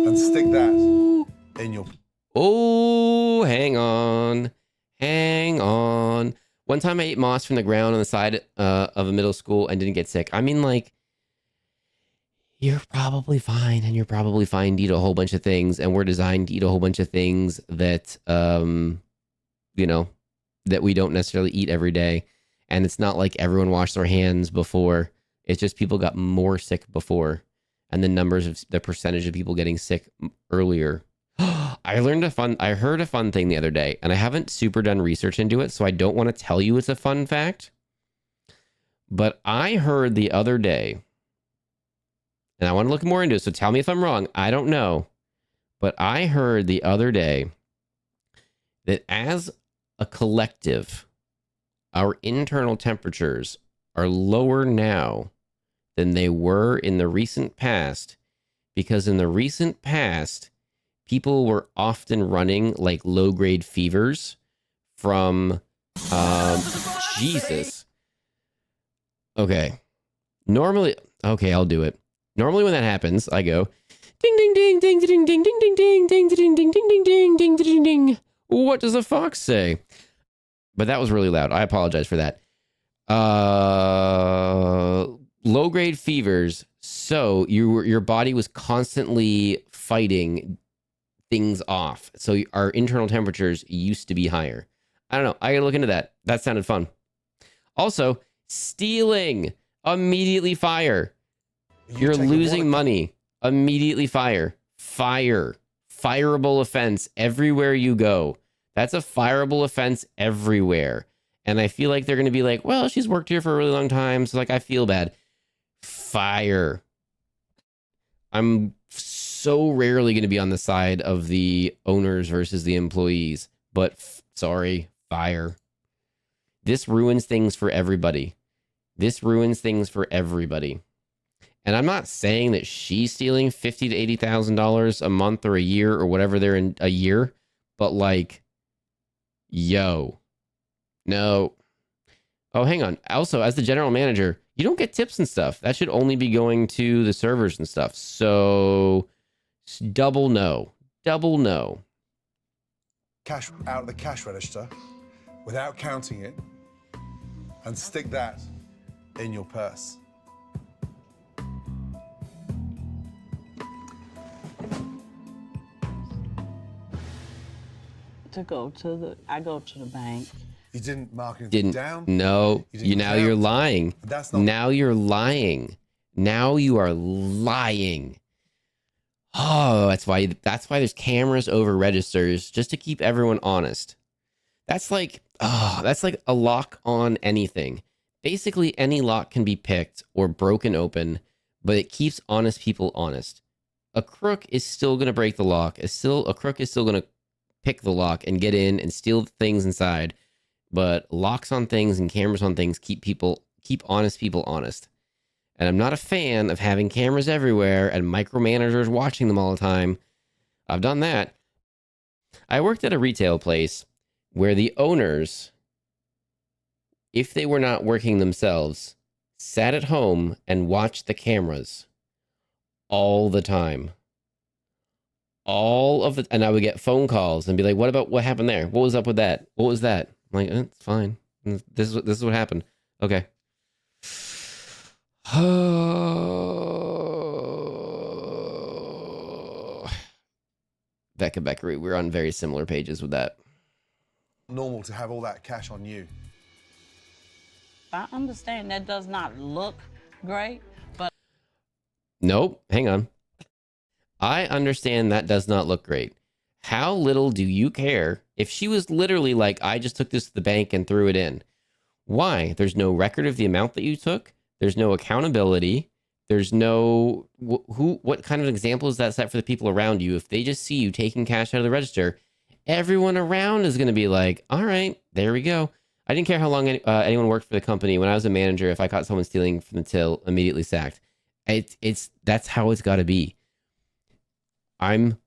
and stick that in your... Oh, hang on. One time I ate moss from the ground on the side of a middle school and didn't get sick. I mean, like, you're probably fine, and you're probably fine to eat a whole bunch of things, and we're designed to eat a whole bunch of things that you know, that we don't necessarily eat every day. And it's not like everyone washed their hands before. It's just people got more sick before, and the percentage of people getting sick earlier. I heard a fun thing the other day, and I haven't super done research into it, so I don't want to tell you it's a fun fact. But I heard the other day, and I want to look more into it, so tell me if I'm wrong. I don't know. But I heard the other day that as a collective, our internal temperatures are lower now than they were in the recent past, because in the recent past, people were often running like low-grade fevers from Jesus. Okay. Normally, okay, I'll do it. Normally when that happens, I go ding ding ding ding ding ding ding ding ding ding ding ding ding ding ding ding ding ding. What does a fox say? But that was really loud. I apologize for that. Low-grade fevers. So your body was constantly fighting things off. So our internal temperatures used to be higher. I don't know. I gotta look into that. That sounded fun. Also, stealing. Immediately fire. You're losing money. Immediately fire. Fire. Fireable offense everywhere you go. That's a fireable offense everywhere. And I feel like they're going to be like, well, she's worked here for a really long time, so like I feel bad. Fire. I'm so rarely going to be on the side of the owners versus the employees, but sorry, fire. This ruins things for everybody. This ruins things for everybody. And I'm not saying that she's stealing $50,000 to $80,000 a month or a year or whatever they're in a year, but like, yo, no. Oh, hang on. Also, as the general manager, you don't get tips and stuff. That should only be going to the servers and stuff. So double no. Double no. Cash out of the cash register without counting it and stick that in your purse. I go to the bank. You didn't mark anything down? No. You're lying. That's not. Now you're lying. Now you are lying. Oh, that's why there's cameras over registers, just to keep everyone honest. That's like a lock on anything. Basically, any lock can be picked or broken open, but it keeps honest people honest. A crook is still going to break the lock. A crook is still going to pick the lock and get in and steal things inside. But locks on things and cameras on things keep honest people honest. And I'm not a fan of having cameras everywhere and micromanagers watching them all the time. I've done that. I worked at a retail place where the owners, if they were not working themselves, sat at home and watched the cameras all the time. And I would get phone calls and be like, what happened there? What was up with that? What was that? I'm like, it's fine. This is what happened. Okay. Becca Beckery, we're on very similar pages with that. Normal to have all that cash on you. I understand that does not look great, but... Nope, hang on. I understand that does not look great. How little do you care if she was literally like, I just took this to the bank and threw it in? Why? There's no record of the amount that you took. There's no accountability. There's no... What kind of example is that set for the people around you? If they just see you taking cash out of the register, everyone around is going to be like, all right, there we go. I didn't care how long anyone worked for the company. When I was a manager, if I caught someone stealing from the till, immediately sacked. That's how it's got to be. I'm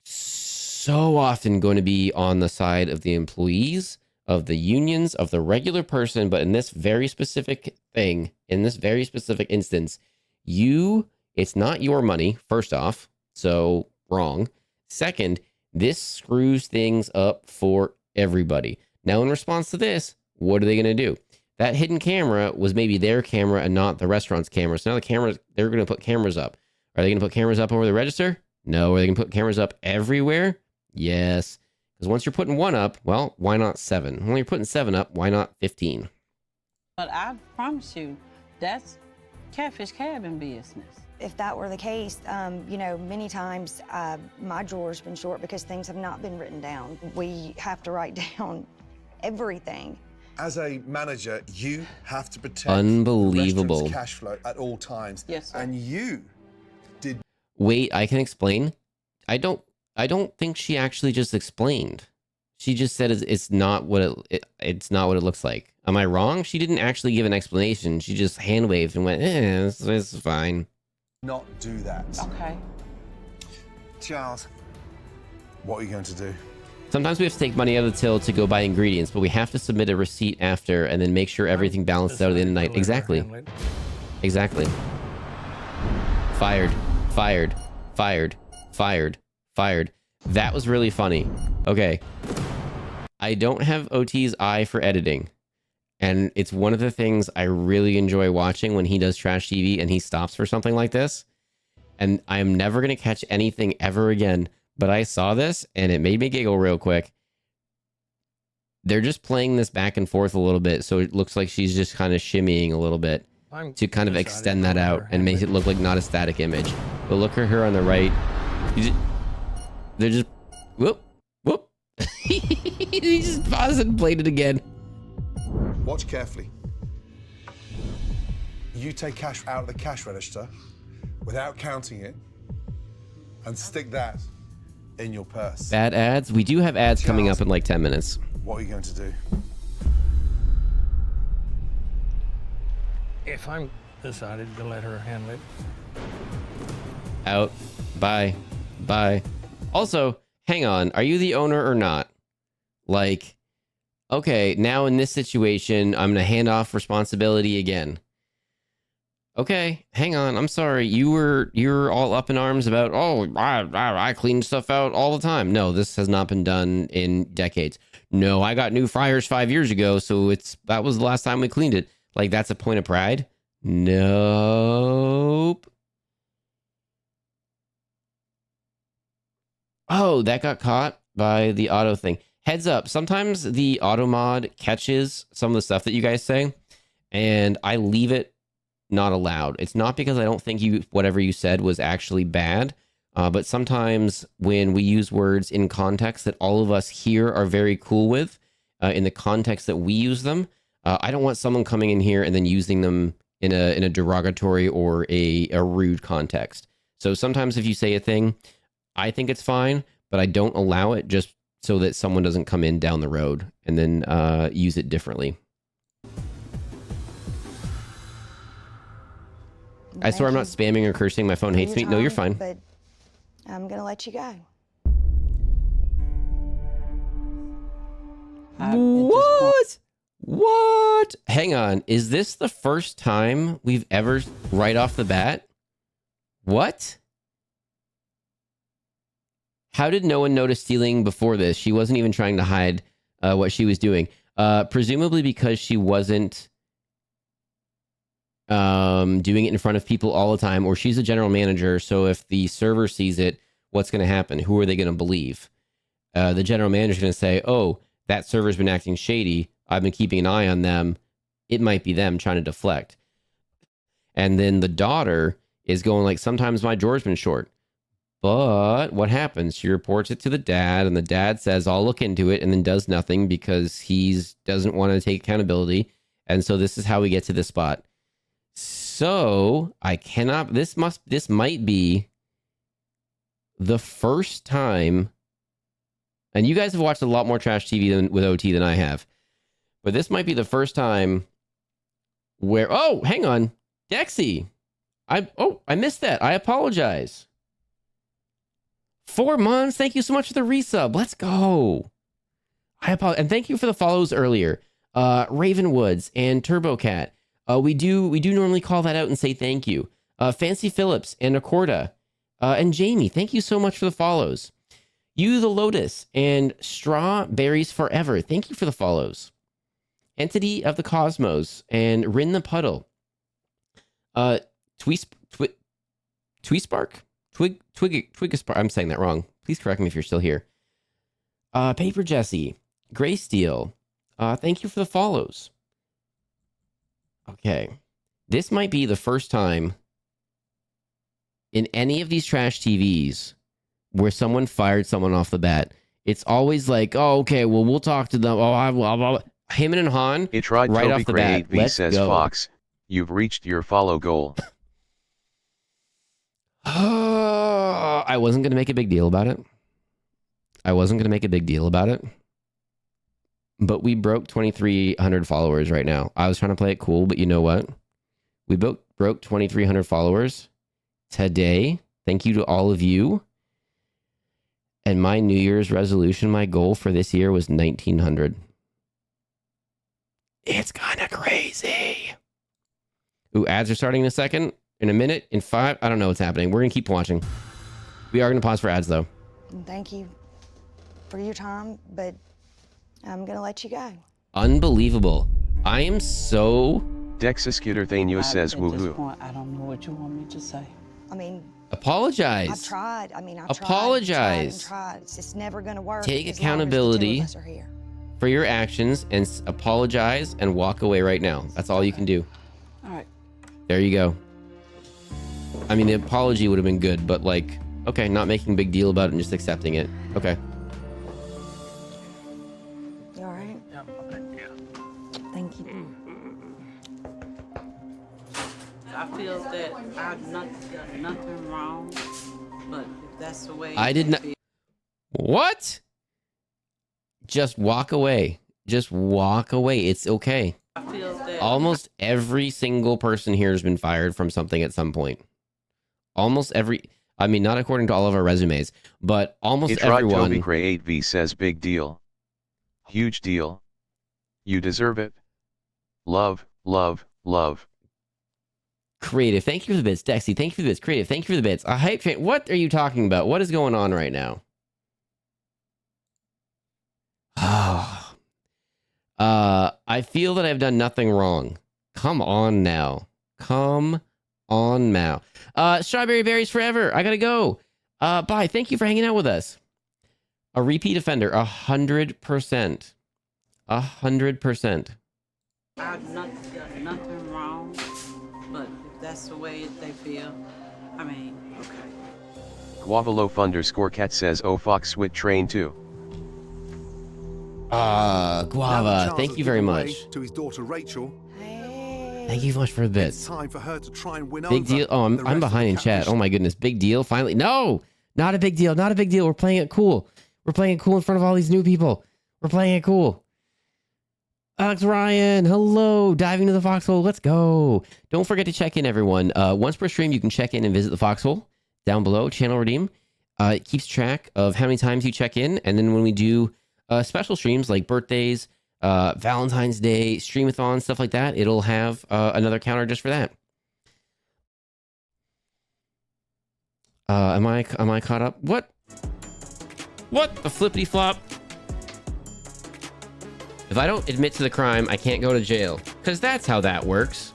so often going to be on the side of the employees, of the unions, of the regular person, but in this very specific thing, in this very specific instance, it's not your money, first off, so wrong. Second, this screws things up for everybody. Now, in response to this, what are they going to do? That hidden camera was maybe their camera and not the restaurant's camera. So now they're going to put cameras up. Are they going to put cameras up over the register? No. Are they going to put cameras up everywhere? Yes. Because once you're putting 1 up, well, why not 7? When you're putting 7 up, why not 15? But I promise you, that's Catfish Cabin business. If that were the case, you know, many times my drawer's been short because things have not been written down. We have to write down everything. As a manager, you have to protect Unbelievable. the restaurant's cash flow at all times. Yes, sir. And you did. Wait, I can explain. I don't think she actually just explained. She just said it's not what it's not what it looks like. Am I wrong? She didn't actually give an explanation. She just hand waved and went, it's fine. Not do that. Okay. Charles, what are you going to do? Sometimes we have to take money out of the till to go buy ingredients, but we have to submit a receipt after and then make sure everything balances out at the end of the night. Exactly. Exactly. Fired. Fired. Fired. Fired. Fired. That was really funny. Okay. I don't have OT's eye for editing. And it's one of the things I really enjoy watching when he does trash TV and he stops for something like this. And I'm never going to catch anything ever again. But I saw this and it made me giggle real quick. They're just playing this back and forth a little bit. So it looks like she's just kind of shimmying a little bit to kind of extend that out and make it look like not a static image. But look at her on the right. They're just, whoop, whoop. He just paused and played it again. Watch carefully. You take cash out of the cash register without counting it and stick that in your purse. Bad ads? We do have ads coming up in like 10 minutes. What are you going to do? If I'm decided to let her handle it. Out. Bye. Bye. Also, hang on. Are you the owner or not? Like, okay, now in this situation, I'm going to hand off responsibility again. Okay, hang on. I'm sorry. You're all up in arms about, oh, I clean stuff out all the time. No, this has not been done in decades. No, I got new fryers 5 years ago, so that was the last time we cleaned it. Like, that's a point of pride? Nope. Oh, that got caught by the auto thing. Heads up, sometimes the auto mod catches some of the stuff that you guys say, and I leave it not allowed. It's not because I don't think whatever you said was actually bad, but sometimes when we use words in context that all of us here are very cool with, in the context that we use them, I don't want someone coming in here and then using them in a derogatory or a rude context. So sometimes if you say a thing, I think it's fine, but I don't allow it just so that someone doesn't come in down the road and then use it differently. I swear I'm not spamming or cursing. My phone hates me. No, you're fine. But I'm going to let you go. What? What? Hang on. Is this the first time we've ever, right off the bat? What? How did no one notice stealing before this? She wasn't even trying to hide what she was doing. Presumably because she wasn't doing it in front of people all the time, or she's a general manager. So if the server sees it, what's going to happen? Who are they going to believe? The general manager is going to say, oh, that server's been acting shady. I've been keeping an eye on them. It might be them trying to deflect. And then the daughter is going like, sometimes my drawer's been short. But what happens? She reports it to the dad, and the dad says, I'll look into it, and then does nothing because he doesn't want to take accountability. And so this is how we get to this spot. So I cannot, this might be the first time, and you guys have watched a lot more trash TV with OT than I have, but this might be the first time where, oh, hang on, Dexy. I missed that. I apologize. 4 months. Thank you so much for the resub. Let's go. I apologize. And thank you for the follows earlier. Ravenwoods and TurboCat. We do normally call that out and say thank you. Fancy Phillips and Accorda. And Jamie, thank you so much for the follows. You the Lotus and Strawberries Forever. Thank you for the follows. Entity of the Cosmos and Rin the Puddle. Twispark? Twigaspark. I'm saying that wrong. Please correct me if you're still here. Paper Jesse. Gray Steel. Thank you for the follows. Okay. This might be the first time in any of these trash TVs where someone fired someone off the bat. It's always like, oh, okay, well, we'll talk to them. Oh, Heyman and Han, It tried right Toby off the Gray bat. 8V Let's says go. Fox, you've reached your follow goal. I wasn't going to make a big deal about it. But we broke 2,300 followers right now. I was trying to play it cool, but you know what? We broke 2,300 followers today. Thank you to all of you. And my New Year's resolution, my goal for this year was 1,900. It's kind of crazy. Ooh, ads are starting in a second, in a minute, in 5. I don't know what's happening. We're going to keep watching. We are going to pause for ads, though. Thank you for your time, but I'm going to let you go. Unbelievable. I am so... Dexiscuterthania says At this woohoo. point, I don't know what you want me to say. I mean, Apologize. I've tried. I mean, I've Apologize. tried. It's just never going to work. Take as long as the two accountability of us are here. for your actions and apologize and walk away right now. That's all you can do. All right. There you go. I mean, the apology would have been good, but like, okay, not making a big deal about it and just accepting it. Okay. You all right? Yeah, Thank you. I feel that I've done nothing wrong, but if that's the way I did not. What? Just walk away. Just walk away. It's okay. I feel that Almost every single person here has been fired from something at some point. Almost every, I mean, not according to all of our resumes, but almost It tried everyone. Toby Gray 8V says big deal. Huge deal. You deserve it. Love, love, love. Creative, thank you for the bits. Dexy, thank you for the bits. Creative, thank you for the bits. A hype train. What are you talking about? What is going on right now? I feel that I've done nothing wrong. Come on now. Come on now. Strawberry berries forever. I gotta go. Bye. Thank you for hanging out with us. A repeat offender. 100%. 100%. I've done nothing wrong, but if that's the way they feel, I mean, okay. Guavalof_cat says oh Fox Swit train too. Guava, thank you very much. To his daughter Rachel. Thank you so much for the bits. Time for her to try and win Big over deal. Oh, I'm behind in chat. Oh my goodness. Big deal. Finally. No, not a big deal. Not a big deal. We're playing it cool. We're playing it cool in front of all these new people. We're playing it cool. Alex Ryan, hello. Diving to the foxhole. Let's go. Don't forget to check in, everyone. Once per stream, you can check in and visit the foxhole down below. Channel redeem. It keeps track of how many times you check in. And then when we do special streams like birthdays, Valentine's Day, streamathon, stuff like that, it'll have another counter just for that. Am I caught up? What the flippity flop? If I don't admit to the crime, I can't go to jail, because that's how that works.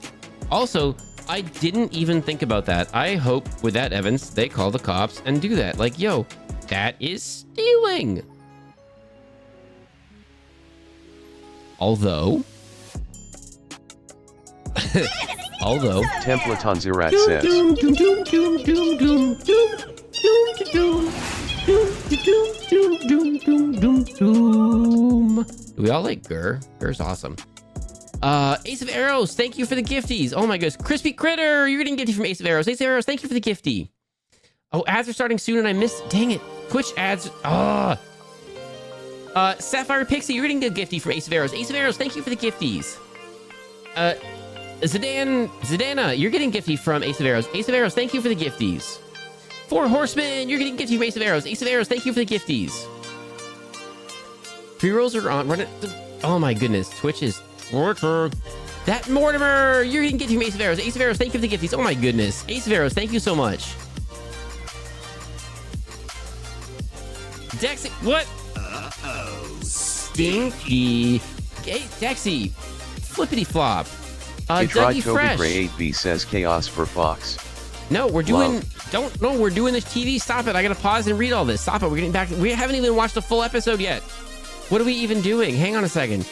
Also, I didn't even think about that. I hope with that evidence they call the cops and do that. Like, yo, that is stealing. Although Templeton Zerat says do we all like Gur? Gur's awesome. Ace of Arrows, thank you for the gifties. Oh my goodness. Crispy Critter, you're getting gifty from Ace of Arrows. Ace of Arrows, thank you for the gifty. Oh, ads are starting soon and I missed. Dang it. Twitch ads. Sapphire Pixie, you're getting a gifty from Ace of Arrows. Ace of Arrows, thank you for the gifties. Zidana, you're getting gifty from Ace of Arrows. Ace of Arrows, thank you for the gifties. Four Horsemen, you're getting gifty from Ace of Arrows. Ace of Arrows, thank you for the gifties. Pre-rolls are on. Run it. Oh my goodness, Twitch is torture. That Mortimer, you're getting gifty from Ace of Arrows. Ace of Arrows, thank you for the gifties. Oh my goodness, Ace of Arrows, thank you so much. Dexy, what? Stinky. Hey, Dexy, flippity flop. It tried Dougie Toby Fresh. Gray 8V says chaos for Fox. No, we're doing. Love. No, we're doing this TV. Stop it! I gotta pause and read all this. Stop it! We're getting back. We haven't even watched the full episode yet. What are we even doing? Hang on a second.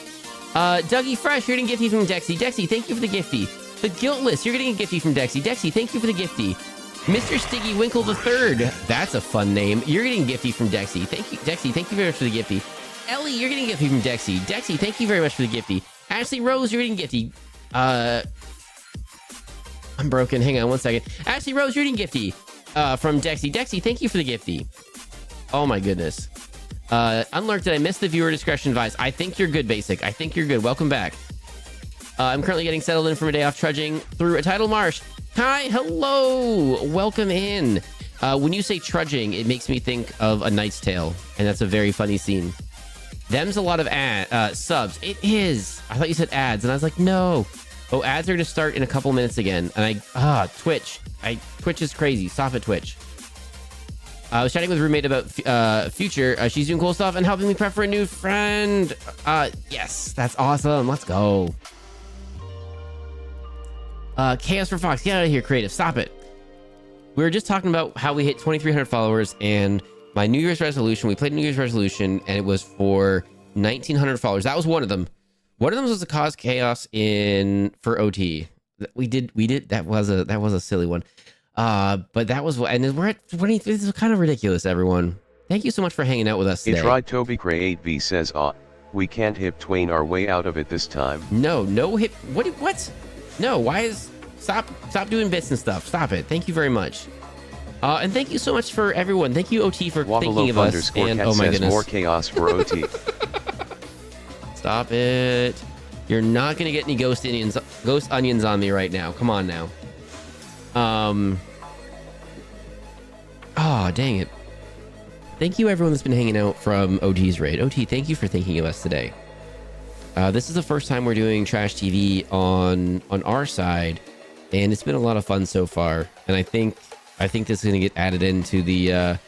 Dougie Fresh, you're getting a gifty from Dexy. Dexy, thank you for the gifty. The Guiltless, you're getting a gifty from Dexy. Dexy, thank you for the gifty. Mr. Stiggy Winkle III, that's a fun name. You're getting a gifty from Dexy. Thank you, Dexy. Thank you very much for the gifty. Ellie, you're getting a gifty from Dexy. Dexy, thank you very much for the gifty. Ashley Rose, you're getting a gifty. I'm broken. Hang on one second. Ashley Rose, you're getting a gifty from Dexy. Dexy, thank you for the gifty. Oh my goodness. Unlurked, did I miss the viewer discretion advice? I think you're good, Basic. I think you're good. Welcome back. I'm currently getting settled in from a day off trudging through a tidal marsh. Hi, hello, welcome in. When you say trudging, it makes me think of A Knight's Tale, and that's a very funny scene. Them's a lot of subs. It is. I thought you said ads, and I was like, no. Oh, ads are going to start in a couple minutes again. And Twitch. Twitch is crazy. Stop it, Twitch. I was chatting with a roommate about Future. She's doing cool stuff and helping me prep for a new friend. Yes, that's awesome. Let's go. Chaos for Fox, get out of here, Creative. Stop it. We were just talking about how we hit 2,300 followers and my New Year's resolution. We played a New Year's resolution and it was for 1,900 followers. That was one of them. One of them was to cause chaos for OT. We did. That was a silly one. But that was, and we're at 20. This is kind of ridiculous, everyone. Thank you so much for hanging out with us today. He tried. Toby Gray 8V says, we can't hip Twain our way out of it this time. No hip. What? No, why is... Stop doing bits and stuff. Stop it. Thank you very much. And thank you so much for everyone. Thank you, OT, for thinking of us. And, oh my goodness. More chaos for OT. Stop it. You're not going to get any ghost onions on me right now. Come on now. Oh, dang it. Thank you, everyone that's been hanging out from OT's raid. OT, thank you for thinking of us today. This is the first time we're doing Trash TV on our side, and it's been a lot of fun so far. And I think this is going to get added into the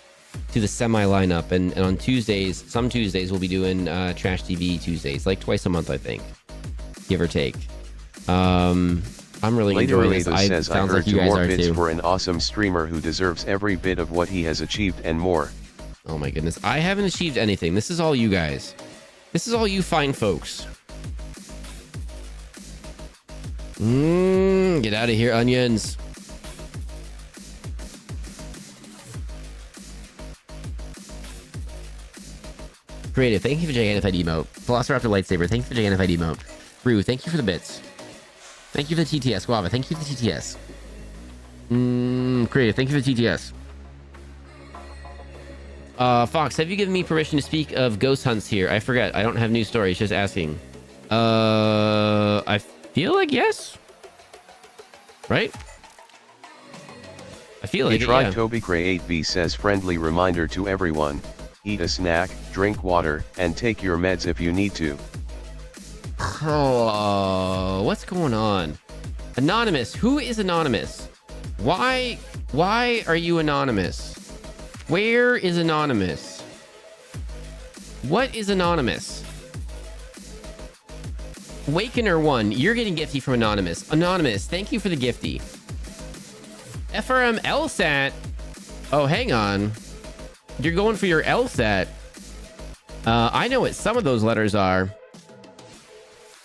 semi lineup. And on Tuesdays, some Tuesdays we'll be doing Trash TV Tuesdays, like twice a month, I think, give or take. I'm really enjoying this. Sounds like you guys are too. For an awesome streamer who deserves every bit of what he has achieved and more. Oh my goodness, I haven't achieved anything. This is all you guys. This is all you fine folks. Get out of here, onions. Creative, thank you for JNFID emote. Velociraptor Lightsaber, thank you for JNFID emote. Brew, thank you for the bits. Thank you for the TTS. Guava, thank you for the TTS. Creative, thank you for the TTS. Fox, have you given me permission to speak of ghost hunts here? I forget. I don't have news stories, just asking. I feel like yes. Right? I feel like he tried. Yeah. Toby Gray 8V says friendly reminder to everyone. Eat a snack, drink water, and take your meds if you need to. Oh, what's going on? Anonymous. Who is anonymous? Why are you anonymous? Where is anonymous? What is anonymous? Wakener1, you're getting gifty from Anonymous. Anonymous, thank you for the gifty. FRM LSAT. Oh, hang on. You're going for your LSAT. I know what some of those letters are.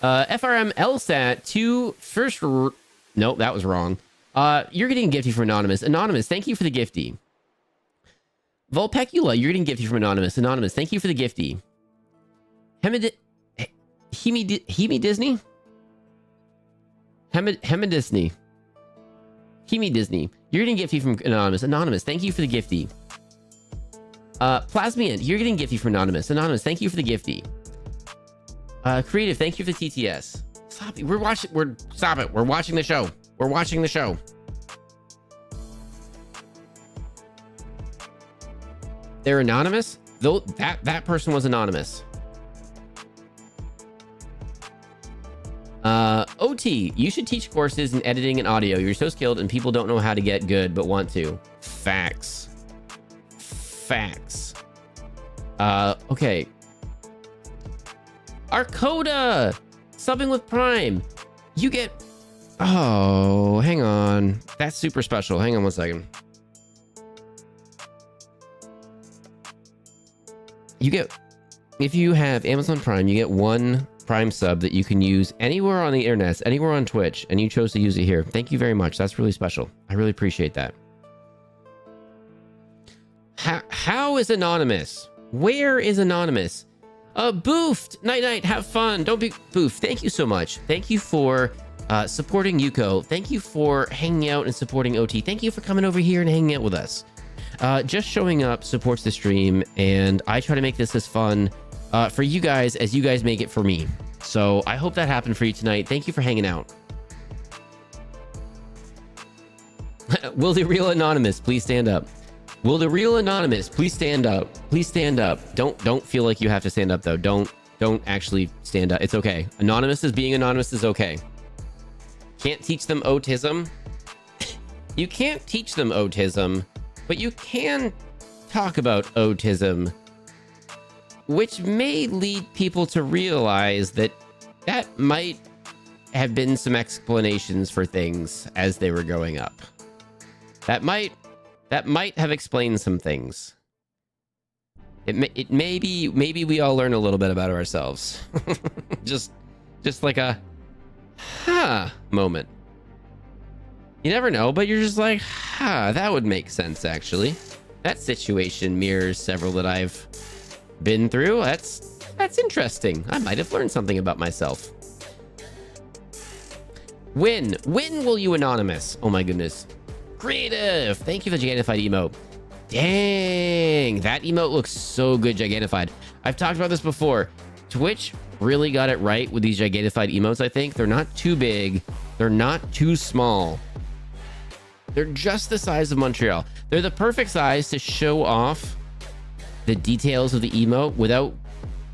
FRM LSAT 2 first. Nope, that was wrong. You're getting gifty from Anonymous. Anonymous, thank you for the gifty. Volpecula, you're getting gifty from Anonymous. Anonymous, thank you for the gifty. Hemi Disney? Hemi Disney. Hemi Disney. You're getting gifty from Anonymous. Anonymous, thank you for the gifty. Plasmian, you're getting gifty from Anonymous. Anonymous, thank you for the gifty. Creative, thank you for the TTS. Stop it. Stop it. We're watching the show. We're watching the show. They're anonymous? Though that person was anonymous. OT, you should teach courses in editing and audio. You're so skilled and people don't know how to get good, but want to. Facts. Okay. Arcoda! Subbing with Prime. You get... Oh, hang on. That's super special. Hang on one second. You get, if you have Amazon Prime, you get 1 Prime sub that you can use anywhere on the internet, anywhere on Twitch, and you chose to use it here. Thank you very much. That's really special. I really appreciate that. How is Anonymous? Where is Anonymous? Boofed. Night night. Have fun. Don't be boofed. Thank you so much. Thank you for supporting Yuko. Thank you for hanging out and supporting OT. Thank you for coming over here and hanging out with us. Just showing up supports the stream, and I try to make this as fun for you guys as you guys make it for me. So I hope that happened for you tonight. Thank you for hanging out. Will the real Anonymous please stand up? Will the real Anonymous please stand up? Please stand up. Don't feel like you have to stand up though. Don't actually stand up. It's okay. Anonymous is being anonymous is okay. Can't teach them autism. You can't teach them autism, but you can talk about autism, which may lead people to realize that might have been some explanations for things as they were growing up. That might have explained some things. Maybe we all learn a little bit about ourselves. just like a moment. You never know, but you're just like, that would make sense actually. That situation mirrors several that I've been through. That's interesting. I might have learned something about myself. When will you Anonymous? Oh my goodness. Creative, thank you for the Gigantified emote. Dang, that emote looks so good, Gigantified. I've talked about this before. Twitch really got it right with these Gigantified emotes, I think. They're not too big. They're not too small. They're just the size of Montreal. They're the perfect size to show off the details of the emote without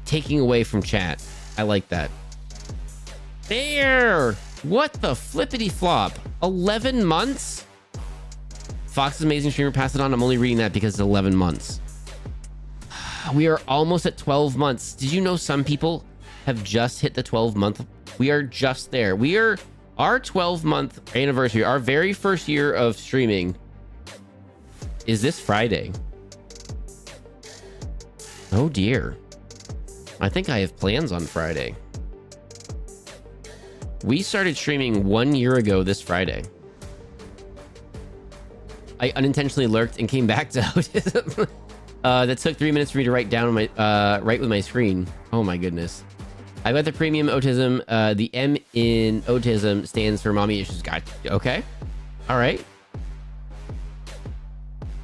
taking away from chat. I like that. There! What the flippity flop? 11 months? Fox's amazing streamer, pass it on. I'm only reading that because it's 11 months. We are almost at 12 months. Did you know some people have just hit the 12-month? We are just there. We are our 12-month anniversary. Our very first year of streaming is this Friday. Oh dear. I think I have plans on Friday. We started streaming 1 year ago this Friday. I unintentionally lurked and came back to autism. That took 3 minutes for me to write down on my right with my screen. Oh my goodness. I got the premium autism. The M in autism stands for mommy issues. Got okay. All right.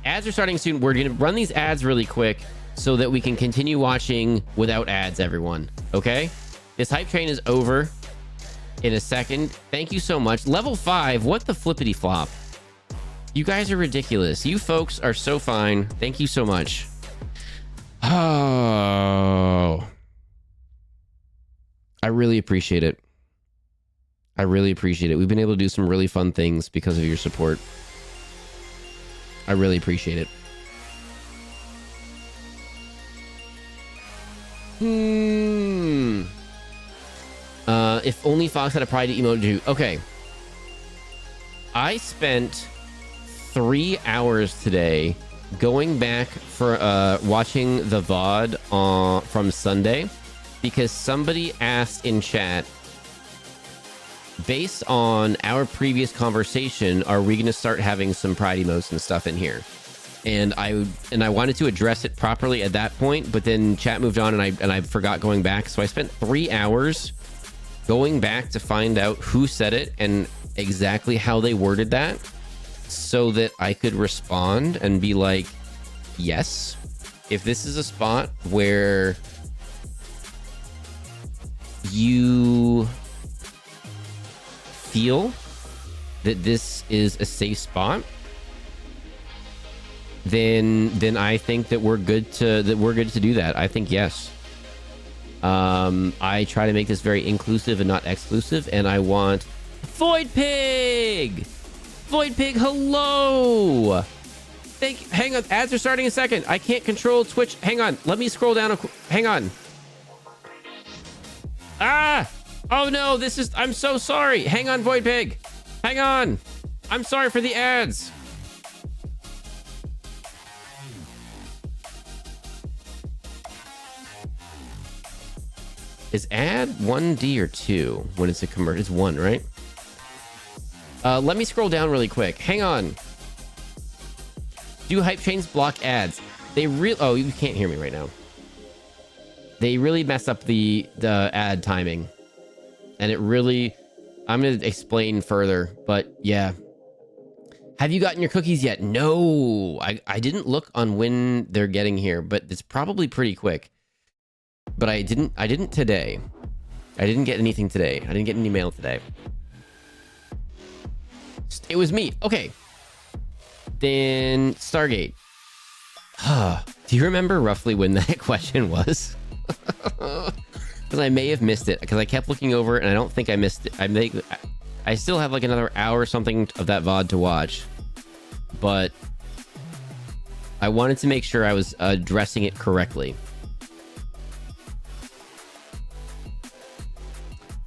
Ads are starting soon. We're gonna run these ads really quick so that we can continue watching without ads, everyone. Okay. This hype train is over in a second. Thank you so much. Level 5. What the flippity flop? You guys are ridiculous. You folks are so fine. Thank you so much. Oh, I really appreciate it. I really appreciate it. We've been able to do some really fun things because of your support. I really appreciate it. If only Fox had a pride emote too. Okay. I spent 3 hours today going back for watching the VOD from Sunday because somebody asked in chat, based on our previous conversation, are we going to start having some pride emotes and stuff in here? And I wanted to address it properly at that point, but then chat moved on and I forgot going back. So I spent 3 hours going back to find out who said it and exactly how they worded that, so that I could respond and be like, yes, if this is a spot where you feel that this is a safe spot, then I think that we're good to do that. I think yes. I try to make this very inclusive and not exclusive, and I want Void Pig. Void Pig, hello. Hang on, ads are starting in a second. I can't control Twitch. Hang on, let me scroll down. Hang on. Ah! Oh no, I'm so sorry. Hang on, Void Pig. Hang on. I'm sorry for the ads. Is ad 1D or 2 when it's a commercial? It's 1, right? Let me scroll down really quick. Hang on. Do hype trains block ads? They really... Oh, you can't hear me right now. They really mess up the ad timing. And it really... I'm going to explain further, but yeah. Have you gotten your cookies yet? No. I didn't look on when they're getting here, but it's probably pretty quick. But I didn't today. I didn't get anything today. I didn't get any mail today. It was me. Okay. Then Stargate. Do you remember roughly when that question was? Because I may have missed it. Because I kept looking over and I don't think I missed it. I still have like another hour or something of that VOD to watch. But I wanted to make sure I was addressing it correctly.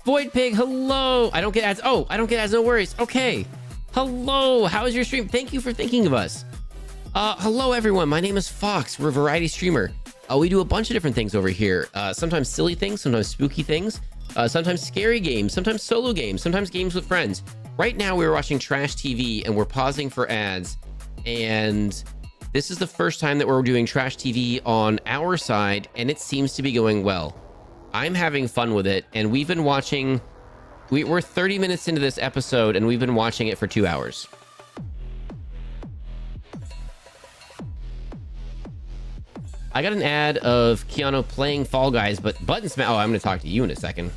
Void Pig, hello. I don't get ads. Oh, I don't get ads. No worries. Okay. Hello. How is your stream? Thank you for thinking of us. Hello, everyone. My name is Fox. We're a variety streamer. We do a bunch of different things over here. Sometimes silly things, sometimes spooky things, sometimes scary games, sometimes solo games, sometimes games with friends. Right now, we're watching trash TV and we're pausing for ads. And this is the first time that we're doing trash TV on our side, and it seems to be going well. I'm having fun with it, and we've been watching... We're 30 minutes into this episode, and we've been watching it for 2 hours. I got an ad of Keanu playing Fall Guys, but button smash... Oh, I'm going to talk to you in a second.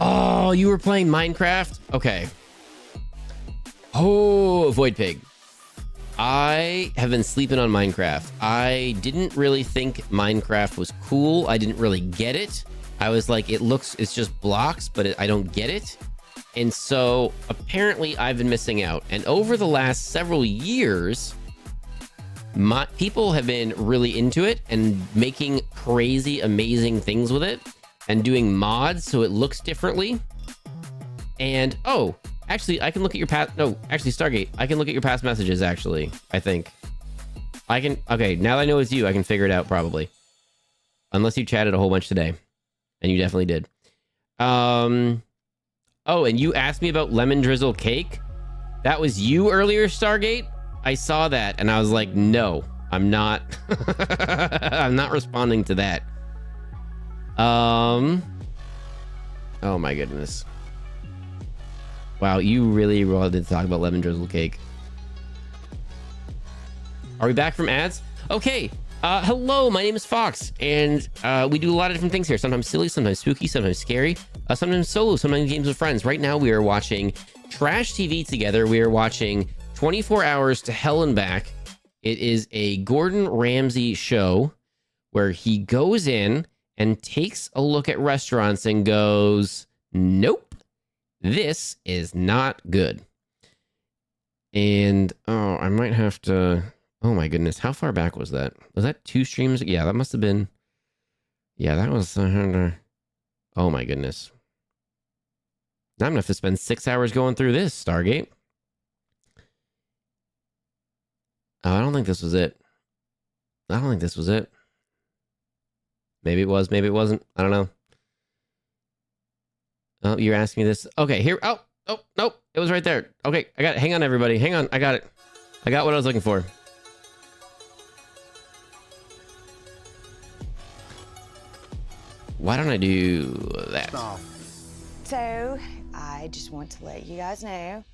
Oh, you were playing Minecraft? Okay. Oh, Void Pig. I have been sleeping on Minecraft. I didn't really think Minecraft was cool. I didn't really get it. I was like, it's just blocks, but I don't get it. And so apparently I've been missing out. And over the last several years, people have been really into it and making crazy, amazing things with it and doing mods so it looks differently. And, oh, actually, I can look at your past... No, actually, Stargate, I can look at your past messages, actually, I think. I can... Okay, now that I know it's you, I can figure it out, probably. Unless you chatted a whole bunch today. And you definitely did. Oh, and you asked me about lemon drizzle cake? That was you earlier, Stargate? I saw that, and I was like, no, I'm not... I'm not responding to that. Oh, my goodness. Wow, you really wanted to talk about lemon drizzle cake. Are we back from ads? Okay. Hello, my name is Fox, and we do a lot of different things here. Sometimes silly, sometimes spooky, sometimes scary, sometimes solo, sometimes games with friends. Right now, we are watching trash TV together. We are watching 24 Hours to Hell and Back. It is a Gordon Ramsay show where he goes in and takes a look at restaurants and goes, nope. This is not good. And, oh, I might have to... Oh my goodness, how far back was that? Was that 2 streams? Yeah, that must have been... Yeah, that was... Oh my goodness. Now I'm going to have to spend 6 hours going through this, Stargate. Oh, I don't think this was it. I don't think this was it. Maybe it was, maybe it wasn't. I don't know. Oh, you're asking me this. Okay, here. Oh, nope. It was right there. Okay, I got it. Hang on, everybody. Hang on. I got it. I got what I was looking for. Why don't I do that? So, I just want to let you guys know,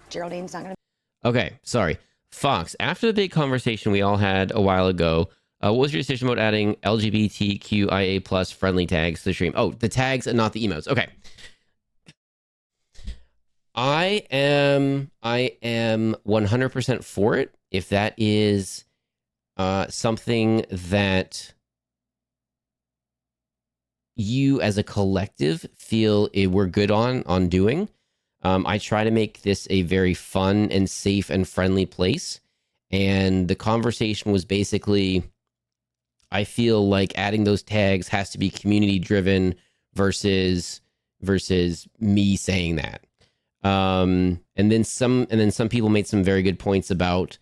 Geraldine's not going to... Okay, sorry. Fox, after the big conversation we all had a while ago, what was your decision about adding LGBTQIA plus friendly tags to the stream? Oh, the tags and not the emotes. Okay. I am 100% for it. If that is something that you as a collective feel we're good on doing. I try to make this a very fun and safe and friendly place. And the conversation was basically, I feel like adding those tags has to be community driven versus me saying that. And then some people made some very good points about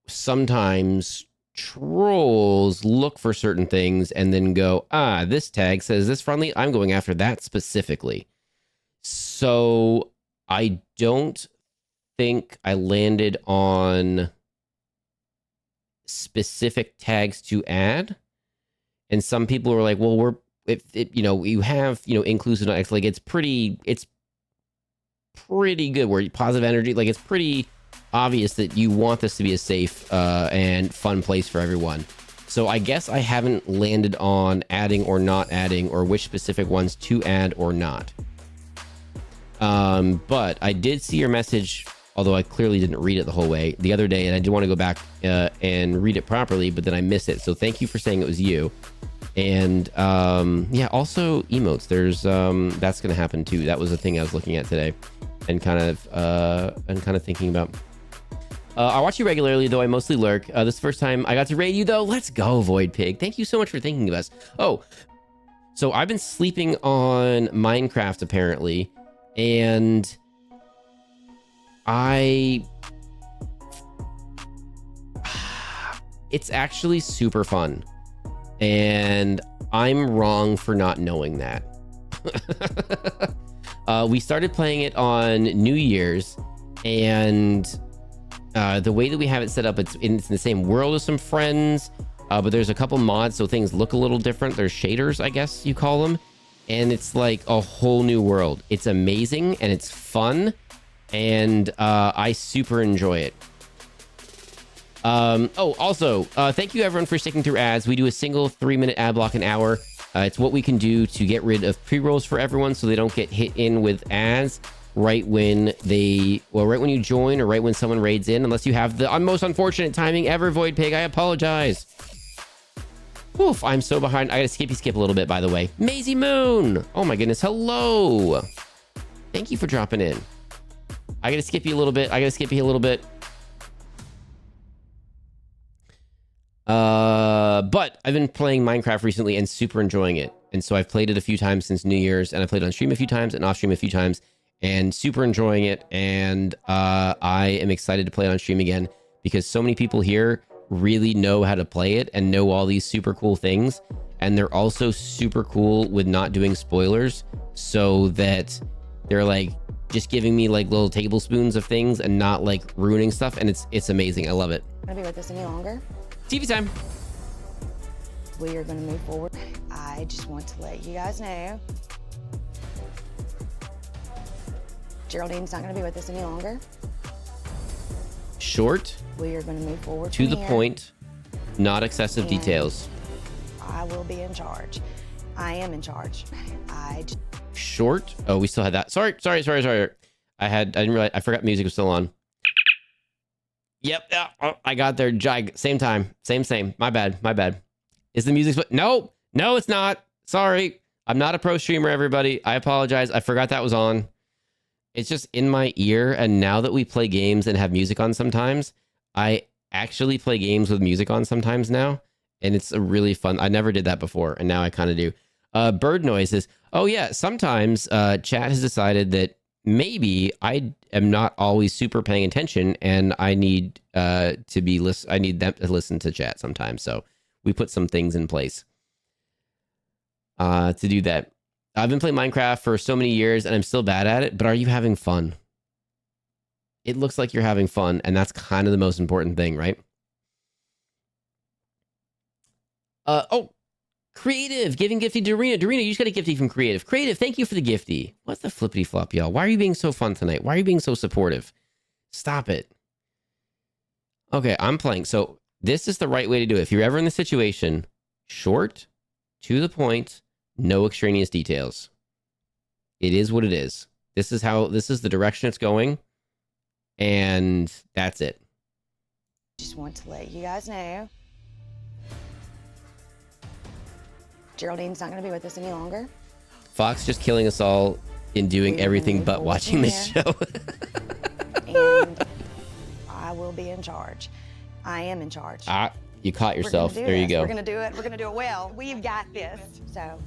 sometimes trolls look for certain things and then go, this tag says this friendly, I'm going after that specifically. So I don't think I landed on specific tags to add. And some people were like, well, you have, inclusive, like it's pretty good where positive energy, like it's pretty obvious that you want this to be a safe and fun place for everyone. So I guess I haven't landed on adding or not adding or which specific ones to add or not. But I did see your message, although I clearly didn't read it the whole way the other day, and I did want to go back and read it properly, but then I missed it. So thank you for saying it was you. And yeah, also emotes. There's that's going to happen too. That was a thing I was looking at today, and kind of thinking about. I watch you regularly, though I mostly lurk. This is the first time I got to raid you, though. Let's go, Void Pig. Thank you so much for thinking of us. Oh, so I've been sleeping on Minecraft apparently, and it's actually super fun, and I'm wrong for not knowing that. We started playing it on New Year's, and the way that we have it set up, it's in the same world as some friends, but there's a couple mods, so things look a little different. There's shaders, I guess you call them, and it's like a whole new world. It's amazing, and it's fun, and I super enjoy it. Also, thank you everyone for sticking through ads. We do a single 3-minute ad block an hour. It's what we can do to get rid of pre-rolls for everyone so they don't get hit in with ads right when you join or right when someone raids in, unless you have the most unfortunate timing ever, Void Pig. I apologize. Oof, I'm so behind. I gotta skip a little bit, by the way. Maisie Moon. Oh my goodness. Hello. Thank you for dropping in. I gotta skip you a little bit. But I've been playing Minecraft recently and super enjoying it. And so I've played it a few times since New Year's, and I played on stream a few times and off stream a few times, and super enjoying it. And I am excited to play it on stream again because so many people here really know how to play it and know all these super cool things. And they're also super cool with not doing spoilers, so that they're like just giving me like little tablespoons of things and not like ruining stuff. And it's amazing. I love it. Gonna be with us any longer? TV time. We are going to move forward. I just want to let you guys know Geraldine's not going to be with us any longer. Short. We are going to move forward to the point, not excessive details. I will be in charge. I am in charge. Short. Oh, we still had that. Sorry. I didn't realize. I forgot music was still on. Yep. I got there. Same time. Same. My bad. Is the music? No, it's not. Sorry. I'm not a pro streamer, everybody. I apologize. I forgot that was on. It's just in my ear. And now that we play games and have music on sometimes, I actually play games with music on sometimes now. And it's a really fun. I never did that before, and now I kind of do. Bird noises. Oh yeah. Sometimes chat has decided that maybe I am not always super paying attention, and I need I need them to listen to chat sometimes. So we put some things in place to do that. I've been playing Minecraft for so many years, and I'm still bad at it. But are you having fun? It looks like you're having fun, and that's kind of the most important thing, right? Oh, Creative giving gifty to Dorina. Dorina, you just got a gifty from Creative. Creative, thank you for the gifty. What's the flippity flop, y'all? Why are you being so fun tonight? Why are you being so supportive? Stop it. Okay, I'm playing. So this is the right way to do it. If you're ever in the situation, short, to the point, no extraneous details. It is what it is. This is the direction it's going. And that's it. Just want to let you guys know Geraldine's not going to be with us any longer. Fox just killing us all in doing everything but watching this show. And I will be in charge. I am in charge. You caught We're gonna yourself. do There you this. go. We're gonna do it. We're gonna do it well. We've got this. So.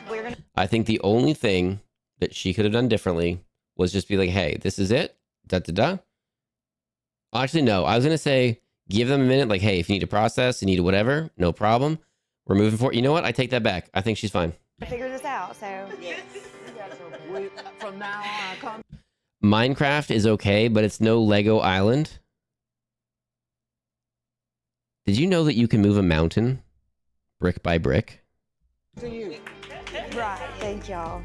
We're gonna. I think the only thing that she could have done differently was just be like, hey, this is it. Da da da. Actually, no. I was gonna say give them a minute. Like, hey, if you need to process, you need whatever, no problem. We're moving forward. You know what? I take that back. I think she's fine. Figure this out. So. From now on, come. Minecraft is okay, but it's no Lego Island. Did you know that you can move a mountain brick by brick? To you. Right. Thank y'all.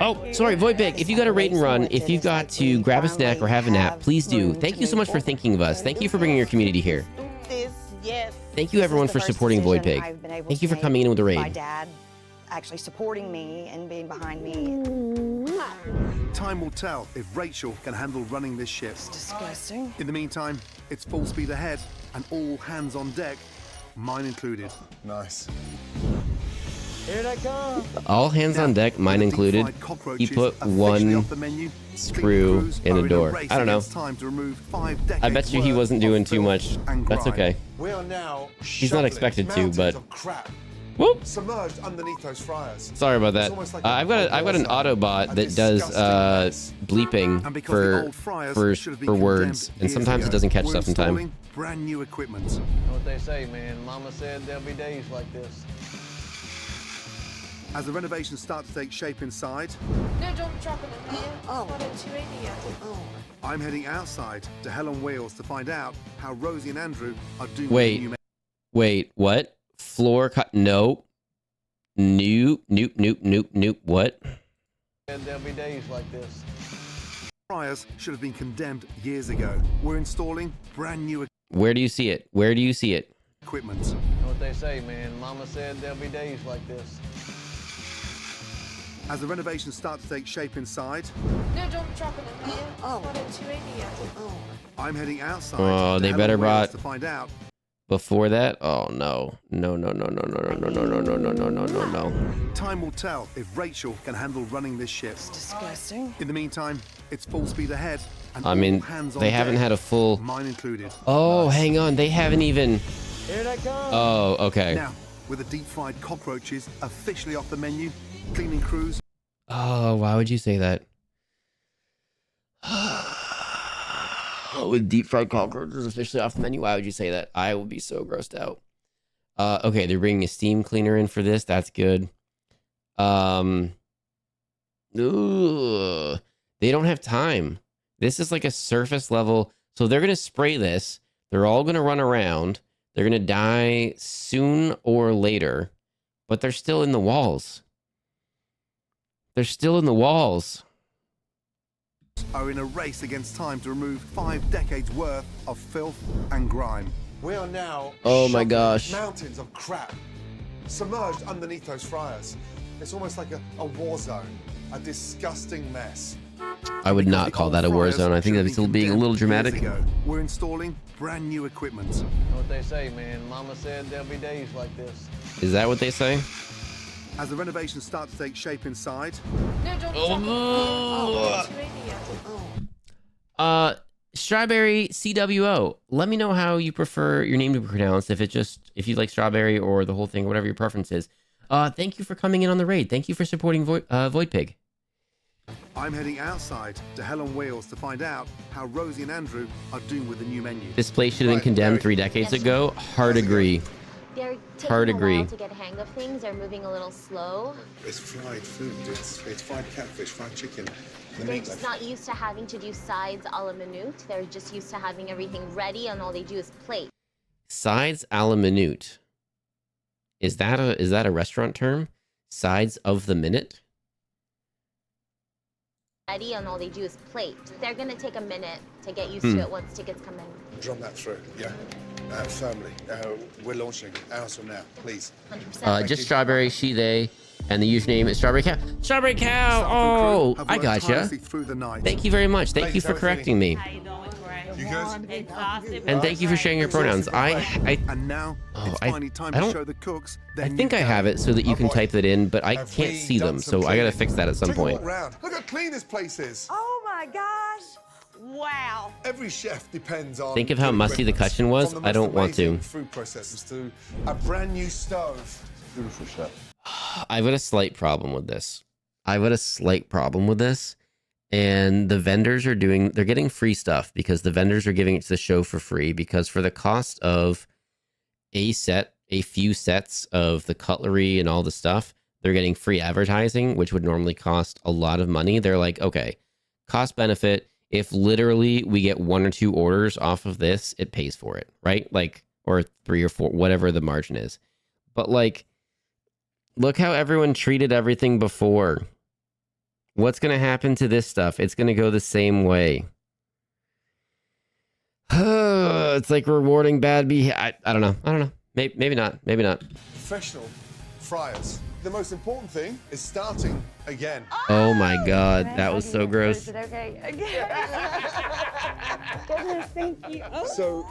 Oh, sorry, Void Big. If you got to rate and run, if you've got to grab a snack or have a nap, please do. Thank you so much for thinking of us. Thank you for bringing your community here. Yes. Thank you everyone for supporting Void Pig. Thank you for coming in with the My raid. dad actually supporting me and being behind me. Time will tell if Rachel can handle running this ship. It's disgusting. In the meantime, it's full speed ahead and all hands on deck, mine included. Nice. Here they come. All hands on deck, mine included. He put one screw in the door. I don't know. I bet you he wasn't doing too much. That's okay. We are now. He's not expected to, but. Of crap Whoop. submerged underneath those fryers. Sorry about that. It's almost like I've got an Autobot that does bleeping for words, and sometimes it doesn't catch stuff in time. Brand new equipment. You know what they say, man? Mama said there'll be days like this. As the renovations start to take shape inside, No, don't drop it in here. Oh. Not at 280 yet. I'm heading outside to Hell on Wheels to find out how Rosie and Andrew are doing. Wait, what? Floor cut? No. Nope. What? And there'll be days like this. Fryers should have been condemned years ago. We're installing brand new Where do you see it? Where do you see it? equipment. You know what they say, man? Mama said there'll be days like this. As the renovations start to take shape inside, No, don't drop it in here. Not at 280 yet. I'm heading outside. Oh, to they Hell better on Wheels brought to find out. before that. Oh no. No. Time will tell if Rachel can handle running this ship. It's disgusting. In the meantime, it's full speed ahead. And I mean, all hands on they haven't deck, had a full. mine included. Oh, hang on. They haven't even. Here they come. Oh, okay. Now, with the deep fried cockroaches officially off the menu, cleaning crews. Oh, why would you say that? With deep fried cockroaches officially off the menu, why would you say that? I would be so grossed out. Okay, they're bringing a steam cleaner in for this. That's good. Ugh. They don't have time. This is like a surface level. So they're going to spray this. They're all going to run around. They're going to die soon or later, but they're still in the walls. They're still in the walls. Are in a race against time to remove 5 decades worth of filth and grime. We are now. Oh my shoveling gosh. Mountains of crap submerged underneath those fryers. It's almost like a war zone, a disgusting mess. I would not call that a war zone. I think that's still being a little dramatic. We're installing brand new equipment. You know what they say, man? Mama said there'll be days like this. Is that what they say? As the renovations start to take shape inside, No, don't drop it in here. Not at 280 yet. Strawberry CWO. Let me know how you prefer your name to be pronounced. If you like strawberry or the whole thing, whatever your preference is. Thank you for coming in on the raid. Thank you for supporting Void Pig. I'm heading outside to Hell on Wheels to find out how Rosie and Andrew are doing with the new menu. This place should have been condemned 3 decades ago. Hard agree. They're taking Hard a agree. while to get a hang of things. They're moving a little slow. It's fried food. It's fried catfish, fried chicken. They're just not used to having to do sides a la minute. They're just used to having everything ready, and all they do is plate. Sides a la minute. Is that a restaurant term? Sides of the minute? Ready, and all they do is plate. They're gonna take a minute to get used Hmm. to it once tickets come in. Drum that through, yeah. Firmly. We're launching hours from now, please. 100%. Just strawberry, she, they, and the username is Strawberry Cow. Strawberry Cow! Oh, I gotcha. Thank you very much. Thank you for correcting me. You good? And thank you for sharing your pronouns. And now it's I finally time don't- to show the cooks their I new think I have it so that you can type that in, but I can't see them, so I gotta fix that at some Take a point. walk round. Look how clean this place is. Oh my gosh. Wow. Every chef depends on. Think of how musty the kitchen was. I don't want to. Food processors to a brand new stove. Beautiful chef. I've got a slight problem with this. And the vendors are they're getting free stuff because the vendors are giving it to the show for free, because for the cost of a few sets of the cutlery and all the stuff, they're getting free advertising, which would normally cost a lot of money. They're like, okay, cost benefit. If literally we get 1 or 2 orders off of this, it pays for it, right? Like, or 3 or 4, whatever the margin is. But like, look how everyone treated everything before. What's going to happen to this stuff? It's going to go the same way. It's like rewarding bad behavior. I don't know. Maybe not. Professional fryers. The most important thing is starting again. Oh my God, that was so gross. Is it okay? Goodness, thank you. So,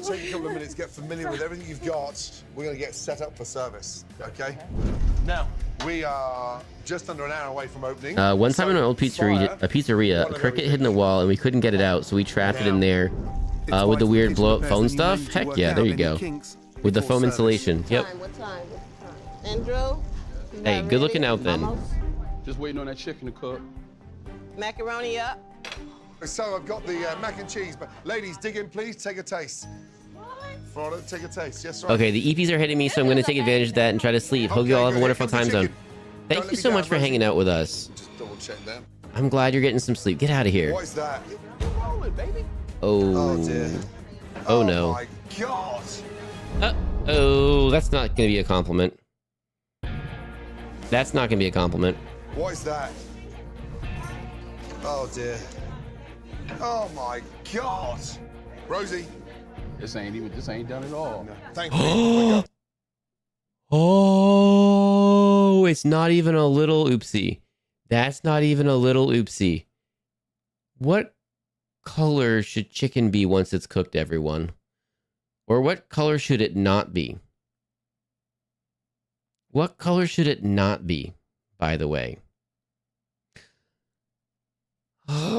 take a couple of minutes, get familiar with everything you've got. We're going to get set up for service, okay? Now, we are just under an hour away from opening. One time in an old pizzeria, a cricket hid in the wall and we couldn't get it out, so we trapped it in there with the weird blow-up phone stuff. Heck yeah, there you go. With the foam insulation. Yep. What time? Andrew? Hey, good looking out then. Just waiting on that chicken to cook. Macaroni up. So I've got the mac and cheese, but ladies, dig in, please. Take a taste. What? Take a taste. Yes, right. Okay, the EPs are hitting me, so I'm going to take advantage of that and try to sleep. Hope you all have a wonderful time zone. Thank you so much for hanging out with us. Just double check that. I'm glad you're getting some sleep. Get out of here. What is that? Oh. Oh dear. Oh no. Oh my God. Oh, that's not going to be a compliment. That's not going to be a compliment. What is that? Oh dear. Oh my God. Rosie. This ain't done at all. No. Thank you. Oh, it's not even a little oopsie. That's not even a little oopsie. What color should chicken be once it's cooked, everyone? Or what color should it not be? What color should it not be, by the way? Oh,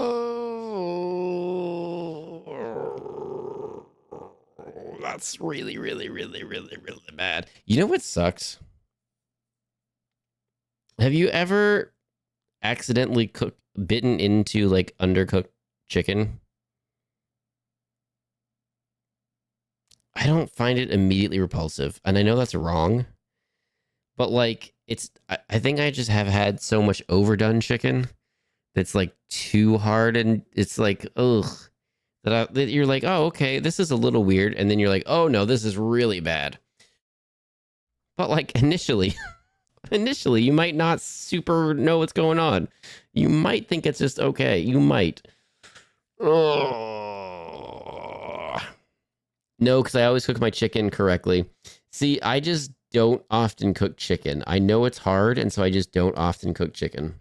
that's really, really, really, really, really bad. You know what sucks? Have you ever accidentally bitten into like undercooked chicken? I don't find it immediately repulsive, and I know that's wrong. But like, I think I just have had so much overdone chicken that's like too hard, and it's like, ugh, that you're like, oh, okay, this is a little weird. And then you're like, oh no, this is really bad. But like initially, you might not super know what's going on. You might think it's just okay. You might. Ugh. No, because I always cook my chicken correctly. See, I just don't often cook chicken. I know it's hard, and so I just don't often cook chicken.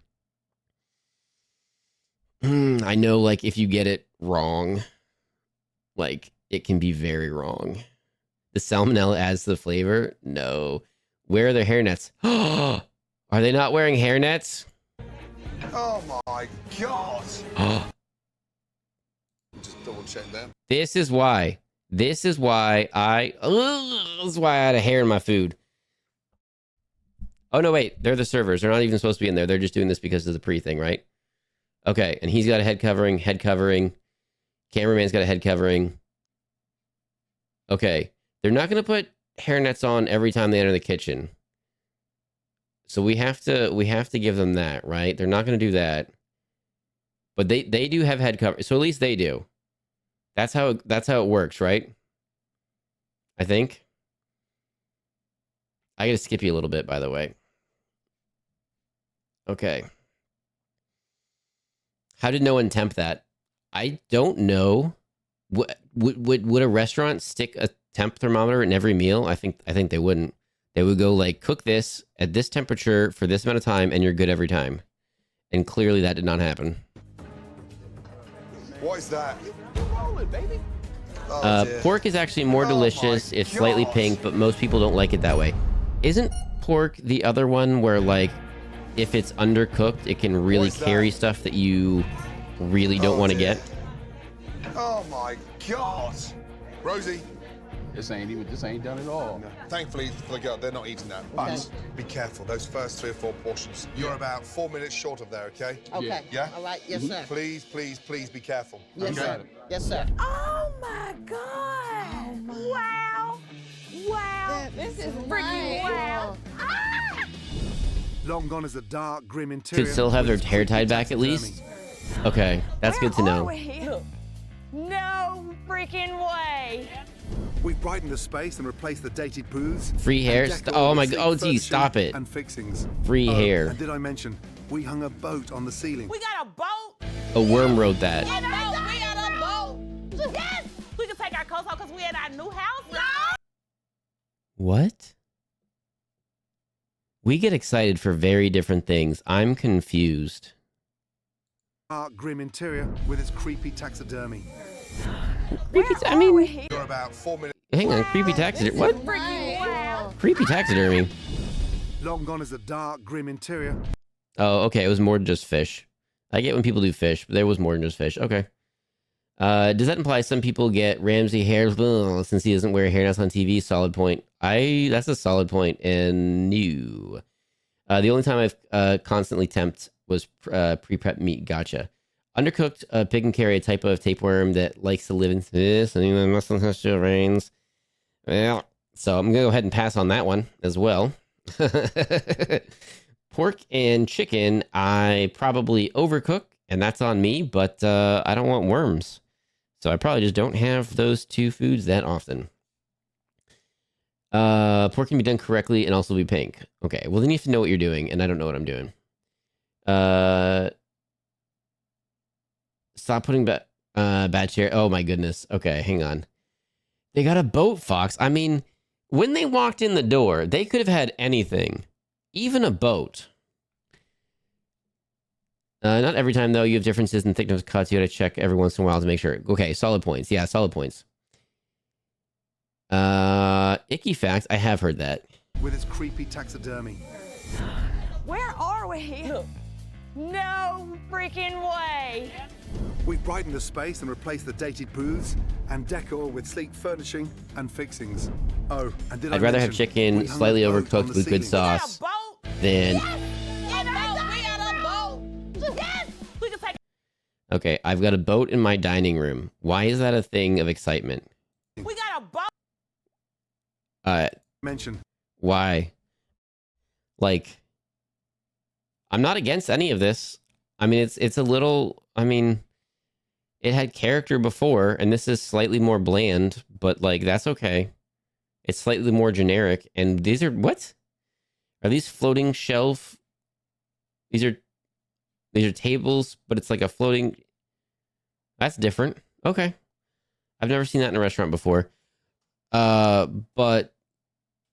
I know, like, if you get it wrong, like, it can be very wrong. The salmonella adds to the flavor? No. Where are their hairnets? Are they not wearing hairnets? Oh my God. Just double check that. This is why I had a hair in my food. Oh, no, wait. They're the servers. They're not even supposed to be in there. They're just doing this because of the pre-thing, right? Okay, and he's got a head covering. Cameraman's got a head covering. Okay, they're not going to put hairnets on every time they enter the kitchen. So we have to give them that, right? They're not going to do that. But they do have head cover. So at least they do. That's how it works, right? I think. I got to skip you a little bit, by the way. Okay. How did no one temp that? I don't know. Would a restaurant stick a temp thermometer in every meal? I think they wouldn't. They would go like, cook this at this temperature for this amount of time, and you're good every time. And clearly that did not happen. What is that? Pork is actually more delicious. It's slightly pink, but most people don't like it that way. Isn't pork the other one where, like, if it's undercooked, it can really carry stuff that you really don't want to get? Oh my God. Rosie. This ain't done at all. No. Thankfully for the girl, they're not eating that. But be careful, those first 3 or 4 portions. You're about 4 minutes short of there, okay? Okay. Yeah? All right. Yes, sir. Please, please, please be careful. Yes, Okay? sir. Yes, sir. Oh my God! Wow! Wow! This is freaking wow! Long gone is the dark, grim interior. Should still have their with hair tied creepy back at taxidermy. least. Okay, that's good to know. No freaking way! We've brightened the space and replaced the dated booths. Free hair. and decor Oh with my. sleek Oh, geez, furnishing stop it. And fixings. Free hair. And did I mention we hung a boat on the ceiling? We got a boat. A worm wrote that. We got a boat. Yes. We can take our coats off because we at our new house, y'all. What? We get excited for very different things. I'm confused. Dark, grim interior with its creepy taxidermy. I mean, You're about 4 minutes. hang on. Creepy taxidermy. What? Wow! Creepy taxidermy. Long gone is the dark, grim interior. Oh, okay. It was more than just fish. I get when people do fish, but there was more than just fish. Okay. Does that imply some people get Ramsey hair since he doesn't wear hairnets on TV? Solid point. That's a solid point. And new. The only time I've constantly temped was pre-prep meat. Gotcha. Undercooked pig and carry, a type of tapeworm that likes to live in this and even muscle rains. Well, so I'm gonna go ahead and pass on that one as well. Pork and chicken, I probably overcook, and that's on me. But I don't want worms, so I probably just don't have those two foods that often. Pork can be done correctly and also be pink. Okay, well then you have to know what you're doing, and I don't know what I'm doing. Stop putting bad chair. Oh my goodness. Okay, hang on. They got a boat, Fox. I mean, when they walked in the door, they could have had anything, even a boat. Not every time though. You have differences in thickness of cuts. You got to check every once in a while to make sure. Okay, solid points. Yeah, solid points. Icky facts. I have heard that. With its creepy taxidermy. Where are we? No freaking way! We've brightened the space and replaced the dated booths and decor with sleek furnishing and fixings. Oh, and did I'd I rather have mention chicken we hung slightly a boat on overcooked the with good ceiling? sauce than. We got a boat. Yes. We can take. Okay, I've got a boat in my dining room. Why is that a thing of excitement? We got a boat. Mention. Why? Like, I'm not against any of this. I mean, it's a little. I mean, it had character before, and this is slightly more bland, but like that's okay. It's slightly more generic, and these are what? Are these floating shelf? These are tables, but it's like a floating. That's different. Okay, I've never seen that in a restaurant before. But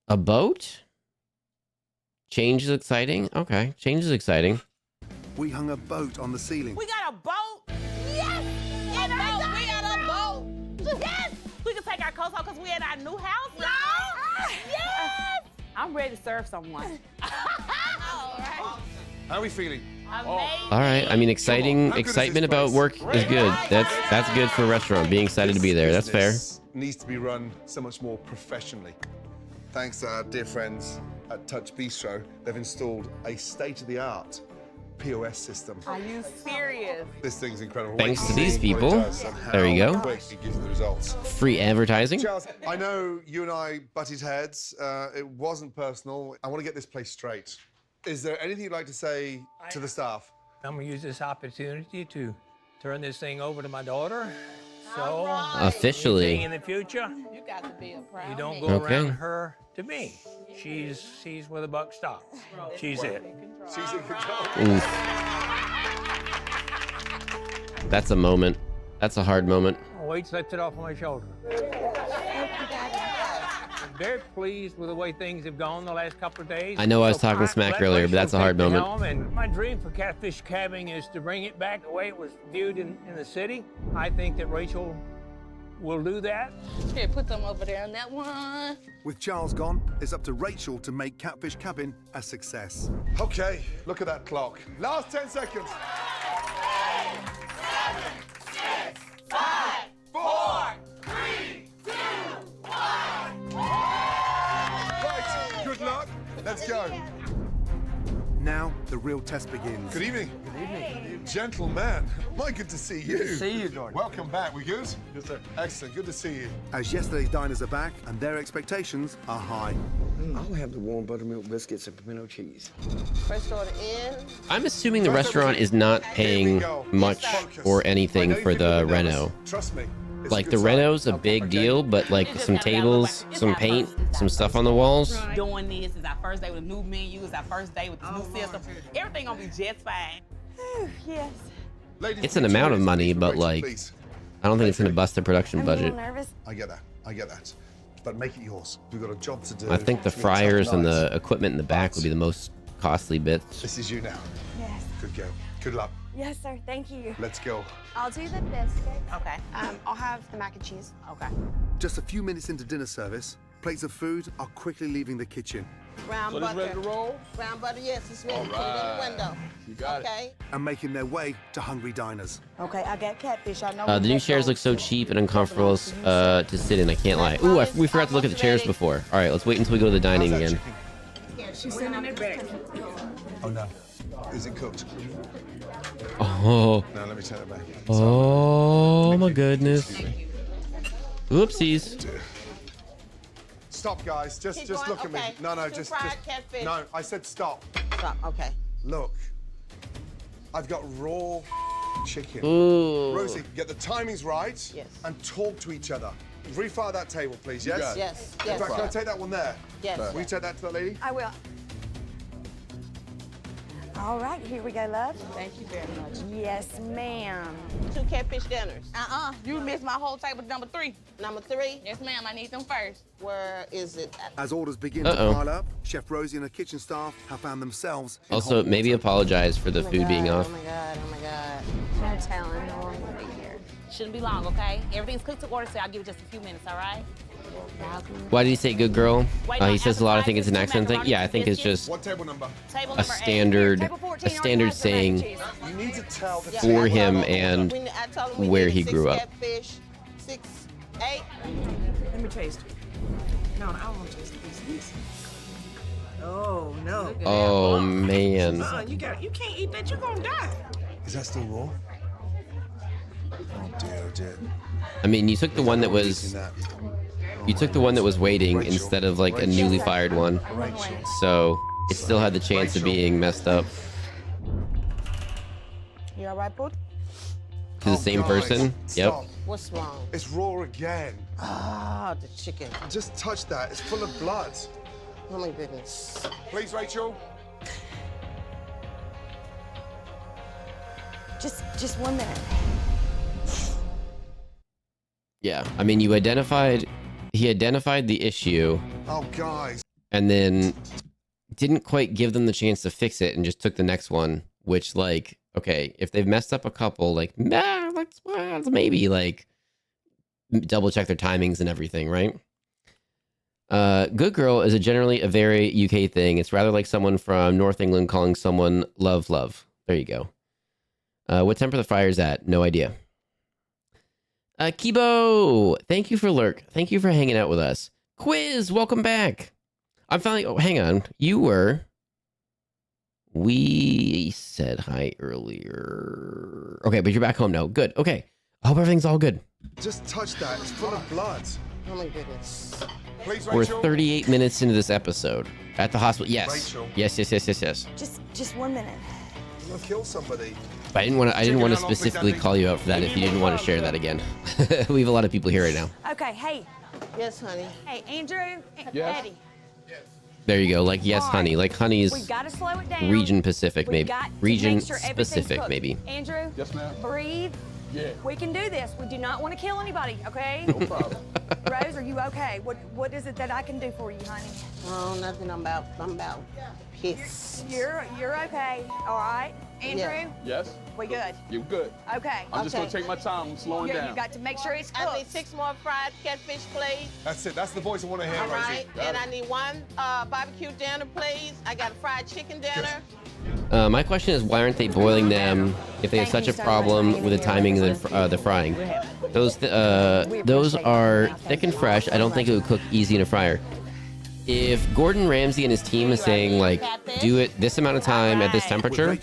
a boat? Change is exciting. Okay, change is exciting. We hung a boat on the ceiling. We got a boat. Yes. We got a boat. Yes. We can take our coats off because we at our new house, y'all. Yes. I'm ready to serve someone. All right. How are we feeling? Amazing. All right. I mean, excitement about work is good. That's good for a restaurant. Being excited to be there. That's fair. Business needs to be run so much more professionally. Thanks to our dear friends at Touch Bistro, they've installed a state-of-the-art POS system. Are you serious? This thing's incredible. Thanks Wait to these see what it people. does and There you how go. quick it gives you the results. Free advertising. Charles, I know you and I butted heads. It wasn't personal. I want to get this place straight. Is there anything you'd like to say to the staff? I'm gonna use this opportunity to turn this thing over to my daughter. So Officially. anything in the future, You got to be a proud you don't man. go Okay. around her to me. She's where the buck stops. She's it. She's in control. Oof. That's a moment. That's a hard moment. Weight's lifted off my shoulder. I'm very pleased with the way things have gone the last couple of days. I know I was So talking let smack earlier, but that's a Rachel hard take the moment. helm, and my dream for Catfish Cabbing is to bring it back the way it was viewed in the city. I think that Rachel will do that. Here, put them over there on that one. With Charles gone, it's up to Rachel to make Catfish Cabin a success. Okay, look at that clock. Last 10 seconds. 7, 6, 5, go. Now the real test begins. Good evening. Good evening. Gentlemen, my good to see you. Good to see you, Gordon. Welcome back. We good? Yes, sir. Excellent. Good to see you. As yesterday's diners are back and their expectations are high. I'll have the warm buttermilk biscuits and pimento cheese. First order in. I'm assuming the restaurant is not paying much or anything for the reno. Trust me. Like the reno's a big deal, but like some tables, some paint, some stuff on the walls. Doing this is our first day with a new menu. It's our first day with this new system. Everything gonna be just fine. Yes. It's an amount of money, but like, I don't think it's gonna bust the production budget. I get that. I get that. But make it yours. We've got a job to do. I think the fryers and the equipment in the back would be the most costly bits. This is you now. Yes. Good girl. Good luck. Yes, sir. Thank you. Let's go. I'll do the biscuit. Okay. I'll have the mac and cheese. Okay. Just a few minutes into dinner service, plates of food are quickly leaving the kitchen. Brown So this butter. ready to roll? Brown butter, yes, it's ready. All Put it in the right. window. You got Okay. And making their way to hungry diners. Okay, I got catfish. I know. The new chairs look so cheap and uncomfortable to sit in. I can't lie. Ooh, we forgot to look at the chairs before. All right, let's wait until we go to the dining again. She's sending it back. Oh no. Is it cooked? Oh. No, let me turn it back. Oh my goodness. Oopsies. Stop, guys. Just Keep look going? at Okay. me. No, Two just fried catfish. No, I said stop. Stop. Okay. Look. I've got raw chicken. Ooh. Rosie, get the timings right. Yes. And talk to each other. Refire that table, please. Yes. got it. Yes, In yes. fact, can I take that one there? Yes. Will you take that to that lady? I will. All right, here we go, love. Thank you very much. Yes, ma'am. 2 catfish dinners. You missed my whole table number 3. Number 3. Yes, ma'am. I need them first. Where is it at? As orders begin Uh-oh. to pile up, Chef Rosie and her kitchen staff have found themselves in Also, hot maybe water. apologize for the food being off. Oh my God, oh my God. No telling how long we'll be here. Shouldn't be long, okay? Everything's cooked to order, so I'll give it just a few minutes, all right? Why did he say good girl? He says a lot of things. It's an accent thing. Yeah, I think it's just What table number? Table a number 8. standard saying You need to tell the for him and I told him we where needed he 6 grew up. Catfish, 6, 8. Let me taste it. No, I don't want to taste this. Oh no. Oh man. You can't eat that. You're gonna die. Is that still raw? Oh dear, oh dear. I mean, you took the one that was waiting instead of like a newly fired one, so it still had the chance of being messed up. You all right, bud? To the same person. Yep. Stop. What's wrong? It's raw again. Ah, the chicken. Just touch that. It's full of blood. Oh my goodness. Please, Rachel. Just 1 minute. Yeah. I mean, he identified the issue Oh, guys. and then didn't quite give them the chance to fix it and just took the next one, which like, okay, if they've messed up a couple, like, let's maybe like double check their timings and everything, right? Good girl is generally a very UK thing. It's rather like someone from North England calling someone love. There you go. What temper the fire's at? No idea. Kibo, thank you for lurk. Thank you for hanging out with us. Quiz, welcome back. I'm finally. Oh, hang on. We said hi earlier. Okay, but you're back home now. Good. Okay. I hope everything's all good. Just touch that. It's full of blood. Oh my goodness. Please, We're Rachel. 38 minutes into this episode at the hospital. Yes. Rachel. Yes. Just 1 minute. You're gonna kill somebody. But I didn't want to specifically call you out for that if you didn't want to share that again. We have a lot of people here right now. Okay, hey. Yes, honey. Hey, Andrew. Yes. Eddie. There you go. Like yes, honey. Like honey's We gotta slow it down. region Pacific, We maybe. got to Region make sure everything's specific, cooked. maybe. Andrew. Yes, ma'am. Breathe. Yeah. We can do this. We do not want to kill anybody, okay? No problem. Rose, are you okay? What is it that I can do for you, honey? Oh, nothing. I'm about pissed. You're okay, all right? Andrew, Yeah. Yes. we good? You're good. Okay. I'm just gonna take my time. I'm slowing You down. got to make sure it's I need cooked. 6 more fried catfish, please. That's it. That's the voice I want to hear, All Rosie. right. And I need 1 barbecue dinner, please. I got a fried chicken dinner. My question is, why aren't they boiling them if they have such a problem with the timing of the frying? Those are thick and fresh. I don't think it would cook easy in a fryer. If Gordon Ramsay and his team is saying like, do it this amount of time at this temperature,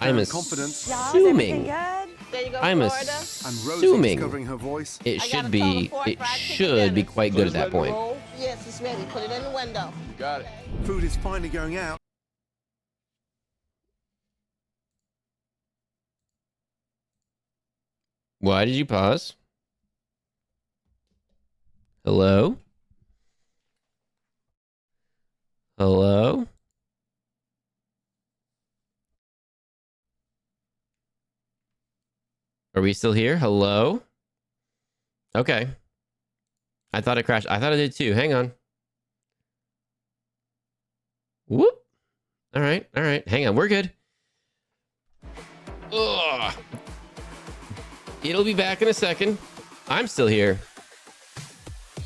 I'm assuming it should be quite good at that point. Yes, it's ready. Put it in the window. You got it. Food is finally going out. Why did you pause? Hello? Hello? Are we still here? Hello? Okay. I thought it crashed. I thought it did too. Hang on. Whoop. All right. All right. Hang on. We're good. Ugh. It'll be back in a second. I'm still here.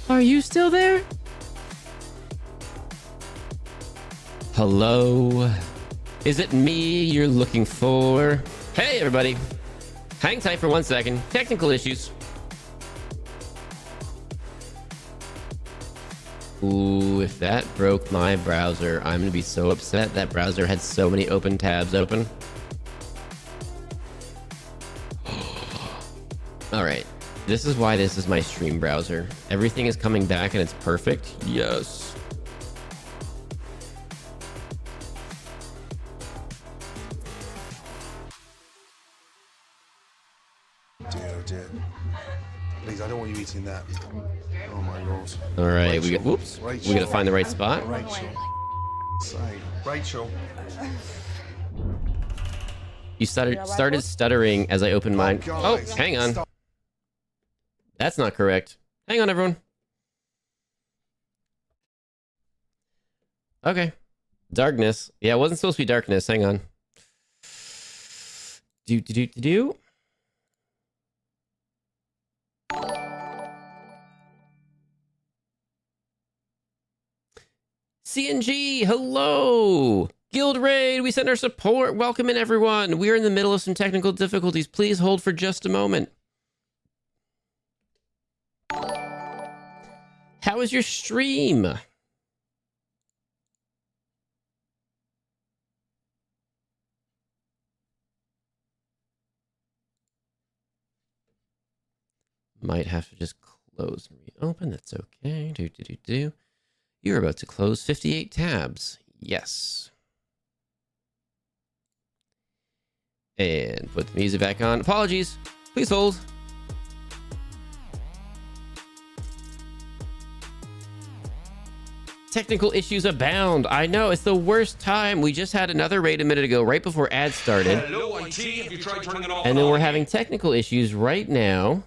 Are you still there? Hello? Is it me you're looking for? Hey, everybody. Hang tight for 1 second. Technical issues. Ooh, if that broke my browser, I'm gonna be so upset. That browser had so many open tabs open. All right. This is why this is my stream browser. Everything is coming back and it's perfect. Yes. Dear, oh dear. Please, I don't want you eating that. Oh my lord. All right, Rachel. we got. Whoops. Rachel. We gotta find the right spot. Rachel. Say, Rachel. You started stuttering as I opened mine. Oh, guys, hang on. stop. That's not correct. Hang on, everyone. Okay. Darkness. Yeah, it wasn't supposed to be darkness. Hang on. Do. CNG, hello. Guild Raid, we send our support. Welcome in, everyone. We are in the middle of some technical difficulties. Please hold for just a moment. How is your stream? Might have to just close and reopen. That's okay. Do. You're about to close 58 tabs. Yes. And put the music back on. Apologies. Please hold. Technical issues abound. I know, it's the worst time. We just had another raid a minute ago, right before ads started. Hello, IT. Have you tried turning it off? And then we're having technical issues right now.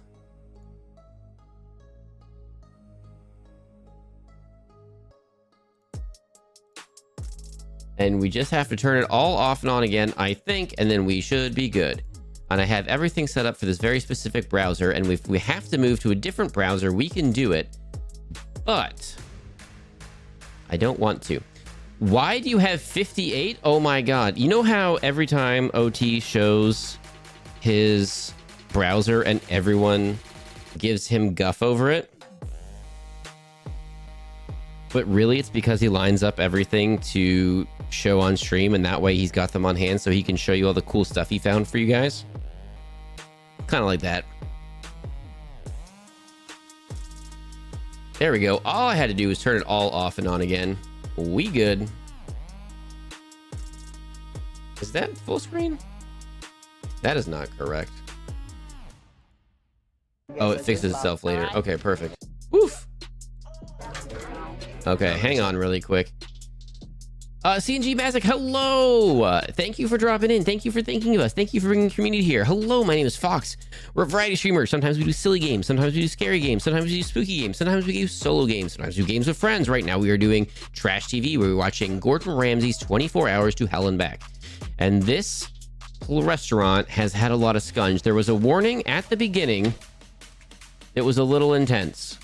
And we just have to turn it all off and on again, I think, and then we should be good. And I have everything set up for this very specific browser, and if we have to move to a different browser, we can do it. But I don't want to. Why do you have 58? Oh my god. You know how every time OT shows his browser and everyone gives him guff over it? But really, it's because he lines up everything to show on stream, and that way he's got them on hand so he can show you all the cool stuff he found for you guys. Kind of like that. There we go. All I had to do was turn it all off and on again. We good. Is that full screen? That is not correct. Oh, it fixes itself later. Okay, perfect. Woof. Okay, hang on really quick. CNG Mazic, hello! Thank you for dropping in. Thank you for thinking of us. Thank you for bringing the community here. Hello, my name is Fox. We're a variety streamer. Sometimes we do silly games. Sometimes we do scary games. Sometimes we do spooky games. Sometimes we do solo games. Sometimes we do games with friends. Right now we are doing Trash TV, where we're watching Gordon Ramsay's 24 Hours to Hell and Back. And this restaurant has had a lot of scunge. There was a warning at the beginning that was a little intense.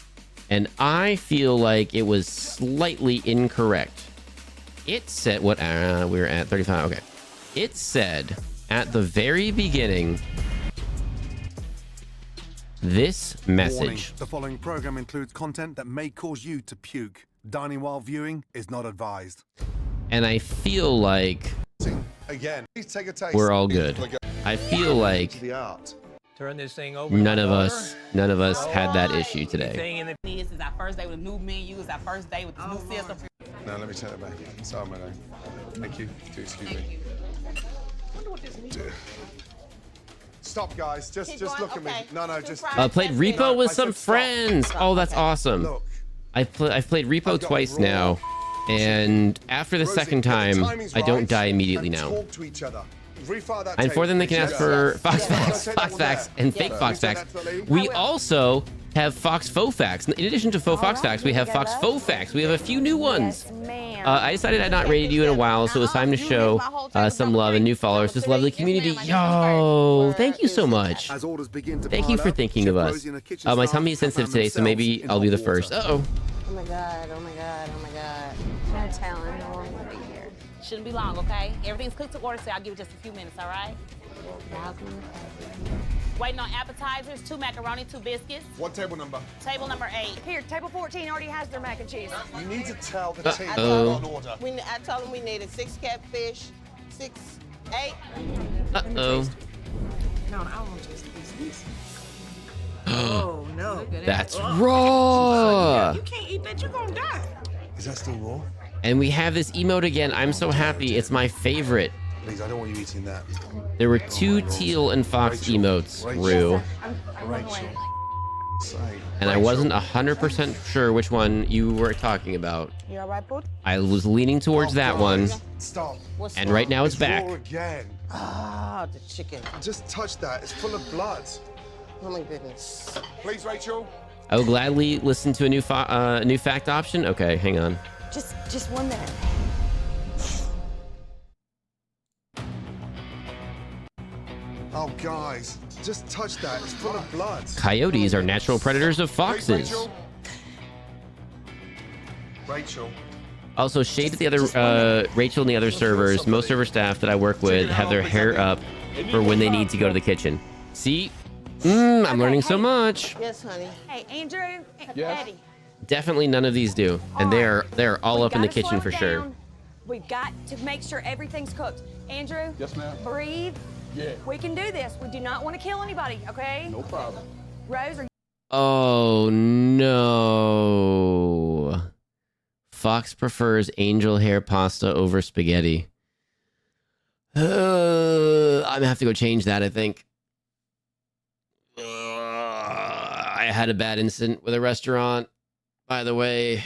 And I feel like it was slightly incorrect. It said, what, we're at 35, okay. It said at the very beginning, this message. Warning. The following program includes content that may cause you to puke. Dining while viewing is not advised. And I feel like Again, please take a taste. we're all good. I feel like To the art. Turn this thing over. none of us had that issue today. Thing in the This is our first day with a new menu. It's our first day with this new system. No, let me turn it back. Sorry, my name. Thank you. Do excuse me. Stop, guys. Just look at me. No, just. Played Repo with some friends. Oh, that's awesome. I've played Repo twice now, and after the second time, I don't die immediately now. Talk to each other. And for them, they can ask for Fox Facts, and fake Fox Facts. We also have Fox Faux Facts. In addition to Faux Fox Facts, we have Fox Faux Facts. We have a few new ones. I decided I'd not rated you in a while, so it was time to show some love and new followers to this lovely community. Yo, thank you so much. Thank you for thinking of us. My tummy is sensitive today, so maybe I'll be the first. Uh-oh. Oh my God, oh my God, oh my God. No telling how long we'll be here. Shouldn't be long, okay? Everything's cooked to order, so I'll give it just a few minutes, all right? Waiting on appetizers, 2 macaroni, 2 biscuits. What table number? Table number 8. Here, table 14 already has their mac and cheese. You need to tell the team Uh-oh. what order. I told them we needed 6 catfish, 6, 8. Uh-oh. No, I don't want to taste these. Oh, no. That's raw. You can't eat that. You're going to die. Is that still raw? And we have this emote again. I'm so happy. It's my favorite. Please, I don't want you eating that. There were 2 teal and fox emotes, Rue. And I wasn't 100% sure which one you were talking about. You all right, bud? I was leaning towards that one. Stop. And right now it's back. Raw again. Ah, the chicken. Just touch that. It's full of blood. Oh my goodness. Please, Rachel. I will gladly listen to a new fact option. Okay, hang on. Just 1 minute. Oh, guys, just touch that. It's full of blood. Coyotes are natural predators of foxes. Rachel. Also, shade at the other Rachel and the other servers. Most server staff that I work with have their hair up for when they need to go to the kitchen. See? I'm learning so much. Yes, honey. Hey, Andrew, Yes? Eddie. Definitely none of these do. And they're all up in the kitchen for sure. We've got to make sure everything's cooked. Andrew, Yes, ma'am. breathe. Yeah. We can do this. We do not want to kill anybody, okay? No problem. Rose, are you Oh no. Fox prefers angel hair pasta over spaghetti. I'm gonna have to go change that, I think. I had a bad incident with a restaurant, by the way,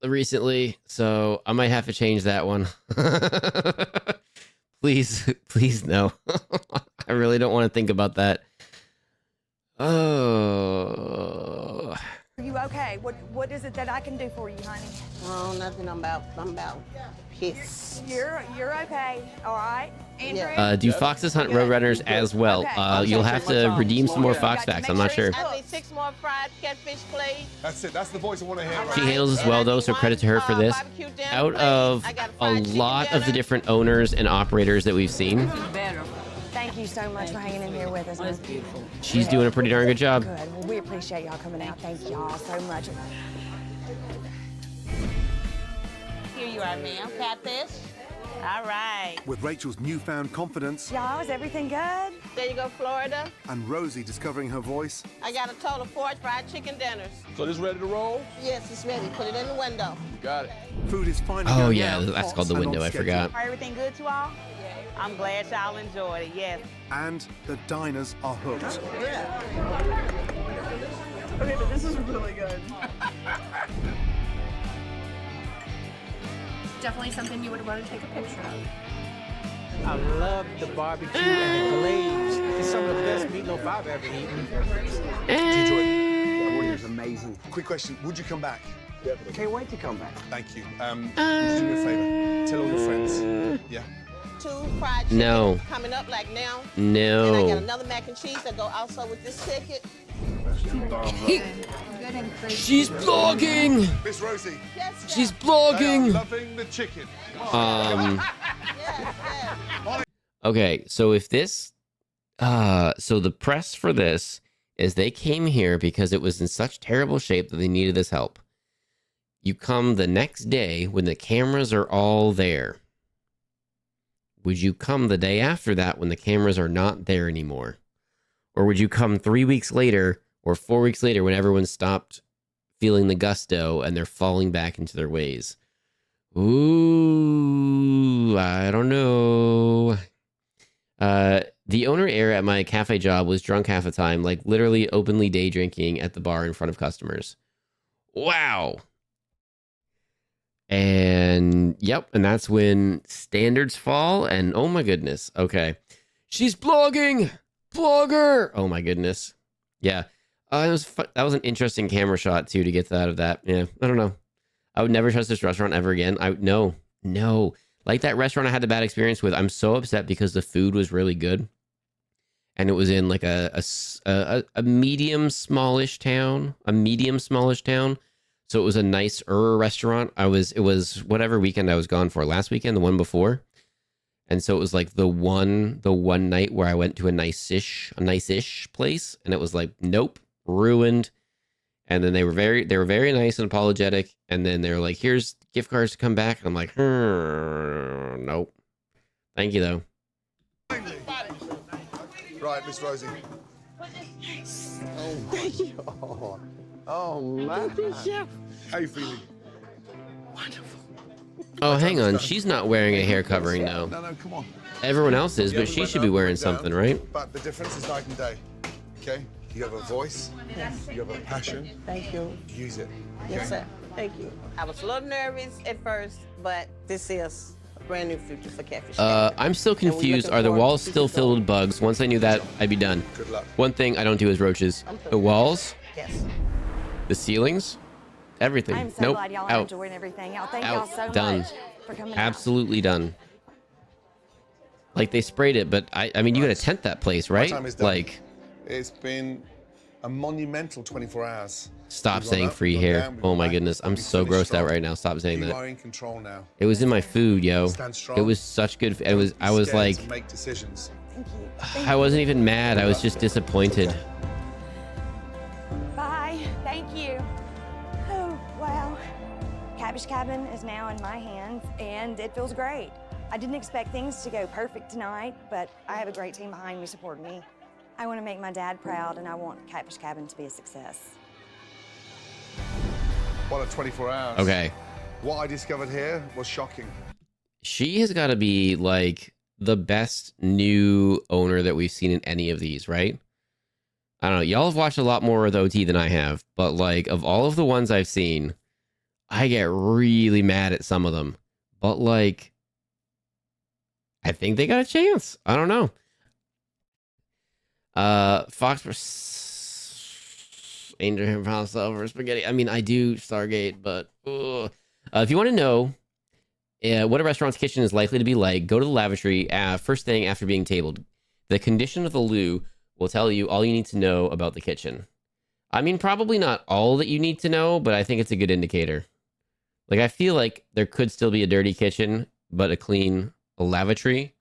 recently, so I might have to change that one. Please no. I really don't want to think about that. Oh. Are you okay? What is it that I can do for you, honey? Oh, nothing. I'm about pissed. You're okay, all right? Andrew? Do foxes hunt roadrunners as well? You'll have to redeem some more fox facts. I'm not sure. I need 6 more fried catfish, please. That's it. That's the voice I want to hear. She handles as well, though, so credit to her for this. Out of a lot of the different owners and operators that we've seen, Thank you so much for hanging in here with us. That's beautiful. she's doing a pretty darn good job. Good. Well, we appreciate y'all coming out. Thank y'all so much. Here you are, ma'am. Catfish. All right. With Rachel's newfound confidence Y'all, is everything good? There you go, Florida. and Rosie discovering her voice, I got a total of 4 fried chicken dinners. So this ready to roll? Yes, it's ready. Put it in the window. Got it. food is finally Oh, going yeah, out, that's hot called the and on window. I schedule. forgot. Everything good to all? I'm glad y'all enjoyed it, yes. And the diners are hooked. Okay, but this is really good. Definitely something you would want to take a picture of. I love the barbecue and the glaze. It's some of the best meatloaf I've ever eaten. Did you enjoy it? It was amazing. Quick question, would you come back? Can't wait to come back. Thank you. Would you do me a favor? Tell all your friends. Yeah. 2 fried chicken No. coming up like now. And I got No. another mac and cheese that go also with this ticket. Good and crazy. She's vlogging! Miss Rosie. Yes, She's They are vlogging! loving the chicken. Okay, so if this, so the press for this is they came here because it was in such terrible shape that they needed this help. you come the next day when the cameras are all there? Would you come the day after that when the cameras are not there anymore? Or would you come 3 weeks later or 4 weeks later when everyone stopped feeling the gusto and they're falling back into their ways? Ooh, I don't know. The owner air at my cafe job was drunk half the time, like literally openly day drinking at the bar in front of customers. Wow. And yep, and that's when standards fall. And oh my goodness, okay, she's blogging, blogger. Oh my goodness, yeah. That was an interesting camera shot too to get out of that. Yeah, I don't know. I would never trust this restaurant ever again. No. Like that restaurant I had the bad experience with. I'm so upset because the food was really good, and it was in like a medium smallish town, So it was a nicer restaurant. It was whatever weekend I was gone for. Last weekend, the one before, and so it was like the one night where I went to a nice-ish place, and it was like nope, ruined. And then they were very nice and apologetic. And then they were like, here's gift cards to come back. And I'm like, nope. Thank you, though. Right, Miss Rosie. Oh, thank you. Oh my. How you feeling? Wonderful. Oh, hang on. She's not wearing a hair covering, though. No, come on. Everyone else is, but she should be wearing something, right? But the difference is night and day. Okay? You have a voice. Yes. You have a passion. Thank you. Use it. Yes, sir. Thank you. I was a little nervous at first, but this is a brand new future for Catfish. I'm still confused. Are the walls still filled with bugs? Once I knew that, I'd be done. Good luck. One thing I don't do is roaches. The walls, Yes. the ceilings, everything. I'm so Nope. glad y'all are Out. enjoying everything. Y'all, thank Out. y'all so Done. much for coming out. Absolutely done. Like they sprayed it, but I mean, you gotta tent that place, right? My time is done. Like, It's been a monumental 24 hours. stop We've saying gone up, free we've gone hair. down, we've Oh gone my back, goodness, I'm and we so finished grossed out strong. right now. Stop saying You that. are in control now. It was in my food, yo. Stand strong. It was such good. It was. I was Scared like, to make decisions. Thank you. I wasn't even mad. I was just disappointed. Bye. Thank you. Oh, wow. Catfish Cabin is now in my hands, and it feels great. I didn't expect things to go perfect tonight, but I have a great team behind me supporting me. I want to make my dad proud, and I want Catfish Cabin to be a success. What a 24 hours. Okay. What I discovered here was shocking. She has got to be like the best new owner that we've seen in any of these, right? I don't know. Y'all have watched a lot more of the OT than I have, but like of all of the ones I've seen, I get really mad at some of them. But like, I think they got a chance. I don't know. Fox Angel Hair Pasta over spaghetti. I mean, I do Stargate, but if you want to know what a restaurant's kitchen is likely to be like, go to the lavatory first thing after being tabled. The condition of the loo will tell you all you need to know about the kitchen. I mean, probably not all that you need to know, but I think it's a good indicator. Like, I feel like there could still be a dirty kitchen, but a clean lavatory.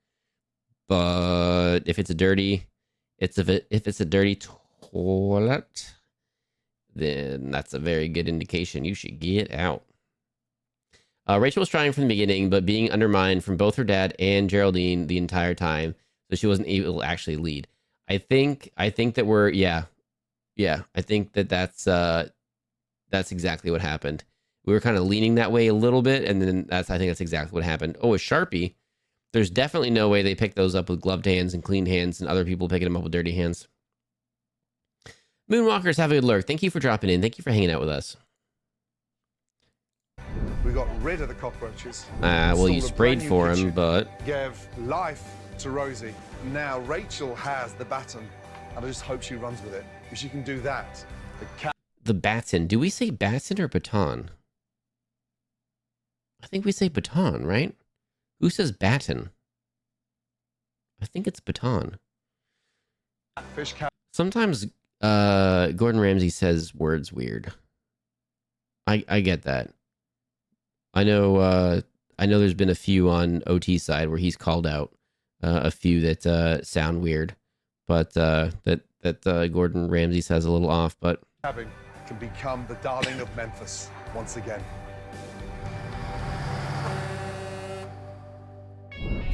But if it's a dirty, if it's a dirty toilet, then that's a very good indication you should get out. Rachel was trying from the beginning, but being undermined from both her dad and Geraldine the entire time, so she wasn't able to actually lead. I think that we're I think that's exactly what happened. We were kind of leaning that way a little bit, and then I think that's exactly what happened. Oh, a Sharpie. There's definitely no way they picked those up with gloved hands and clean hands and other people picking them up with dirty hands. Moonwalkers, have a good lurk. Thank you for dropping in. Thank you for hanging out with us. We got rid of the cockroaches. Well, you installed a sprayed brand new for him, kitchen, but... Gave life to Rosie. Now Rachel has the baton, and I just hope she runs with it. If she can do that, The baton. Do we say baton or baton? I think we say baton, right? Who says baton? I think it's baton. Sometimes Gordon Ramsay says words weird. I get that. I know there's been a few on OT side where he's called out a few that sound weird, but that Gordon Ramsay says a little off. But cabin can become the darling of Memphis once again.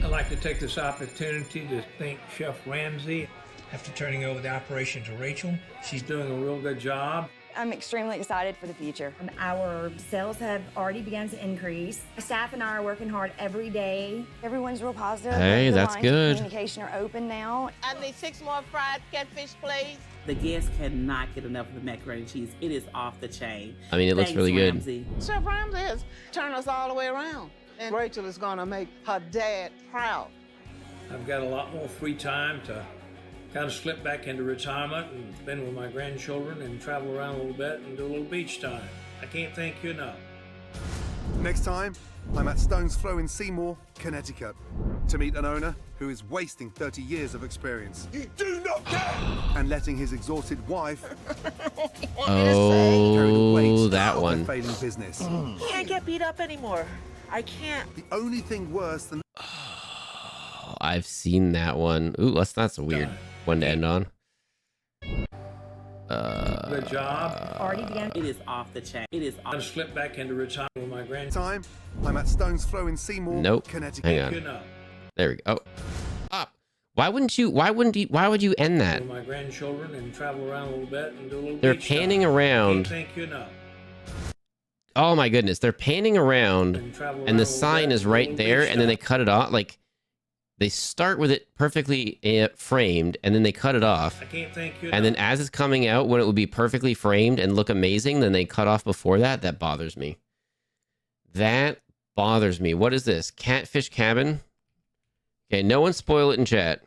I'd like to take this opportunity to thank Chef Ramsay. After turning over the operation to Rachel, she's doing a real good job. I'm extremely excited for the future. Our sales have already begun to increase. Staff and I are working hard every day. Everyone's real positive. Hey, The that's lines of good. communication are open now. I need 6 more fried catfish, please. The guests cannot get enough of the macaroni and cheese. It is off the chain. I mean, it looks really good. Ramsay. Chef Ramsay has turned us all the way around. And Rachel is gonna make her dad proud. I've got a lot more free time to kind of slip back into retirement and spend with my grandchildren and travel around a little bit and do a little beach time. I can't thank you enough. Next time, I'm at Stone's Throw in Seymour, Connecticut, to meet an owner who is wasting 30 years of experience. You do not care! And letting his exhausted wife carry the weight that of one. their failing business. Can't get beat up anymore. I can't. The only thing worse than Oh, I've seen that one. Ooh, that's a weird one to end on. Good job. Already began. It is off the chain. It is off. I'll slip back into retirement with my grandchildren. time, I'm at Stone's Throw in Seymour, Nope. Connecticut. Hang on. There we go. Oh. Up. Why would you end that? With my grandchildren and travel around a little bit and do a little They're beach panning time. around. Can't thank you enough. Oh my goodness, they're panning around And travel and around the a little sign bit is and do a right little there beach and then they time. cut it off. Like they start with it perfectly framed and then they cut it off. I can't thank you And then enough. as it's coming out, when it would be perfectly framed and look amazing, then they cut off before that. That bothers me. That bothers me. What is this? Catfish Cabin? Okay, no one spoil it in chat.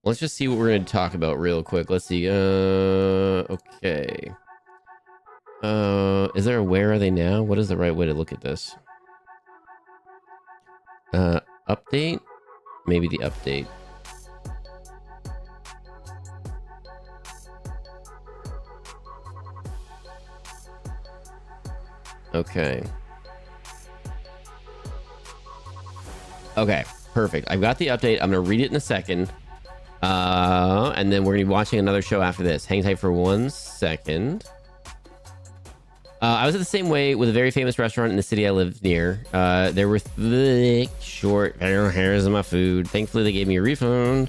Let's just see what we're going to talk about real quick. Let's see. Okay. Is there a where are they now? What is the right way to look at this? Update? Maybe the update. Okay. Okay, perfect. I've got the update. I'm going to read it in a second. And then we're going to be watching another show after this. Hang tight for 1 second. I was at the same way with a very famous restaurant in the city I lived near. There were thick, short hairs in my food. Thankfully, they gave me a refund.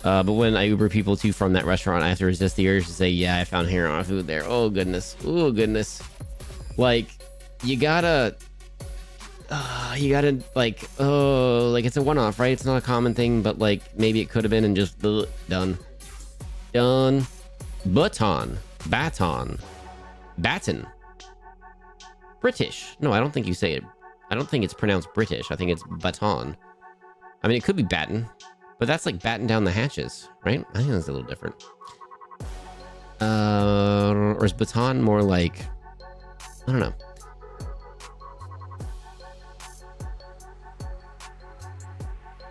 But when I Uber people to from that restaurant, I have to resist the urge to say, yeah, I found hair on my food there. Oh, goodness. Oh, goodness. Like, you gotta, like, oh, like, it's a one-off, right? It's not a common thing, but, like, maybe it could have been and just, done. Done. Baton. British. No, I don't think you say it. I don't think it's pronounced British. I think it's baton. I mean, it could be batten, but that's like batten down the hatches, right? I think that's a little different. Or is baton more like, I don't know.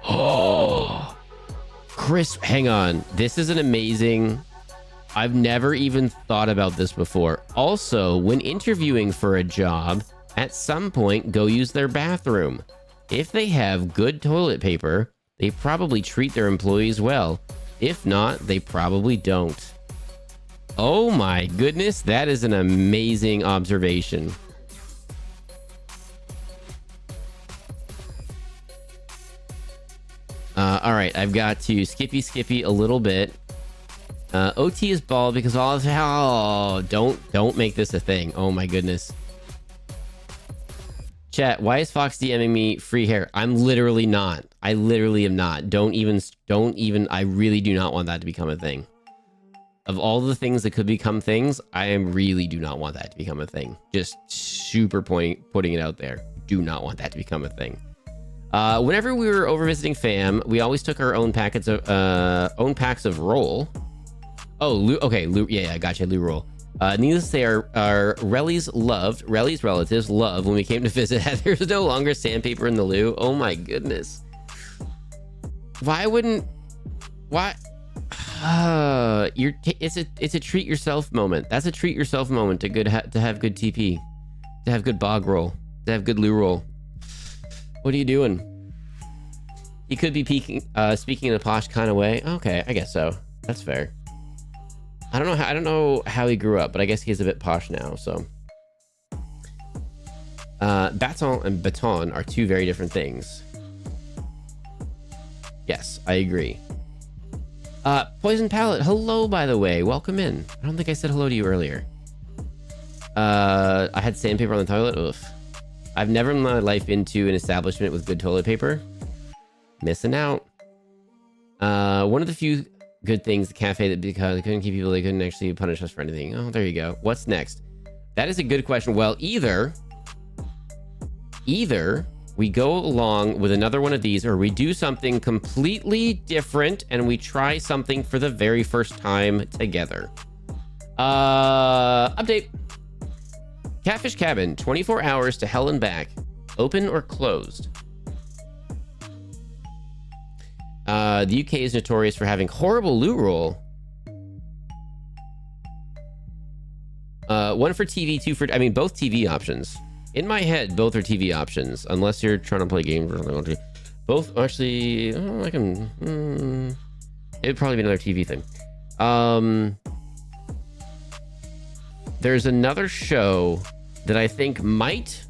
Oh, Chris, hang on. This is an amazing... I've never even thought about this before. Also, when interviewing for a job, at some point, go use their bathroom. If they have good toilet paper, they probably treat their employees well. If not, they probably don't. Oh my goodness, that is an amazing observation. All right, I've got to skippy a little bit. OT is bald because all of don't make this a thing. Oh my goodness. Chat, why is Fox DMing me free hair? I'm literally not. I literally am not. Don't even, I really do not want that to become a thing. Of all the things that could become things, I really do not want that to become a thing. Just super putting it out there. Do not want that to become a thing. Whenever we were over visiting fam, we always took our own packs of roll. Oh, okay, yeah, I gotcha, Lou roll. Needless to say, our Relly's relatives loved when we came to visit. There's no longer sandpaper in the loo. Oh my goodness. Why? It's a treat yourself moment. That's a treat yourself moment to have good TP, to have good bog roll, to have good loo roll. What are you doing? He could be speaking in a posh kind of way. Okay, I guess so. That's fair. I don't know how he grew up, but I guess he's a bit posh now, so. Baton and baton are two very different things. Yes, I agree. Poison Palette, hello, by the way. Welcome in. I don't think I said hello to you earlier. I had sandpaper on the toilet. Oof. I've never in my life been to an establishment with good toilet paper. Missing out. One of the few good things the cafe that because they couldn't keep people, they couldn't actually punish us for anything. Oh, there you go. What's next? That is a good question. Well, either we go along with another one of these, or we do something completely different and we try something for the very first time together. Update. Catfish Cabin, 24 hours to hell and back. Open or closed? The UK is notorious for having horrible loot roll. One for TV, two for... I mean, both TV options. In my head, both are TV options. Unless you're trying to play games or something. Both, actually... I can... it'd probably be another TV thing. There's another show that I think might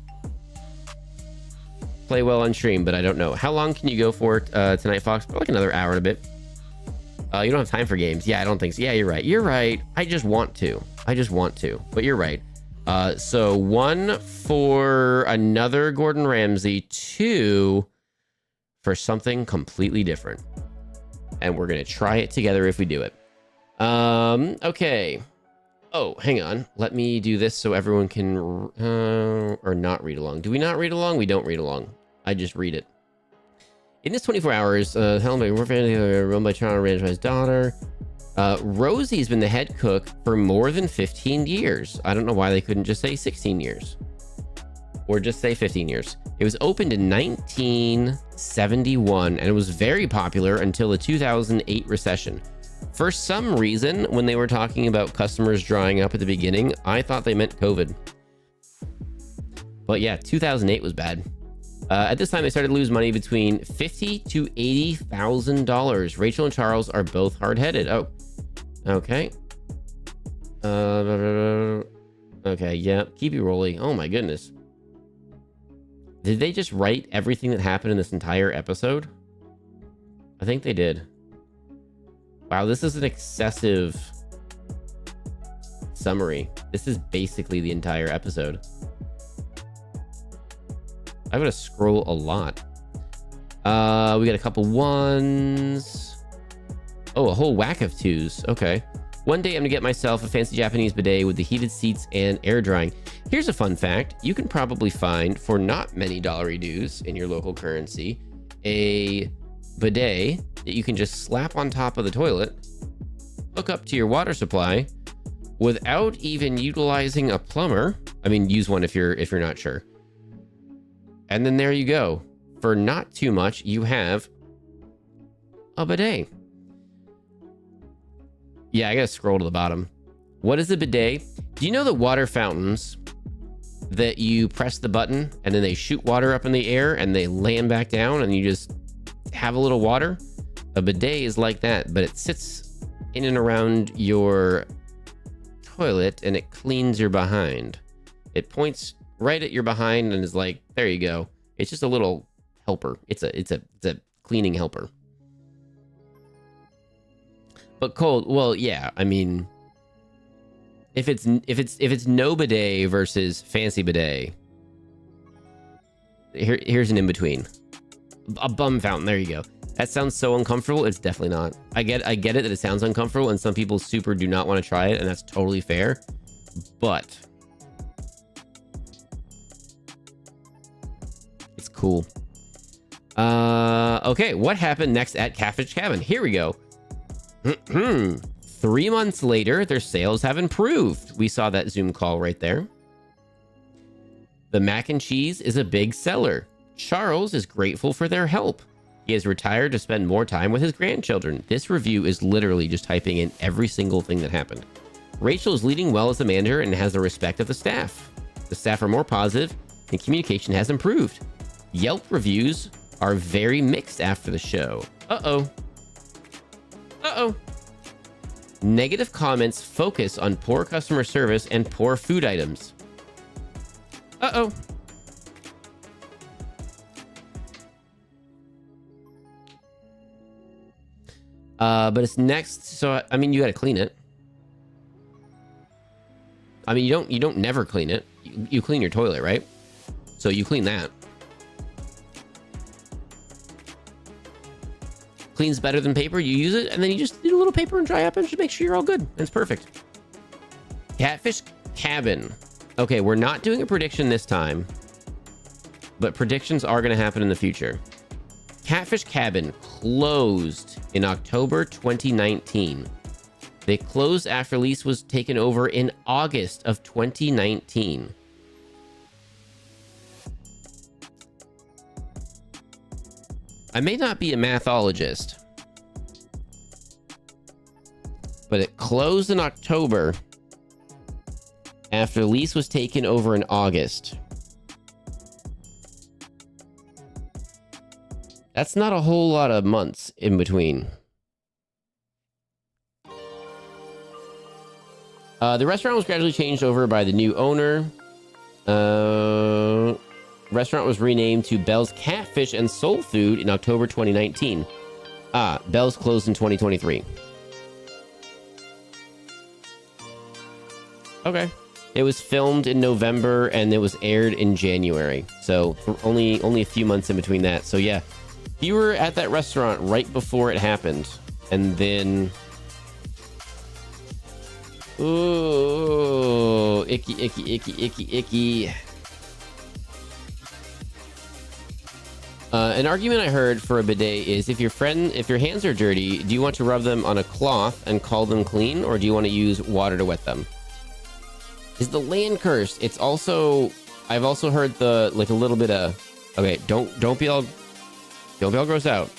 play well on stream, but I don't know. How long can you go for tonight, Fox? Like another hour and a bit. You don't have time for games. Yeah, I don't think so. Yeah, you're right. You're right. I just want to. But you're right. So 1 for another Gordon Ramsay, 2 for something completely different. And we're going to try it together if we do it. Okay. Oh, hang on. Let me do this so everyone can, or not read along. Do we not read along? We don't read along. I just read it. In this 24 hours, Helen by run by Toronto Ranchman's daughter. Rosie's been the head cook for more than 15 years. I don't know why they couldn't just say 16 years. Or just say 15 years. It was opened in 1971, and it was very popular until the 2008 recession. For some reason, when they were talking about customers drying up at the beginning, I thought they meant COVID. But yeah, 2008 was bad. At this time, they started to lose money between $50,000 to $80,000. Rachel and Charles are both hard-headed. Oh, okay. Okay, yeah, keep you rolling. Oh my goodness. Did they just write everything that happened in this entire episode? I think they did. Wow, this is an excessive summary. This is basically the entire episode. I'm gonna scroll a lot. We got a couple ones. Oh, a whole whack of 2s. Okay. One day I'm gonna get myself a fancy Japanese bidet with the heated seats and air drying. Here's a fun fact. You can probably find, for not many dollary dues in your local currency, a bidet that you can just slap on top of the toilet, hook up to your water supply without even utilizing a plumber. I mean, use one if you're not sure. And then there you go. For not too much, you have a bidet. Yeah, I gotta scroll to the bottom. What is a bidet? Do you know the water fountains that you press the button and then they shoot water up in the air and they land back down and you just have a little water? A bidet is like that, but it sits in and around your toilet and it cleans your behind. It points right at your behind and is like, there you go. It's just a little helper. It's a cleaning helper. But cold, well, yeah, I mean, if it's no bidet versus fancy bidet, here's an in-between. A bum fountain, there you go. That sounds so uncomfortable. It's definitely not. I get it that it sounds uncomfortable and some people super do not want to try it, and that's totally fair. But it's cool. Okay, what happened next at Catfish Cabin? Here we go. 3 months later, their sales have improved. We saw that Zoom call right there. The mac and cheese is a big seller. Charles is grateful for their help. He has retired to spend more time with his grandchildren. This review is literally just typing in every single thing that happened. Rachel is leading well as a manager and has the respect of the staff. The staff are more positive and communication has improved. Yelp reviews are very mixed after the show. Uh-oh. Uh-oh. Negative comments focus on poor customer service and poor food items. Uh-oh. But it's next. So I mean, you got to clean it. I mean, you don't never clean it. You clean your toilet, right? So you clean that. Cleans better than paper. You use it, and then you just do a little paper and dry up and just make sure you're all good. It's perfect. Catfish Cabin. Okay, we're not doing a prediction this time, but predictions are going to happen in the future. Catfish Cabin closed in October 2019. They closed after lease was taken over in August of 2019. I may not be a mathologist, but it closed in October after lease was taken over in August. That's not a whole lot of months in between. The restaurant was gradually changed over by the new owner. Restaurant was renamed to Bell's Catfish and Soul Food in October 2019. Bell's closed in 2023. Okay. It was filmed in November and it was aired in January. So only a few months in between that. So yeah, you were at that restaurant right before it happened. And then... Ooh, icky, icky, icky, icky, icky. An argument I heard for a bidet is if your hands are dirty, do you want to rub them on a cloth and call them clean, or do you want to use water to wet them? Is the land cursed? It's also, I've also heard a little bit of, okay, don't be all grossed out.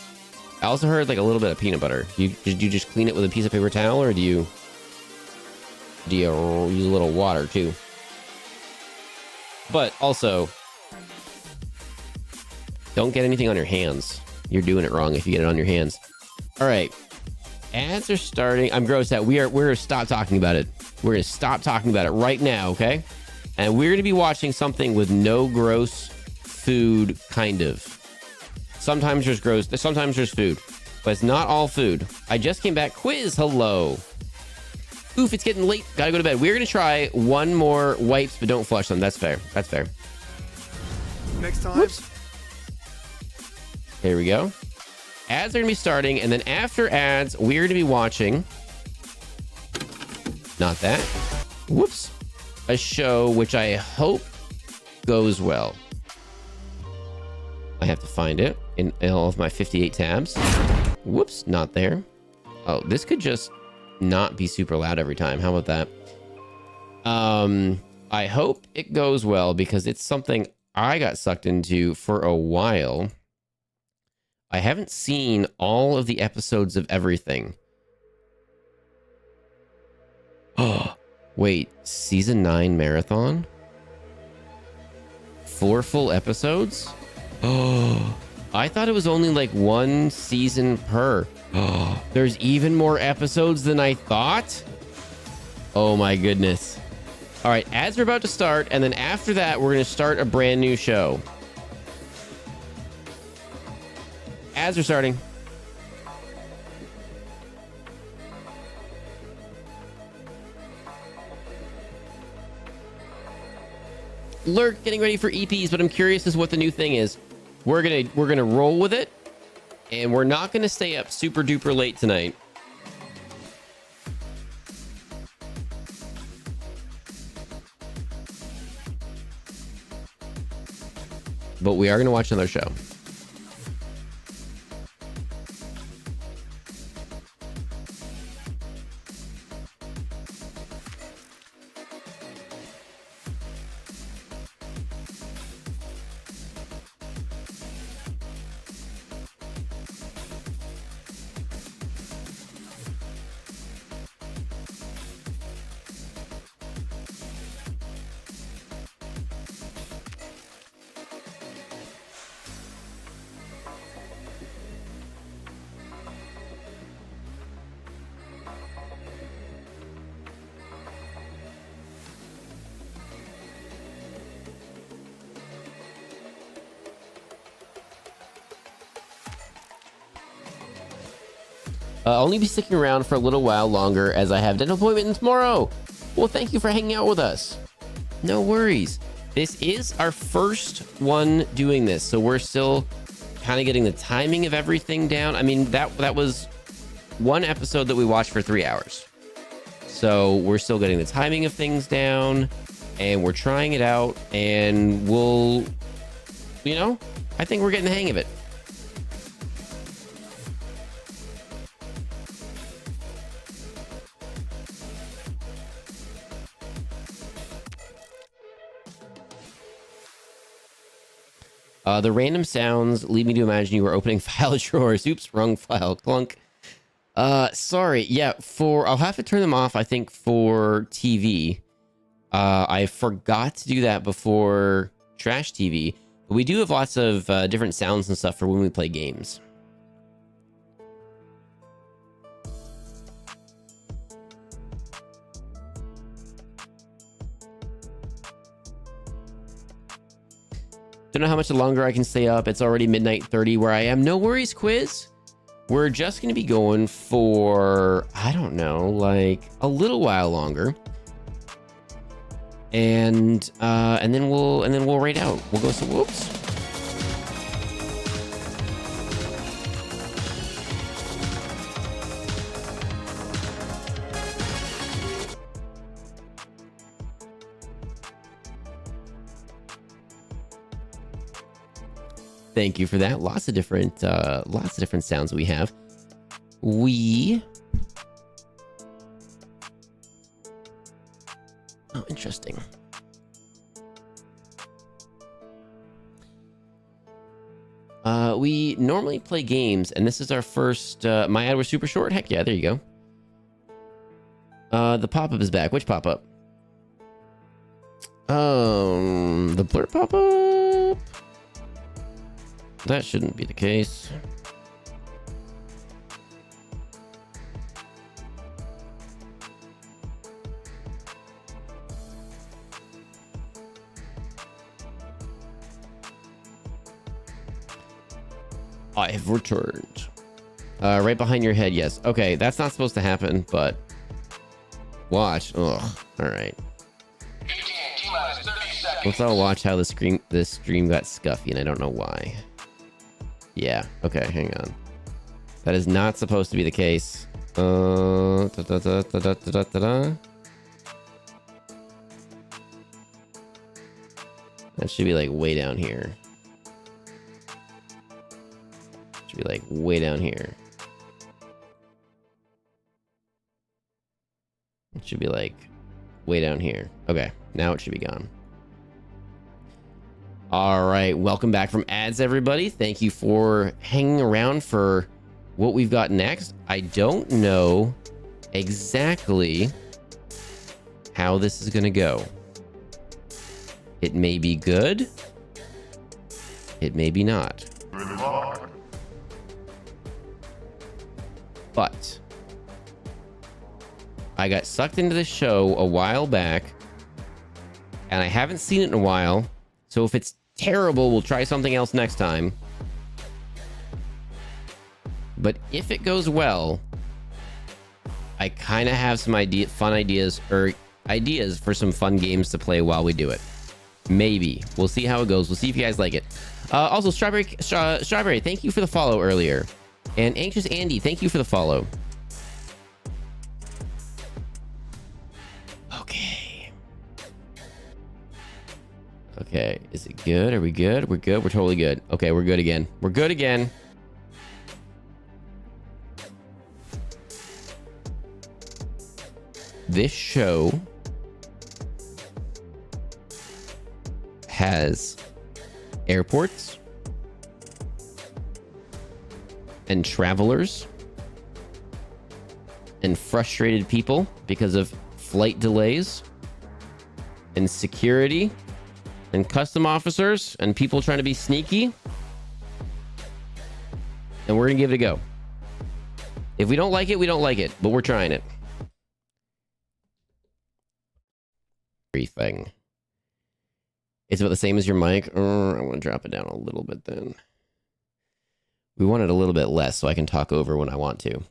I also heard like a little bit of peanut butter. Do you just clean it with a piece of paper towel, or do you use a little water too? But also, don't get anything on your hands. You're doing it wrong if you get it on your hands. All right. Ads are starting. I'm grossed out. We're going to stop talking about it. We're going to stop talking about it right now, okay? And we're going to be watching something with no gross food, kind of. Sometimes there's gross. Sometimes there's food. But it's not all food. I just came back. Quiz, hello. Oof, it's getting late. Gotta go to bed. We're going to try one more wipes, but don't flush them. That's fair. That's fair. Next time. Whoops. Here we go. Ads are going to be starting, and then after ads, we're going to be watching... Not that. Whoops. A show which I hope goes well. I have to find it in all of my 58 tabs. Whoops, not there. Oh, this could just not be super loud every time. How about that? I hope it goes well because it's something I got sucked into for a while. I haven't seen all of the episodes of everything. Oh, wait, season 9 marathon? 4 full episodes? Oh, I thought it was only like 1 season per. Oh, there's even more episodes than I thought? Oh my goodness. All right, ads are about to start, and then after that, we're going to start a brand new show. Ads are starting. Lurk getting ready for EPs, but I'm curious as what the new thing is. We're gonna roll with it, and we're not gonna stay up super duper late tonight. But we are gonna watch another show. I'll only be sticking around for a little while longer as I have dental appointment tomorrow. Well, thank you for hanging out with us. No worries. This is our first one doing this, so we're still kind of getting the timing of everything down. I mean, that was one episode that we watched for 3 hours. So we're still getting the timing of things down, and we're trying it out, and we'll, you know, I think we're getting the hang of it. The random sounds lead me to imagine you were opening file drawers. Oops, wrong file. Clunk. Sorry. Yeah, I'll have to turn them off, I think, for TV. I forgot to do that before Trash TV. But we do have lots of different sounds and stuff for when we play games. Don't know how much longer I can stay up. It's already midnight 30 where I am. No worries, Quiz. We're just going to be going for, I don't know, like a little while longer. And then we'll raid out. We'll go some whoops. Thank you for that. Lots of different sounds we have. Oh, interesting. We normally play games, and this is our first. My ad was super short. Heck yeah, there you go. The pop-up is back. Which pop-up? The blur pop-up. That shouldn't be the case. I have returned. Right behind your head, yes. Okay, that's not supposed to happen, but watch. Ugh. All right. Let's all watch how this stream got scuffy, and I don't know why. Yeah. Okay. Hang on. That is not supposed to be the case. That should be like way down here. Should be like way down here. It should be like way down here. Okay. Now it should be gone. All right, welcome back from ads, everybody. Thank you for hanging around for what we've got next. I don't know exactly how this is going to go. It may be good. It may be not. But I got sucked into this show a while back, and I haven't seen it in a while. So if it's terrible, we'll try something else next time. But if it goes well, I kind of have some fun ideas for some fun games to play while we do it. Maybe. We'll see how it goes. We'll see if you guys like it. Also, Strawberry, thank you for the follow earlier. And Anxious Andy, thank you for the follow. Okay, is it good? Are we good? We're good. We're totally good. Okay, we're good again. We're good again. This show has airports and travelers and frustrated people because of flight delays and security and custom officers and people trying to be sneaky. And we're gonna give it a go. If we don't like it, we don't like it, but we're trying it. Everything. It's about the same as your mic. I want to drop it down a little bit then. We want it a little bit less so I can talk over when I want to.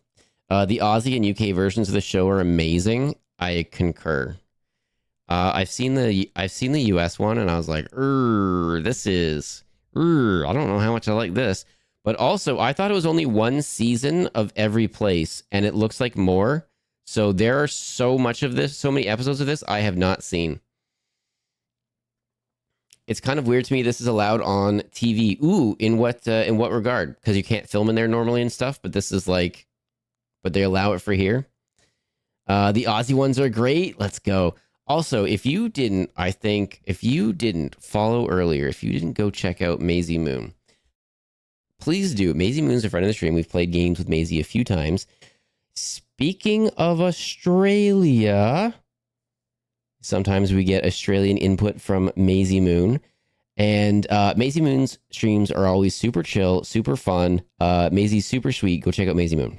The Aussie and UK versions of the show are amazing. I concur. I've seen the US one, and I was like, this is, I don't know how much I like this. But also, I thought it was only one season of every place, and it looks like more. So there are so many episodes of this I have not seen. It's kind of weird to me this is allowed on TV. Ooh, in what regard? Because you can't film in there normally and stuff, but this is like, but they allow it for here. The Aussie ones are great. Let's go. Also, if you didn't follow earlier, if you didn't go check out Maisie Moon, please do. Maisie Moon's a friend of the stream. We've played games with Maisie a few times. Speaking of Australia, sometimes we get Australian input from Maisie Moon. And Maisie Moon's streams are always super chill, super fun. Maisie's super sweet. Go check out Maisie Moon.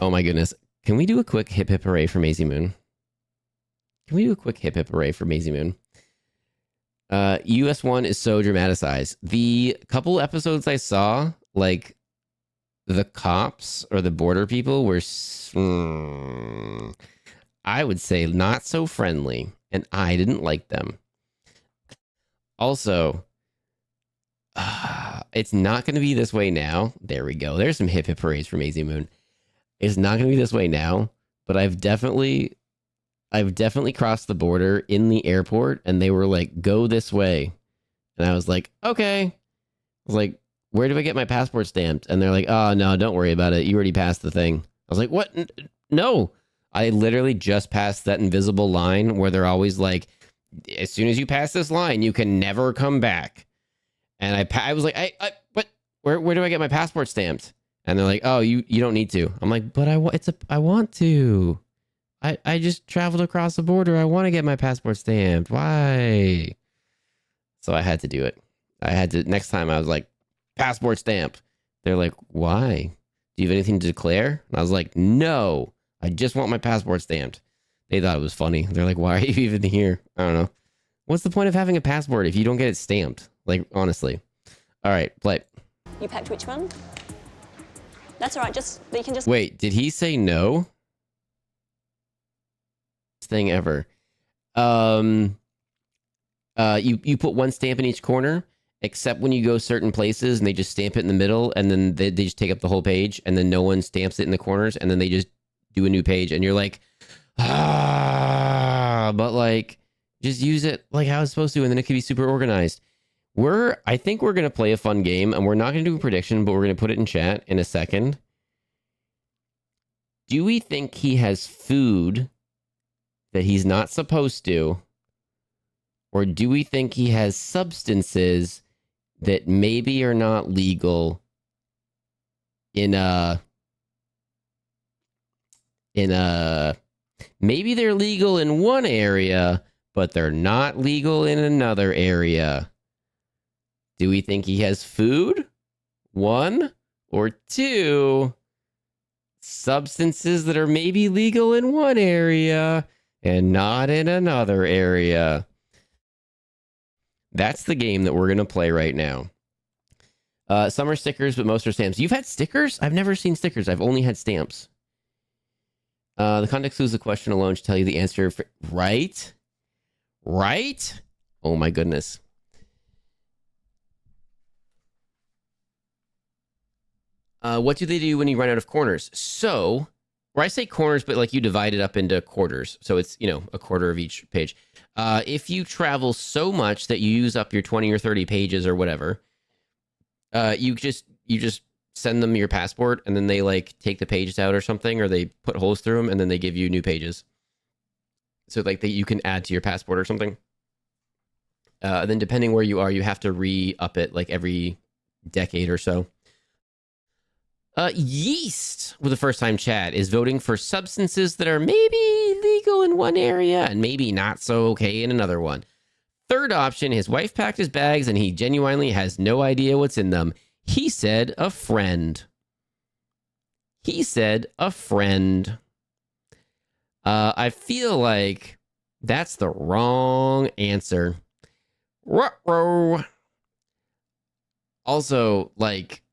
Oh my goodness. Can we do a quick hip hip hooray for Maisie Moon? US one is so dramatized. The couple episodes I saw, like the cops or the border people were, I would say, not so friendly, and I didn't like them. Also, it's not going to be this way now. There we go. There's some hip hip hoorays for Maisie Moon. It's not going to be this way now, but I've definitely crossed the border in the airport, and they were like, go this way. And I was like, okay. I was like, where do I get my passport stamped? And they're like, oh, no, don't worry about it. You already passed the thing. I was like, what? No. I literally just passed that invisible line where they're always like, as soon as you pass this line, you can never come back. And I was like, what? Where do I get my passport stamped? And they're like, oh, you don't need to. I'm like, but I want to. I just traveled across the border. I want to get my passport stamped. Why? So I had to do it. Next time I was like, passport stamp. They're like, why? Do you have anything to declare? And I was like, no, I just want my passport stamped. They thought it was funny. They're like, why are you even here? I don't know. What's the point of having a passport if you don't get it stamped? Like, honestly. All right, play. You packed which one? That's all right. You can just. Wait, did he say no? Thing ever. You put one stamp in each corner, except when you go certain places and they just stamp it in the middle, and then they just take up the whole page, and then no one stamps it in the corners, and then they just do a new page, and you're like, but like, just use it like how it's supposed to, and then it can be super organized. I think we're gonna play a fun game, and we're not gonna do a prediction, but we're gonna put it in chat in a second. Do we think he has food that he's not supposed to? Or do we think he has substances that maybe are not legal maybe they're legal in one area, but they're not legal in another area? Do we think he has food? 1 or 2, substances that are maybe legal in one area and not in another area? That's the game that we're going to play right now. Some are stickers, but most are stamps. You've had stickers? I've never seen stickers. I've only had stamps. The context clues the question alone should tell you the answer. Right? Right? Oh my goodness. What do they do when you run out of corners? So, or I say corners, but like you divide it up into quarters. So it's, a quarter of each page. If you travel so much that you use up your 20 or 30 pages or whatever, you just send them your passport, and then they like take the pages out or something, or they put holes through them, and then they give you new pages. So like that you can add to your passport or something. Then depending where you are, you have to re-up it like every decade or so. Yeast, with the first time chat, is voting for substances that are maybe legal in one area and maybe not so okay in another one. Third option, his wife packed his bags and he genuinely has no idea what's in them. He said a friend. I feel like that's the wrong answer. Ruh-roh. Also, like,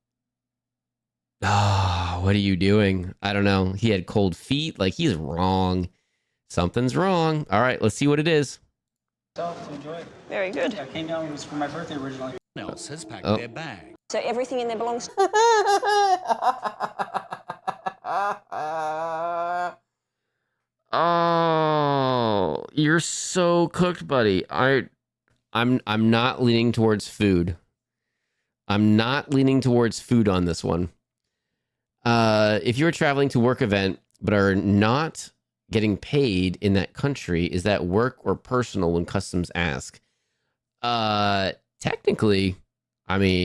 Oh, what are you doing? I don't know. He had cold feet. Like, he's wrong. Something's wrong. All right, let's see what it is. Enjoy it. Very good. I came down, it was for my birthday originally. Else has packed Oh. their bag. So everything in there belongs. Oh, you're so cooked, buddy. I'm not leaning towards food. I'm not leaning towards food on this one. If you're traveling to work event but are not getting paid in that country, is that work or personal when customs ask? Technically, I mean,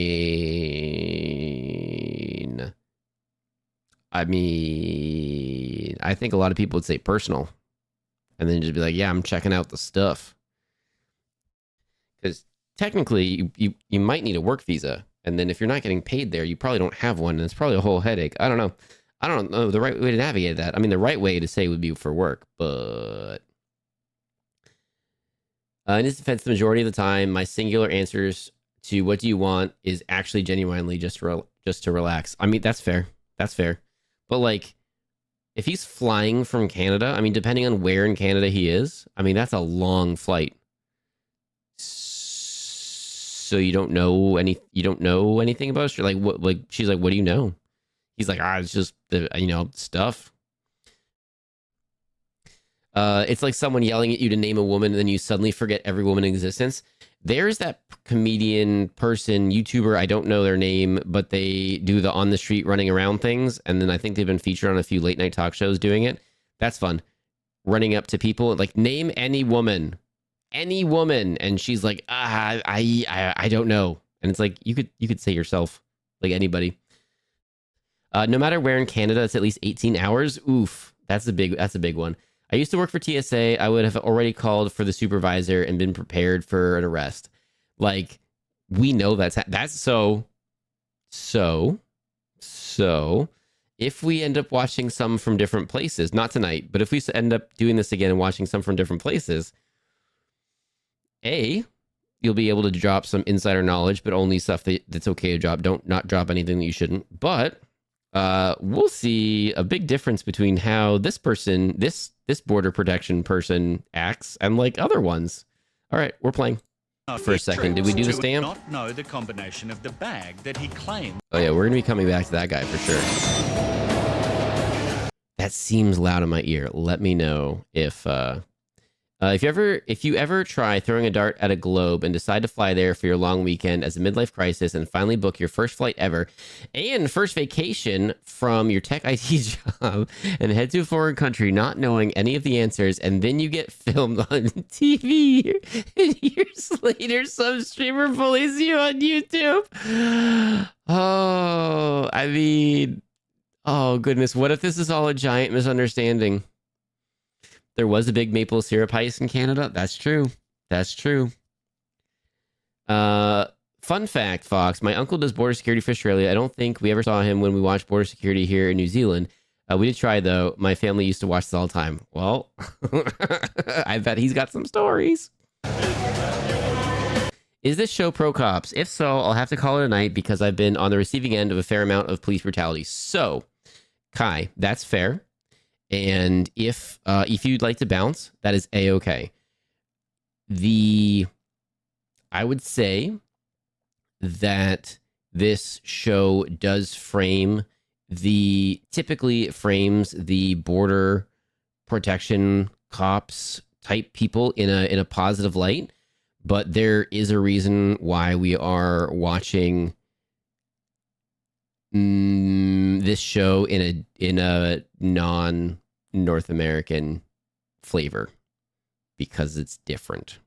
I think a lot of people would say personal and then just be like, yeah, I'm checking out the stuff. Because technically, you might need a work visa. And then if you're not getting paid there, you probably don't have one. And it's probably a whole headache. I don't know. I don't know the right way to navigate that. I mean, the right way to say would be for work. But in his defense, the majority of the time, my singular answers to what do you want is actually genuinely just to relax. I mean, that's fair. That's fair. But like, if he's flying from Canada, I mean, depending on where in Canada he is, I mean, that's a long flight. So you don't know anything about it? Like what? Like she's like, what do you know? He's like, it's just the stuff. It's like someone yelling at you to name a woman, and then you suddenly forget every woman in existence. There's that comedian person, YouTuber, I don't know their name, but they do the on the street running around things, and then I think they've been featured on a few late night talk shows doing it. That's fun. Running up to people, like, name any woman, and she's like, I don't know. And it's like, you could say yourself, like anybody. No matter where in Canada, it's at least 18 hours. Oof, that's a big one. I used to work for TSA. I would have already called for the supervisor and been prepared for an arrest. Like, we know that's so. If we end up watching some from different places, not tonight, but if we end up doing this again and watching some from different places, you'll be able to drop some insider knowledge, but only stuff that's okay to drop. Don't not drop anything that you shouldn't. But we'll see a big difference between how this person, this border protection person acts and like other ones. All right, we're playing. For a second, did we do the stamp? Not know the combination of the bag that he claimed. Oh yeah, we're gonna be coming back to that guy for sure. That seems loud in my ear. Let me know if you ever try throwing a dart at a globe and decide to fly there for your long weekend as a midlife crisis and finally book your first flight ever and first vacation from your tech IT job and head to a foreign country not knowing any of the answers, and then you get filmed on TV and years later some streamer bullies you on YouTube. Oh, I mean, oh goodness, what if this is all a giant misunderstanding? There was a big maple syrup heist in Canada. That's true. That's true. Fun fact, Fox. My uncle does border security for Australia. I don't think we ever saw him when we watched border security here in New Zealand. We did try, though. My family used to watch this all the time. Well, I bet he's got some stories. Is this show pro cops? If so, I'll have to call it a night because I've been on the receiving end of a fair amount of police brutality. So, Kai, that's fair. And if you'd like to bounce, that is a-okay. I would say that this show does typically frames the border protection cops type people in a positive light, but there is a reason why we are watching this show in a non-North American flavor because it's different.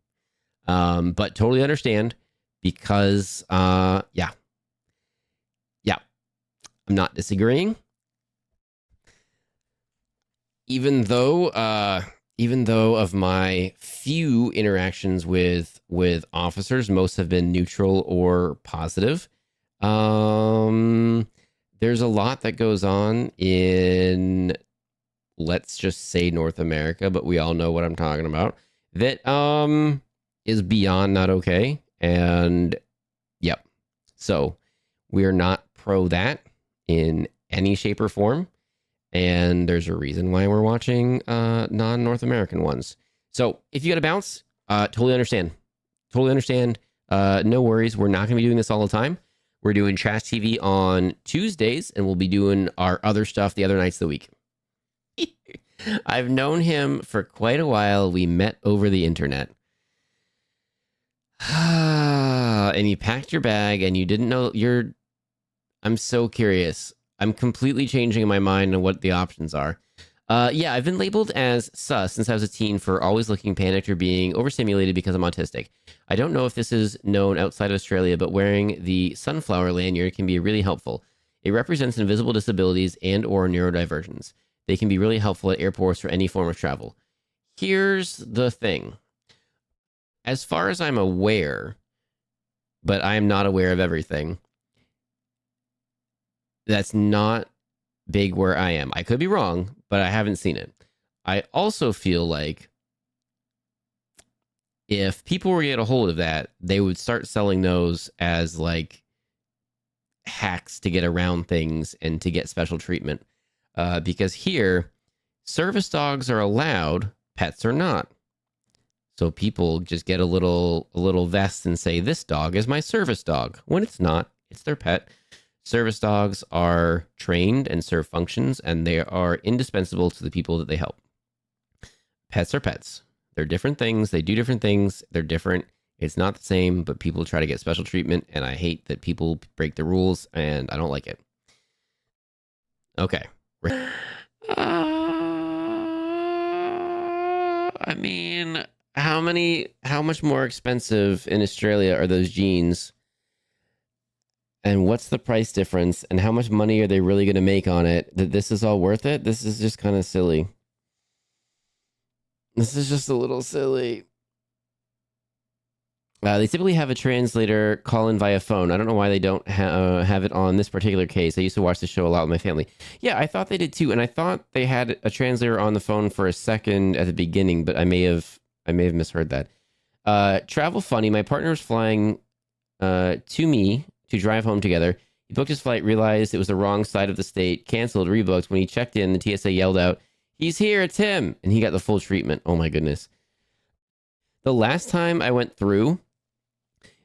But totally understand because yeah, I'm not disagreeing. Even though of my few interactions with officers, most have been neutral or positive. There's a lot that goes on in, let's just say, North America, but we all know what I'm talking about, that is beyond not okay. And yep. So we are not pro that in any shape or form. And there's a reason why we're watching non-North American ones. So if you got to bounce, totally understand. Totally understand. No worries. We're not going to be doing this all the time. We're doing Trash TV on Tuesdays, and we'll be doing our other stuff the other nights of the week. I've known him for quite a while. We met over the internet. And you packed your bag, and you didn't know I'm so curious. I'm completely changing my mind on what the options are. Yeah, I've been labeled as sus since I was a teen for always looking panicked or being overstimulated because I'm autistic. I don't know if this is known outside of Australia, but wearing the sunflower lanyard can be really helpful. It represents invisible disabilities and or neurodivergence. They can be really helpful at airports or any form of travel. Here's the thing. As far as I'm aware, but I am not aware of everything, that's not big where I am. I could be wrong, but I haven't seen it. I also feel like if people were to get a hold of that, they would start selling those as like hacks to get around things and to get special treatment. Because here, service dogs are allowed, pets are not. So people just get a little vest and say, this dog is my service dog. When it's not, it's their pet. Service dogs are trained and serve functions, and they are indispensable to the people that they help. Pets are pets. They're different things. They do different things. They're different. It's not the same, but people try to get special treatment, and I hate that people break the rules, and I don't like it. Okay. I mean, how much more expensive in Australia are those jeans? And what's the price difference? And how much money are they really going to make on it? That this is all worth it? This is just kind of silly. This is just a little silly. They typically have a translator call in via phone. I don't know why they don't have it on this particular case. I used to watch the show a lot with my family. Yeah, I thought they did too. And I thought they had a translator on the phone for a second at the beginning, but I may have misheard that. Travel funny. My partner was flying to me to drive home together. He booked his flight, realized it was the wrong side of the state, canceled, rebooked. When he checked in, the TSA yelled out, "He's here, it's him!" And he got the full treatment. Oh my goodness. The last time I went through,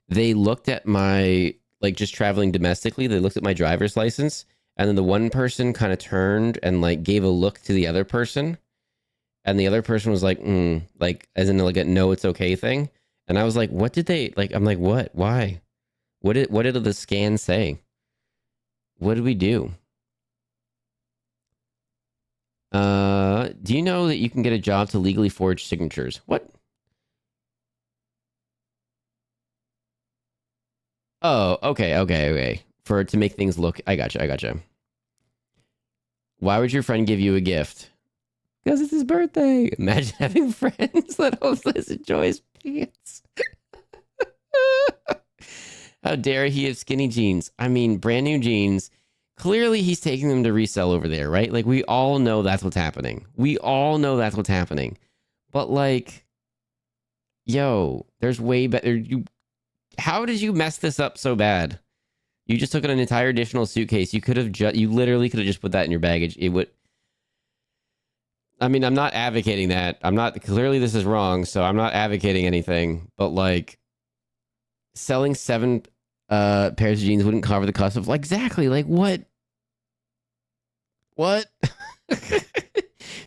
they looked at my, like, just traveling domestically, they looked at my driver's license, and then the one person kind of turned and, like, gave a look to the other person, and the other person was like, like, as in, like, a no, it's okay thing. And I was like, what did they, like, I'm like, what? Why? What did the scan say? What did we do? Do you know that you can get a job to legally forge signatures? What? Oh, okay. To make things look, I gotcha. Why would your friend give you a gift? Because it's his birthday. Imagine having friends that hopeless enjoy his pants. How dare he have skinny jeans? I mean, brand new jeans. Clearly, he's taking them to resell over there, right? Like, we all know that's what's happening. But, like, yo, there's way better. How did you mess this up so bad? You just took an entire additional suitcase. You could have you literally could have just put that in your baggage. It would. I mean, I'm not advocating that. Clearly this is wrong, so I'm not advocating anything. But, like, selling 7 pairs of jeans wouldn't cover the cost of, like, exactly, like, what?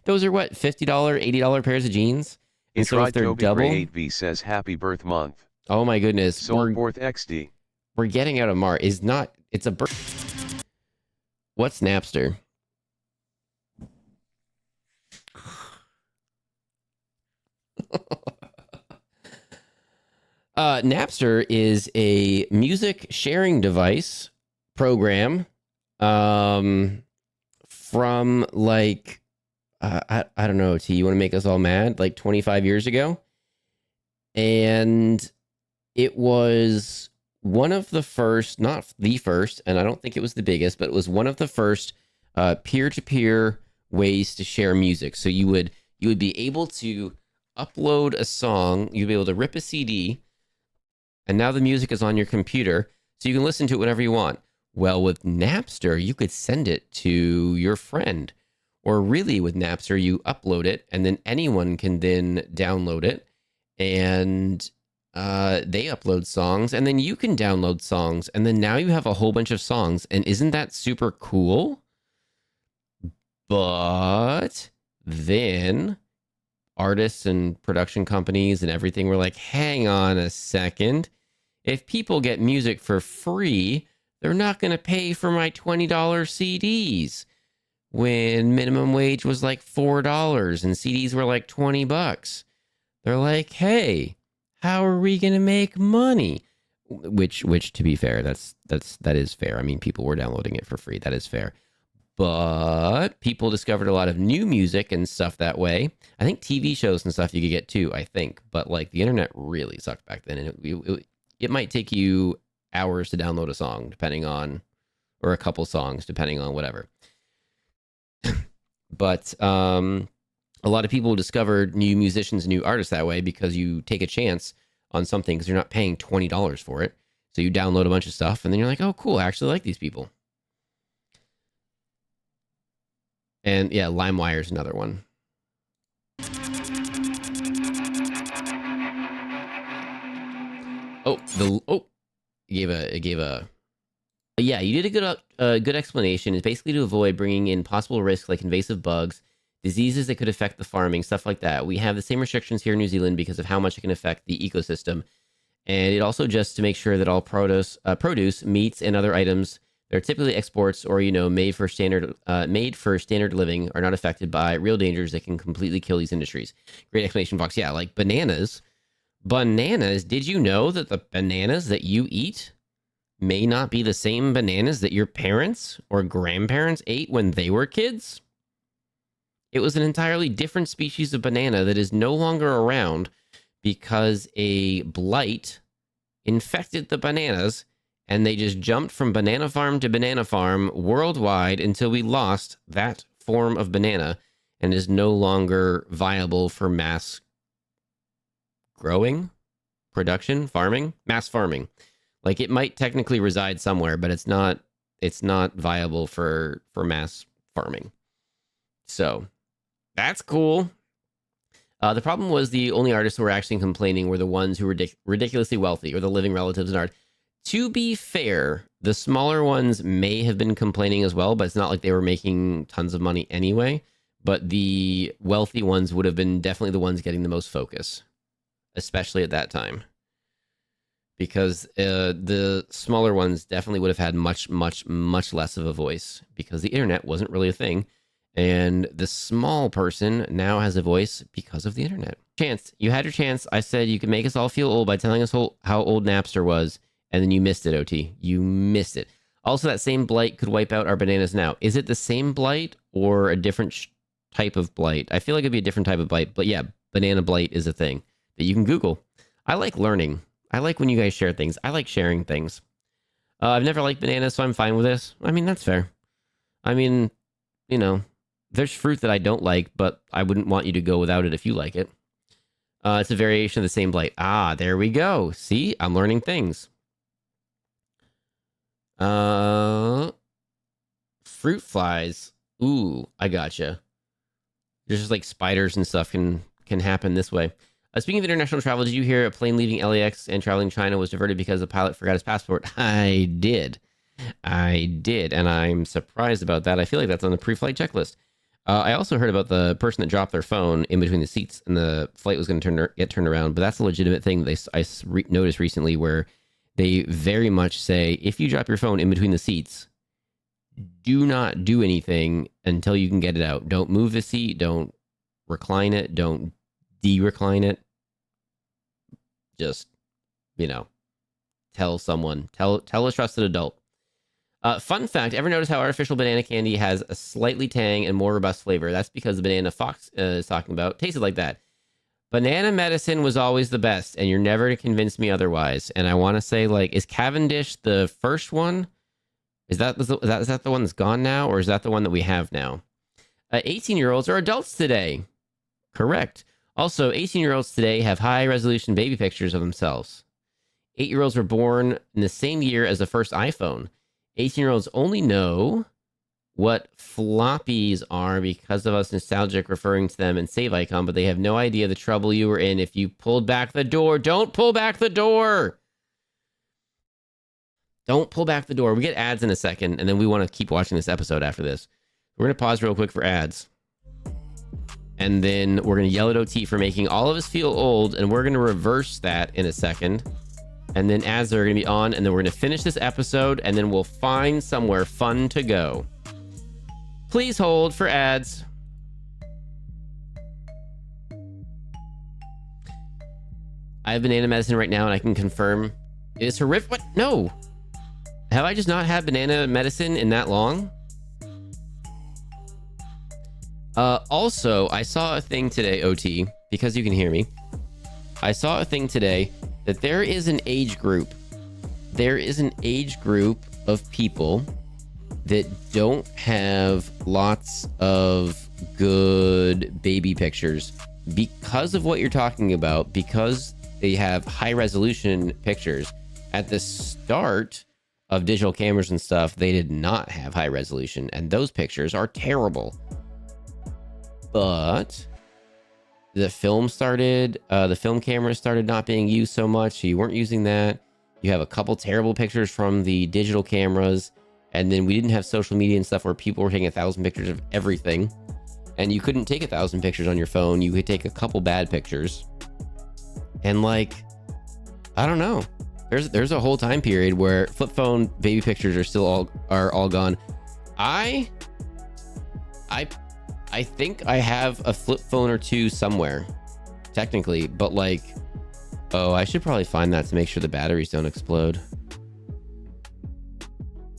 Those are what, $50, $80 pairs of jeans? And It's so right. if they're Toby double, Gray 8V says happy birth month. oh my goodness, Soulforth XD. we're getting out of Mars. It's a birth. What's Napster? Napster is a music sharing device program from, like, I don't know, T, you want to make us all mad? Like 25 years ago? And it was one of the first, not the first, and I don't think it was the biggest, but it was one of the first peer-to-peer ways to share music. So you would be able to upload a song, you'd be able to rip a CD, and now the music is on your computer, so you can listen to it whenever you want. Well, with Napster, you could send it to your friend. Or really, with Napster, you upload it, and then anyone can then download it. And they upload songs, and then you can download songs. And then now you have a whole bunch of songs. And isn't that super cool? But then artists and production companies and everything were like, hang on a second. If people get music for free, they're not going to pay for my $20 CDs. When minimum wage was like $4 and CDs were like $20. They're like, hey, how are we going to make money? Which to be fair, that is fair. I mean, people were downloading it for free. That is fair. But people discovered a lot of new music and stuff that way. I think TV shows and stuff you could get too, I think. But like the internet really sucked back then. And it might take you hours to download a song, depending on, or a couple songs, depending on whatever. But a lot of people discovered new musicians, new artists that way because you take a chance on something because you're not paying $20 for it. So you download a bunch of stuff and then you're like, oh, cool, I actually like these people. And yeah, LimeWire is another one. It gave a. Yeah, you did a good explanation. It's basically to avoid bringing in possible risks like invasive bugs, diseases that could affect the farming, stuff like that. We have the same restrictions here in New Zealand because of how much it can affect the ecosystem. And it also just to make sure that all produce, meats, and other items that are typically exports or made for standard living are not affected by real dangers that can completely kill these industries. Great explanation, Fox. Yeah, like bananas. Bananas. Did you know that the bananas that you eat may not be the same bananas that your parents or grandparents ate when they were kids? It was an entirely different species of banana that is no longer around because a blight infected the bananas, and they just jumped from banana farm to banana farm worldwide until we lost that form of banana and is no longer viable for mass growing, production, farming, mass farming. Like it might technically reside somewhere, but it's not viable for mass farming. So that's cool. The problem was the only artists who were actually complaining were the ones who were ridiculously wealthy or the living relatives in art. To be fair, the smaller ones may have been complaining as well, but it's not like they were making tons of money anyway. But the wealthy ones would have been definitely the ones getting the most focus, especially at that time. Because the smaller ones definitely would have had much, much, much less of a voice because the internet wasn't really a thing. And the small person now has a voice because of the internet. Chance, you had your chance. I said you could make us all feel old by telling us how old Napster was, and then you missed it, OT. You missed it. Also, that same blight could wipe out our bananas now. Is it the same blight or a different type of blight? I feel like it'd be a different type of blight, but yeah, banana blight is a thing that you can Google. I like learning. I like when you guys share things. I like sharing things. I've never liked bananas, so I'm fine with this. I mean, that's fair. I mean, there's fruit that I don't like, but I wouldn't want you to go without it if you like it. It's a variation of the same blight. Ah, there we go. See, I'm learning things. Fruit flies. Ooh, I gotcha. There's just like spiders and stuff can happen this way. Speaking of international travel, did you hear a plane leaving LAX and traveling China was diverted because the pilot forgot his passport? I did, and I'm surprised about that. I feel like that's on the pre-flight checklist. I also heard about the person that dropped their phone in between the seats and the flight was going to get turned around, but that's a legitimate thing I noticed recently where they very much say, if you drop your phone in between the seats, do not do anything until you can get it out. Don't move the seat. Don't recline it. Don't de-recline it. Just, tell someone. Tell a trusted adult. Fun fact, ever notice how artificial banana candy has a slightly tang and more robust flavor? That's because the banana Fox is talking about tasted like that. Banana medicine was always the best, and you're never to convince me otherwise. And I want to say, is Cavendish the first one? Is that the one that's gone now, or is that the one that we have now? 18-year-olds are adults today. Correct. Also, 18-year-olds today have high-resolution baby pictures of themselves. 8-year-olds were born in the same year as the first iPhone. 18-year-olds only know what floppies are because of us nostalgic referring to them in save icon, but they have no idea the trouble you were in if you pulled back the door. Don't pull back the door. Don't pull back the door. We get ads in a second, and then we want to keep watching this episode after this. We're going to pause real quick for ads. And then we're going to yell at OT for making all of us feel old, and we're going to reverse that in a second. And then ads are going to be on, and then we're going to finish this episode, and then we'll find somewhere fun to go. Please hold for ads. I have banana medicine right now, and I can confirm it is horrific. What? No. Have I just not had banana medicine in that long? Also, I saw a thing today, OT, because you can hear me. I saw a thing today that there is an age group. There is an age group of people that don't have lots of good baby pictures because of what you're talking about, because they have high resolution pictures. At the start of digital cameras and stuff, they did not have high resolution, and those pictures are terrible. But the film camera started not being used so much, so you weren't using that. You have a couple terrible pictures from the digital cameras. And then we didn't have social media and stuff where people were taking 1,000 pictures of everything. And you couldn't take 1,000 pictures on your phone. You could take a couple bad pictures. And like, I don't know. There's a whole time period where flip phone baby pictures are still all gone. I think I have a flip phone or two somewhere, technically, but like, oh, I should probably find that to make sure the batteries don't explode.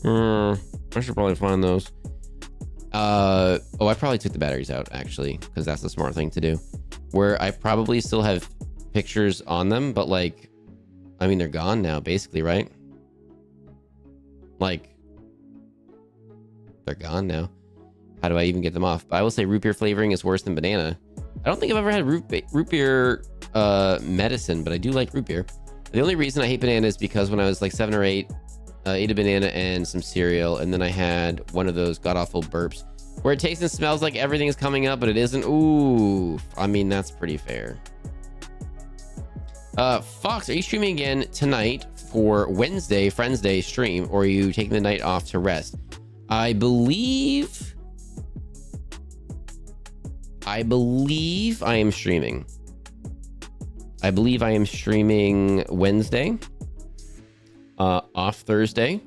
I should probably find those. I probably took the batteries out, actually, because that's the smart thing to do. Where I probably still have pictures on them, but like, I mean, they're gone now, basically, right? Like, they're gone now. How do I even get them off? But I will say root beer flavoring is worse than banana. I don't think I've ever had root beer medicine, but I do like root beer. The only reason I hate banana is because when I was like 7 or 8, ate a banana and some cereal, and then I had one of those god-awful burps where it tastes and smells like everything is coming up, but it isn't. Ooh, I mean, that's pretty fair. Fox, are you streaming again tonight for Wednesday, Friends Day stream, or are you taking the night off to rest? I believe I am streaming. I believe I am streaming Wednesday. Off Thursday.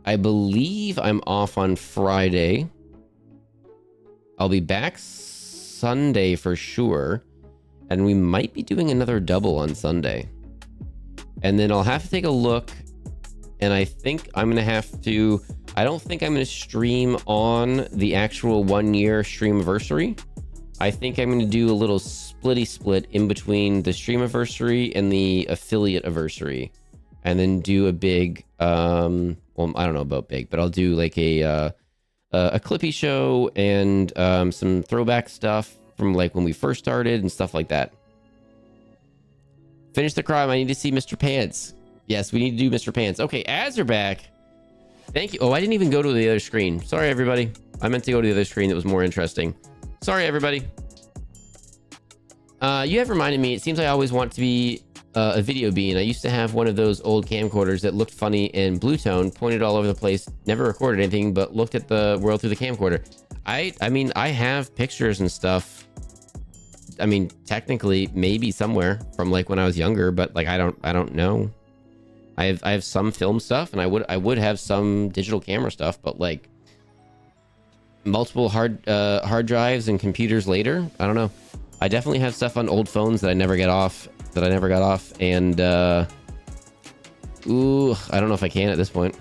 I believe I'm off on Friday. I'll be back Sunday for sure. And we might be doing another double on Sunday. And then I'll have to take a look. And I think I'm going to have to... I don't think I'm going to stream on the actual 1 year streamiversary. I think I'm going to do a little splitty split in between the streamiversary and the affiliate anniversary. And then do a big, well, I don't know about big, but I'll do like a Clippy show and some throwback stuff from like when we first started and stuff like that. Finish the crime. I need to see Mr. Pants. Yes, we need to do Mr. Pants. Okay, ads are back. Thank you. Oh, I didn't even go to the other screen. Sorry, everybody. I meant to go to the other screen that was more interesting. Sorry, everybody. You have reminded me. It seems I always want to be a video bean. I used to have one of those old camcorders that looked funny in blue tone, pointed all over the place, never recorded anything, but looked at the world through the camcorder. I mean, I have pictures and stuff. I mean, technically, maybe somewhere from like when I was younger, but like I don't know. I have some film stuff, and I would have some digital camera stuff, but like multiple hard drives and computers later, I don't know. I definitely have stuff on old phones that I never got off, and ooh, I don't know if I can at this point.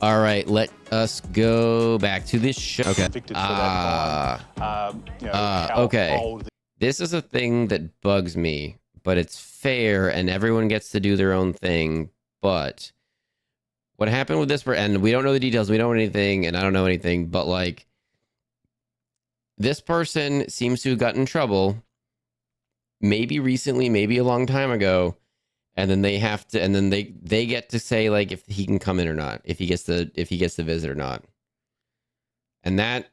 All right, let us go back to this show. Okay. Okay. This is a thing that bugs me, but it's fair and everyone gets to do their own thing. But what happened with this, and we don't know the details, we don't know anything, and I don't know anything, but like this person seems to have gotten in trouble maybe recently, maybe a long time ago, and then they have to, and then they get to say like if he can come in or not, if he gets to visit or not. And that,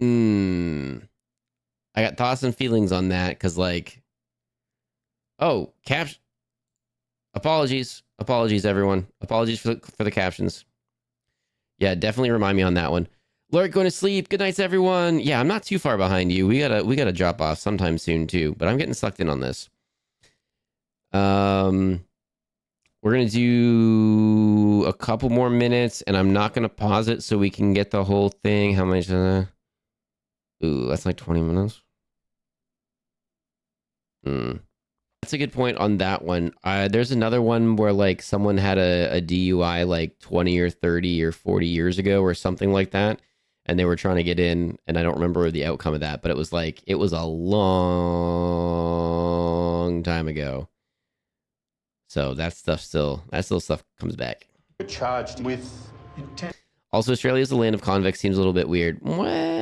I got thoughts and feelings on that because like, oh, apologies everyone, apologies for the captions. Yeah, definitely remind me on that one. Lord, going to sleep. Good nights, everyone. Yeah, I'm not too far behind you. We gotta drop off sometime soon too, but I'm getting sucked in on this. We're gonna do a couple more minutes, and I'm not gonna pause it so we can get the whole thing. How much? Ooh, that's like 20 minutes. That's a good point on that one. There's another one where like someone had a DUI like 20 or 30 or 40 years ago or something like that, and they were trying to get in, and I don't remember the outcome of that, but it was a long time ago. So that still stuff comes back. Charged with intent. Also, Australia is the land of convicts. Seems a little bit weird. Well,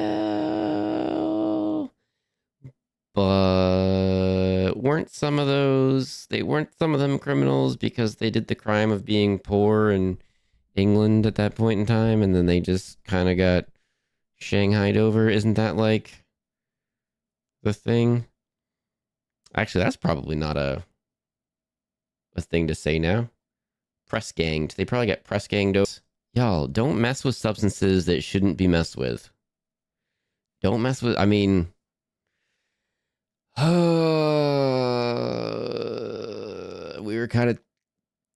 but weren't some of them criminals because they did the crime of being poor in England at that point in time, and then they just kind of got shanghaied over? Isn't that like the thing? Actually, that's probably not a thing to say now. Press ganged. They probably got press ganged over. Y'all, don't mess with substances that shouldn't be messed with. Don't mess with, I mean,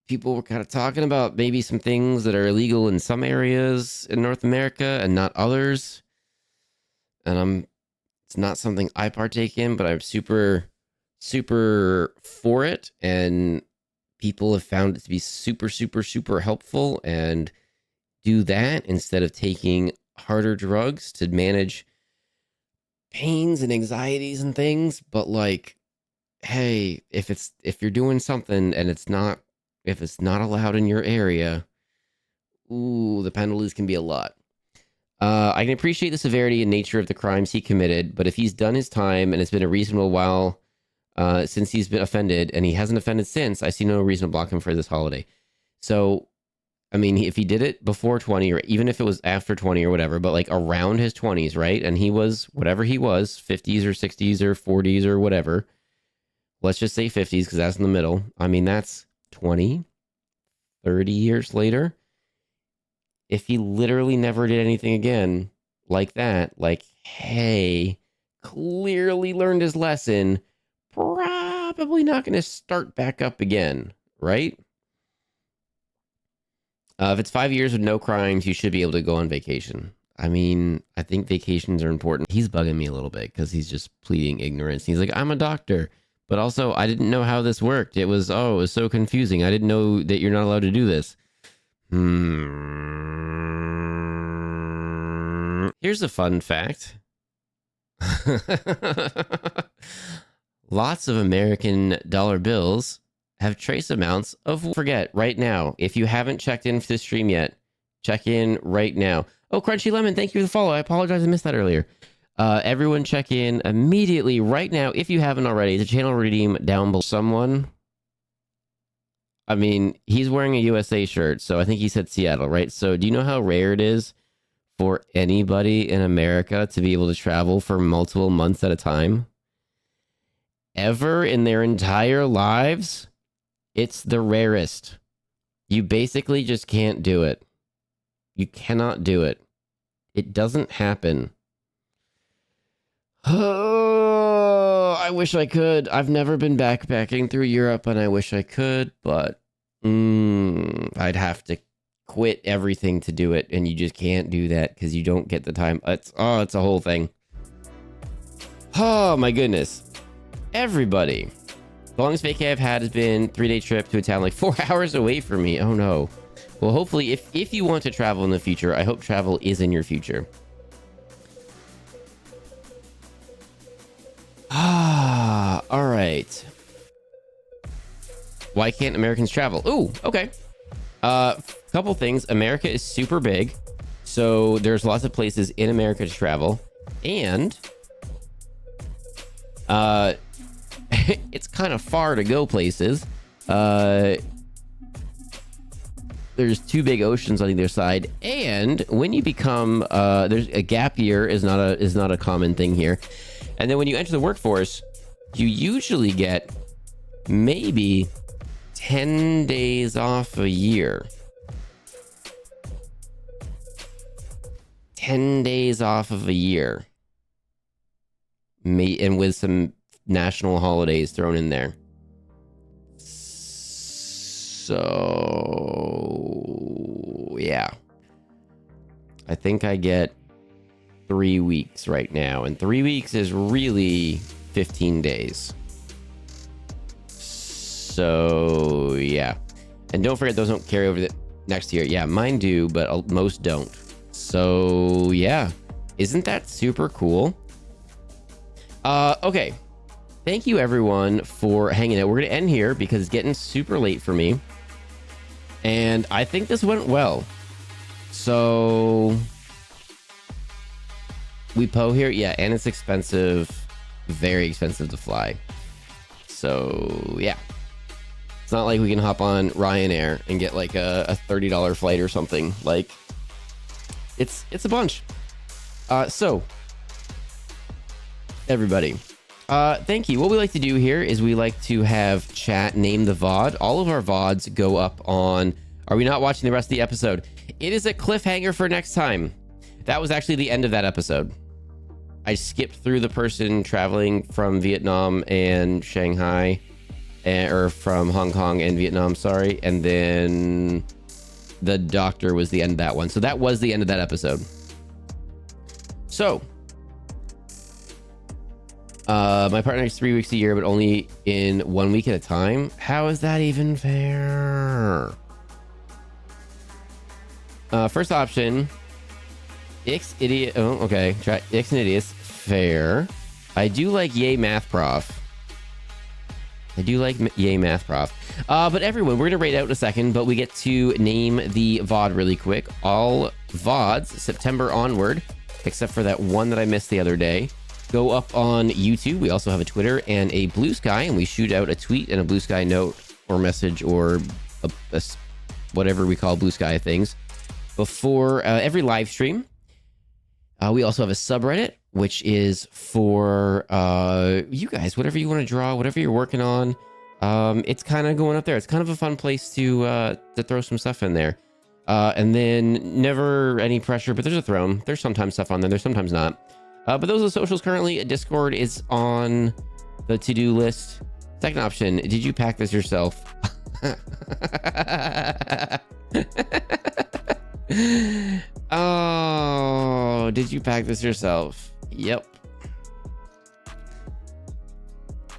people were kind of talking about maybe some things that are illegal in some areas in North America and not others. And it's not something I partake in, but I'm super, super for it. And people have found it to be super, super, super helpful and do that instead of taking harder drugs to manage pains and anxieties and things. But like, hey, if you're doing something and if it's not allowed in your area, ooh, the penalties can be a lot. I can appreciate the severity and nature of the crimes he committed, but if he's done his time and it's been a reasonable while since he's been offended, and he hasn't offended since, I see no reason to block him for this holiday. So, I mean, if he did it before 20, or even if it was after 20 or whatever, but like around his 20s, right? And he was whatever he was, 50s or 60s or 40s or whatever. Let's just say 50s because that's in the middle. I mean, that's 20, 30 years later. If he literally never did anything again like that, like, hey, clearly learned his lesson, probably not going to start back up again, right? If it's 5 years with no crimes, you should be able to go on vacation. I mean, I think vacations are important. He's bugging me a little bit because he's just pleading ignorance. He's like, I'm a doctor, but also I didn't know how this worked. It was so confusing. I didn't know that you're not allowed to do this. Here's a fun fact. Lots of American dollar bills have trace amounts of forget right now. If you haven't checked in for this stream yet, check in right now. Oh, Crunchy Lemon, thank you for the follow. I apologize, I missed that earlier. Everyone check in immediately right now if you haven't already. The channel redeem down below. Someone, I mean, he's wearing a USA shirt, so I think he said Seattle, right? So do you know how rare it is for anybody in America to be able to travel for multiple months at a time? Ever in their entire lives? It's the rarest. You basically just can't do it. You cannot do it. It doesn't happen. Oh, I wish I could. I've never been backpacking through Europe, and I wish I could, but I'd have to quit everything to do it, and you just can't do that because you don't get the time. It's a whole thing. Oh my goodness. Everybody. The longest vacay I've had has been 3-day trip to a town like 4 hours away from me. Oh no. Well, hopefully if you want to travel in the future, I hope travel is in your future. All right. Why can't Americans travel? Ooh, okay. Couple things. America is super big, so there's lots of places in America to travel, and it's kind of far to go places. There's two big oceans on either side, and when you become there's a gap year is not a common thing here, and then when you enter the workforce, you usually get maybe 10 days off a year. 10 days off of a year. And with some national holidays thrown in there. So, yeah. I think I get 3 weeks right now. And 3 weeks is really 15 days. So, yeah. And don't forget, those don't carry over the next year. Yeah, mine do, but most don't. So, yeah. Isn't that super cool? Okay. Thank you, everyone, for hanging out. We're going to end here because it's getting super late for me. And I think this went well. So, we Poe here. Yeah, and it's expensive. Very expensive to fly. So, yeah. It's not like we can hop on Ryanair and get like a $30 flight or something. Like, it's a bunch. So, everybody, thank you. What we like to do here is we like to have chat name the VOD. All of our VODs go up on... Are we not watching the rest of the episode? It is a cliffhanger for next time. That was actually the end of that episode. I skipped through the person traveling from Vietnam and Shanghai, or from Hong Kong and Vietnam, sorry. And then the doctor was the end of that one. So that was the end of that episode. So, my partner is 3 weeks a year, but only in 1 week at a time. How is that even fair? First option, X idiot. Oh, okay. Try X and idiots. Fair. I do like Yay Math Prof. Yay Math Prof. But everyone, we're gonna rate out in a second, but we get to name the VOD really quick. All VODs September onward, except for that one that I missed the other day, go up on YouTube. We also have a Twitter and a Blue Sky, and we shoot out a tweet and a Blue Sky note or message or a whatever we call Blue Sky things before every live stream. We also have a subreddit, which is for you guys, whatever you want to draw, whatever you're working on. It's kind of going up there. It's kind of a fun place to throw some stuff in there. And then never any pressure, but there's a throne. There's sometimes stuff on there. There's sometimes not. But those are the socials currently. Discord is on the to-do list. Second option, did you pack this yourself? Oh, did you pack this yourself? Yep.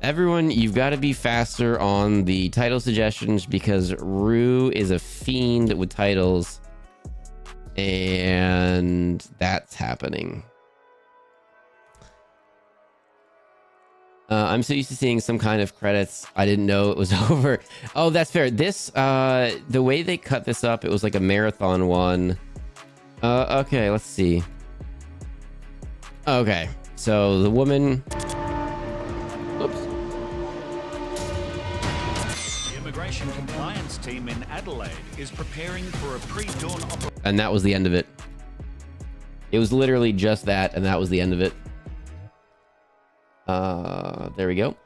Everyone, you've got to be faster on the title suggestions because Rue is a fiend with titles. And that's happening. I'm so used to seeing some kind of credits. I didn't know it was over. Oh, that's fair. This, the way they cut this up, it was like a marathon one. Okay, let's see. Okay, so the woman... Oops. The immigration compliance team in Adelaide is preparing for a pre-dawn operation. And that was the end of it. It was literally just that, and that was the end of it. There we go.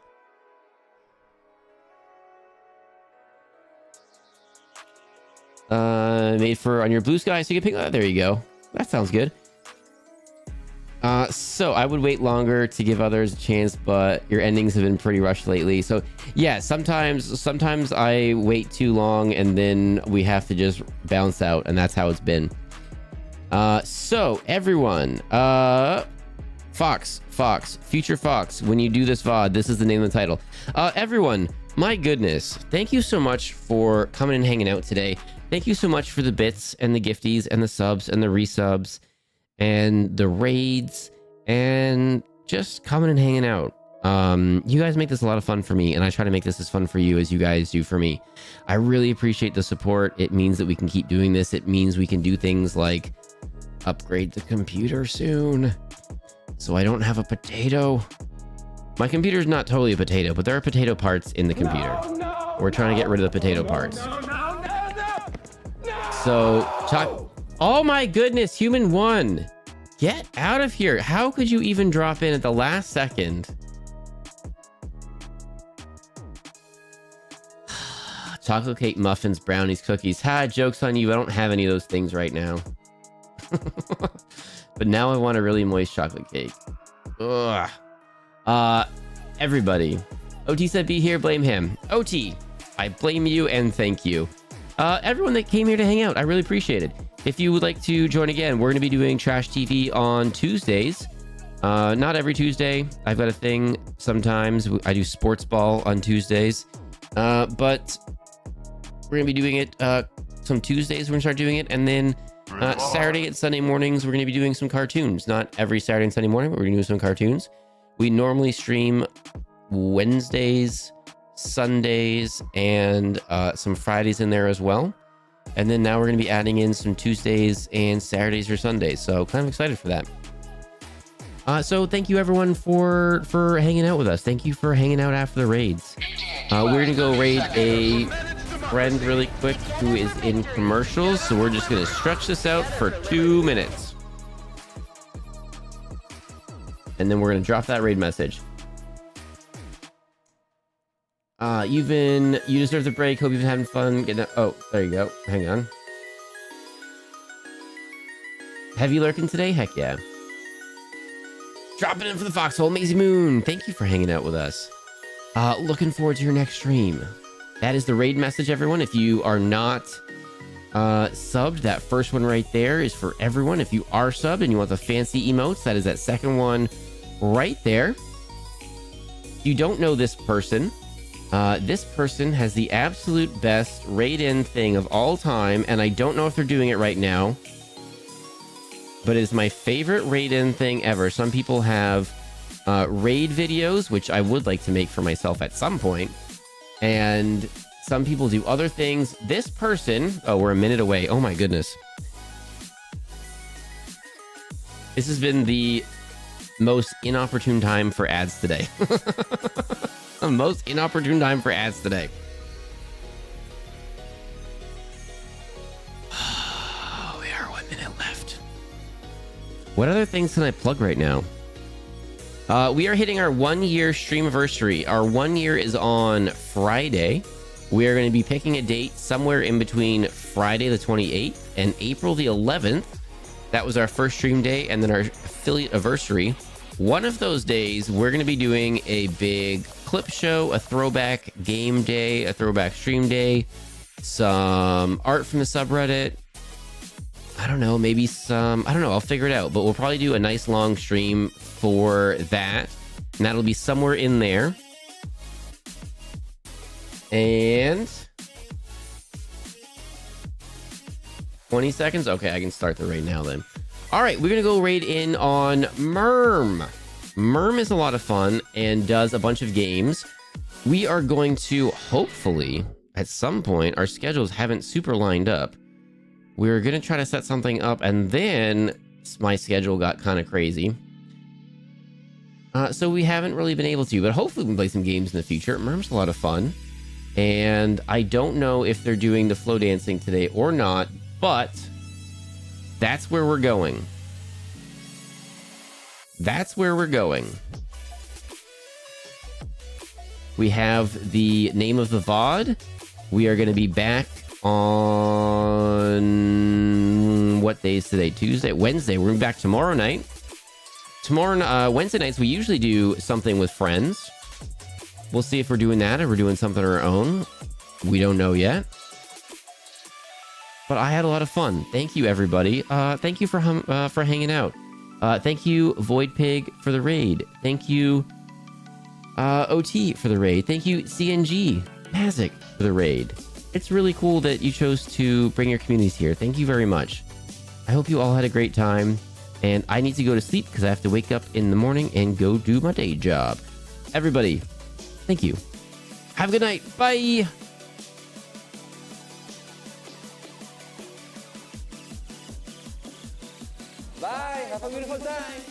Made for on your Blue Sky, so you can pick. There you go. That sounds good. So I would wait longer to give others a chance, but your endings have been pretty rushed lately. So yeah, sometimes I wait too long and then we have to just bounce out, and that's how it's been. So everyone, Fox, Future Fox, when you do this VOD, this is the name of the title. Everyone, my goodness, thank you so much for coming and hanging out today. Thank you so much for the bits and the gifties and the subs and the resubs and the raids and just coming and hanging out. You guys make this a lot of fun for me, and I try to make this as fun for you as you guys do for me. I really appreciate the support. It means that we can keep doing this. It means we can do things like upgrade the computer soon, so I don't have a potato. My computer's not totally a potato, but there are potato parts in the computer. No. We're trying to get rid of the potato parts. So, oh my goodness, human 1. Get out of here. How could you even drop in at the last second? Chocolate cake, muffins, brownies, cookies. Ha, joke's on you. I don't have any of those things right now. But now I want a really moist chocolate cake. Ugh. Everybody. OT said be here, blame him. OT, I blame you and thank you. Everyone that came here to hang out, I really appreciate it. If you would like to join again, we're going to be doing Trash TV on Tuesdays. Not every Tuesday. I've got a thing sometimes. I do sports ball on Tuesdays. But we're going to be doing it some Tuesdays. We're going to start doing it. And then Saturday and Sunday mornings, we're going to be doing some cartoons. Not every Saturday and Sunday morning, but we're going to do some cartoons. We normally stream Wednesdays, Sundays, and some Fridays in there as well. And then now we're going to be adding in some Tuesdays and Saturdays or Sundays. So kind of excited for that. So thank you everyone for hanging out with us. Thank you for hanging out after the raids. We're going to go raid a friend really quick who is in commercials. So we're just going to stretch this out for 2 minutes. And then we're going to drop that raid message. You deserve the break. Hope you've been having fun. Oh, there you go. Hang on. Heavy lurking today? Heck yeah. Dropping in for the foxhole. Maisie Moon, thank you for hanging out with us. Looking forward to your next stream. That is the raid message, everyone. If you are not subbed, that first one right there is for everyone. If you are subbed and you want the fancy emotes, that is that second one right there. If you don't know this person, this person has the absolute best raid-in thing of all time, and I don't know if they're doing it right now, but it is my favorite raid-in thing ever. Some people have raid videos, which I would like to make for myself at some point, and some people do other things. This person, oh, we're a minute away. Oh my goodness. This has been the most inopportune time for ads today. The most inopportune time for ads today. Oh, we are 1 minute left. What other things can I plug right now? We are hitting our 1 year stream anniversary. Our 1 year is on Friday. We are going to be picking a date somewhere in between Friday the 28th and April the 11th. That was our first stream day, and then our affiliate anniversary. One of those days, we're going to be doing a big clip show, a throwback game day, a throwback stream day, some art from the subreddit. I don't know, maybe some, I don't know, I'll figure it out. But we'll probably do a nice long stream for that. And that'll be somewhere in there. And 20 seconds? Okay, I can start the raid now then. All right, we're going to go raid in on Merm. Merm is a lot of fun and does a bunch of games. We are going to, hopefully, at some point, our schedules haven't super lined up. We're going to try to set something up, and then my schedule got kind of crazy. So we haven't really been able to, but hopefully we can play some games in the future. Merm's a lot of fun. And I don't know if they're doing the flow dancing today or not, but that's where we're going. That's where we're going. We have the name of the VOD. We are going to be back on what day is today? Tuesday, Wednesday. We're back tomorrow night. Wednesday nights, we usually do something with friends. We'll see if we're doing that or we're doing something on our own. We don't know yet. But I had a lot of fun. Thank you, everybody. Thank you for hanging out. Thank you, Void Pig, for the raid. Thank you, OT, for the raid. Thank you, CNG, Mazik, for the raid. It's really cool that you chose to bring your communities here. Thank you very much. I hope you all had a great time. And I need to go to sleep because I have to wake up in the morning and go do my day job. Everybody, thank you. Have a good night. Bye. Bye. Have a beautiful time.